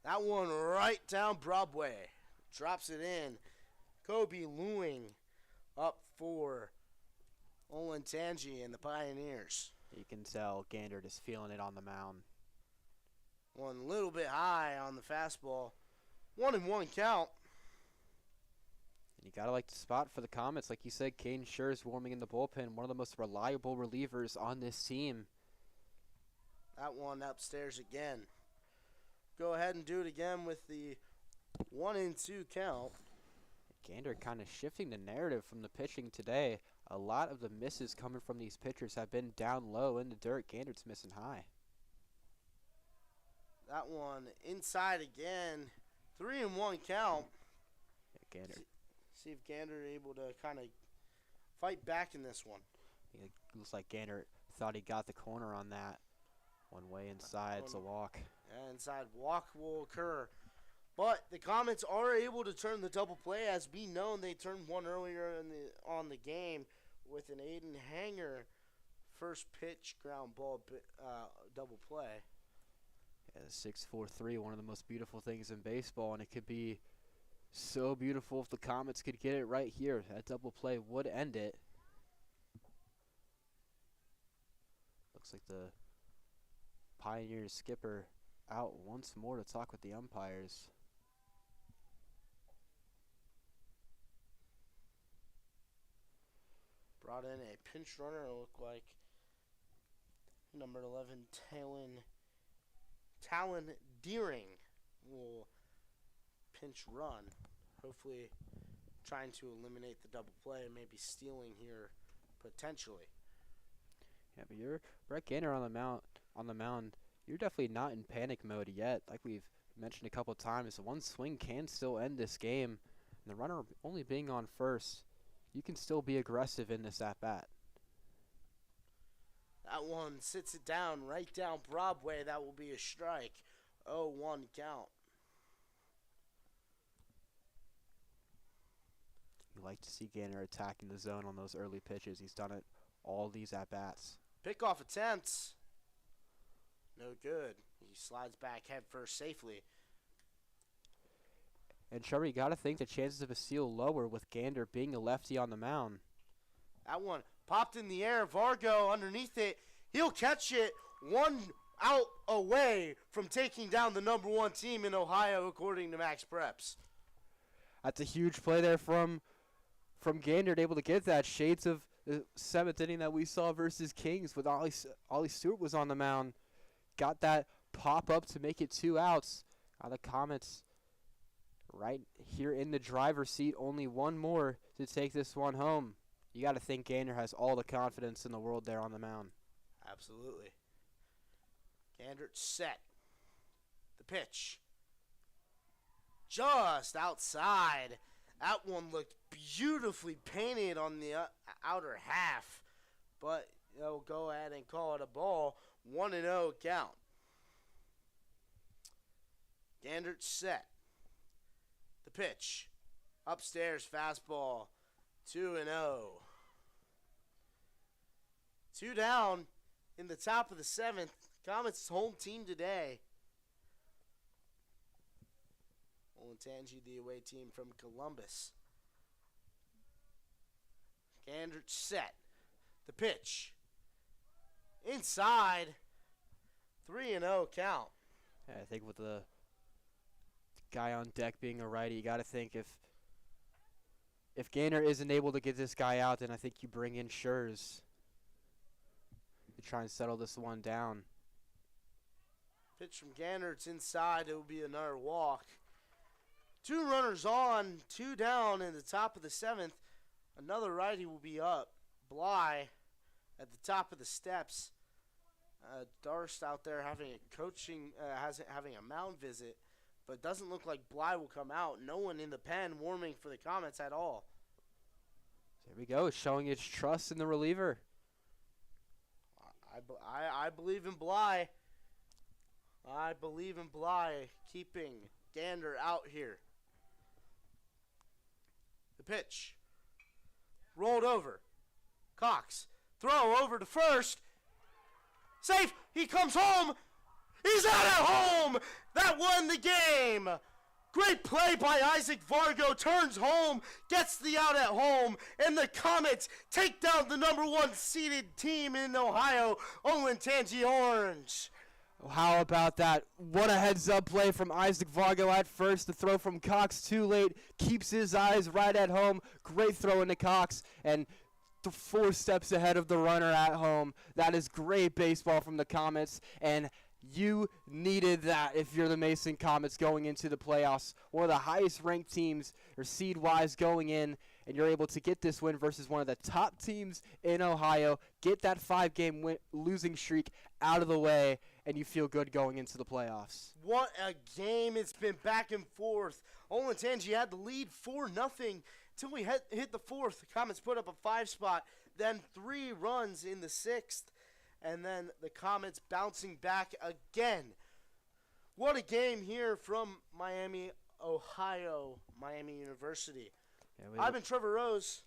That one right down Broadway. Drops it in. Kobe Lewing up for Olentnagy and the Pioneers. You can tell Gander is feeling it on the mound. One a little bit high on the fastball. 1-1 count. And you got to like the spot for the Comets. Like you said, Caden Schur is warming in the bullpen. One of the most reliable relievers on this team. That one upstairs again. Go ahead and do it again with the 1-2 count. Gander kind of shifting the narrative from the pitching today. A lot of the misses coming from these pitchers have been down low in the dirt. Gander's missing high. That one inside again. 3-1 count. Yeah, Gander. See if Gander able to kind of fight back in this one. It looks like Gander thought he got the corner on that. One way inside, it's a walk. Yeah, inside walk will occur. But the Comets are able to turn the double play. As we know, they turned one earlier on the game with an Aiden Hanger first pitch ground ball double play. Yeah, the 6-4-3, one of the most beautiful things in baseball, and it could be so beautiful if the Comets could get it right here. That double play would end it. Looks like the Pioneers skipper out once more to talk with the umpires. Brought in a pinch runner, it looked like number 11, Talon Deering will pinch run. Hopefully trying to eliminate the double play and maybe stealing here potentially. Yeah, but you're Brett Gander on the mound. You're definitely not in panic mode yet. Like we've mentioned a couple of times, one swing can still end this game. And the runner only being on first, you can still be aggressive in this at-bat. That one sits it down right down Broadway. That will be a strike. 0-1 count. You like to see Gander attacking the zone on those early pitches. He's done it all these at-bats. Pickoff attempts. No good. He slides back head first safely. And Trevor, you got to think the chances of a steal lower with Gander being a lefty on the mound. That one popped in the air. Vargo underneath it. He'll catch it 1 out away from taking down the number 1 team in Ohio, according to Max Preps. That's a huge play there from Gander, able to get that. Shades of the 7th inning that we saw versus Kings with Ollie Stewart was on the mound. Got that pop up to make it 2 outs. Now the Comets right here in the driver's seat. Only one more to take this one home. You got to think Gander has all the confidence in the world there on the mound. Absolutely. Gander set. The pitch. Just outside. That one looked beautifully painted on the outer half. But they'll go ahead and call it a ball. 1-0 count. Gandert set. The pitch. Upstairs fastball. 2-0. 2 down in the top of the 7th. Comets' home team today. Olentnagy, the away team from Columbus. Gandert set. The pitch. Inside. 3-0 count. Yeah, I think with the guy on deck being a righty, you got to think if Gaynor isn't able to get this guy out, then I think you bring in Schurz to try and settle this one down. Pitch from Gander, it's inside. It will be another walk. 2 runners on, 2 down in the top of the 7th. Another righty will be up. Bly at the top of the steps. Darst out there having a having a mound visit, but doesn't look like Bly will come out. No one in the pen warming for the Comets at all. There we go, showing its trust in the reliever. I believe in Bly. I believe in Bly keeping Gander out here. The pitch. Rolled over. Cox. Throw over to first. Safe. He comes home. He's out at home. That won the game. Great play by Isaac Vargo. Turns home. Gets the out at home. And the Comets take down the #1 seeded team in Ohio, Olentnagy Orange. How about that? What a heads-up play from Isaac Vargo at first. The throw from Cox too late. Keeps his eyes right at home. Great throw into Cox. And 4 steps ahead of the runner at home. That is great baseball from the Comets. And you needed that if you're the Mason Comets going into the playoffs. One of the highest-ranked teams, or seed-wise, going in. And you're able to get this win versus one of the top teams in Ohio. Get that 5-game losing streak out of the way. And you feel good going into the playoffs. What a game. It's been back and forth. Olentnagy had the lead 4-0 until we hit the 4th. The Comets put up a 5 spot, then 3 runs in the 6th, and then the Comets bouncing back again. What a game here from Miami, Ohio, Miami University. Yeah, I've been Trevor Rose,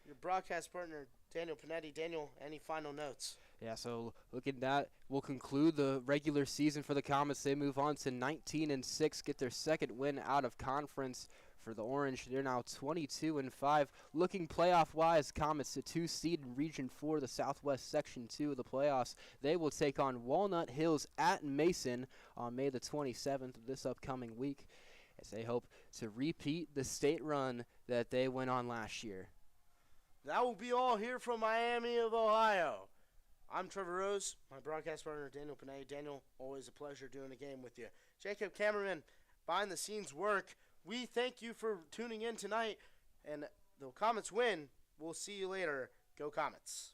your broadcast partner, Daniel Panetti. Daniel, any final notes? Yeah, so looking at that, we'll conclude the regular season for the Comets. They move on to 19-6, get their 2nd win out of conference for the Orange. They're now 22-5. Looking playoff-wise, Comets a 2 seed in Region 4, the Southwest Section 2 of the playoffs. They will take on Walnut Hills at Mason on May the 27th of this upcoming week, as they hope to repeat the state run that they went on last year. That will be all here from Miami of Ohio. I'm Trevor Rose, my broadcast partner, Daniel Panay. Daniel, always a pleasure doing a game with you. Jacob Cameraman, behind the scenes work. We thank you for tuning in tonight, and the Comets win. We'll see you later. Go Comets.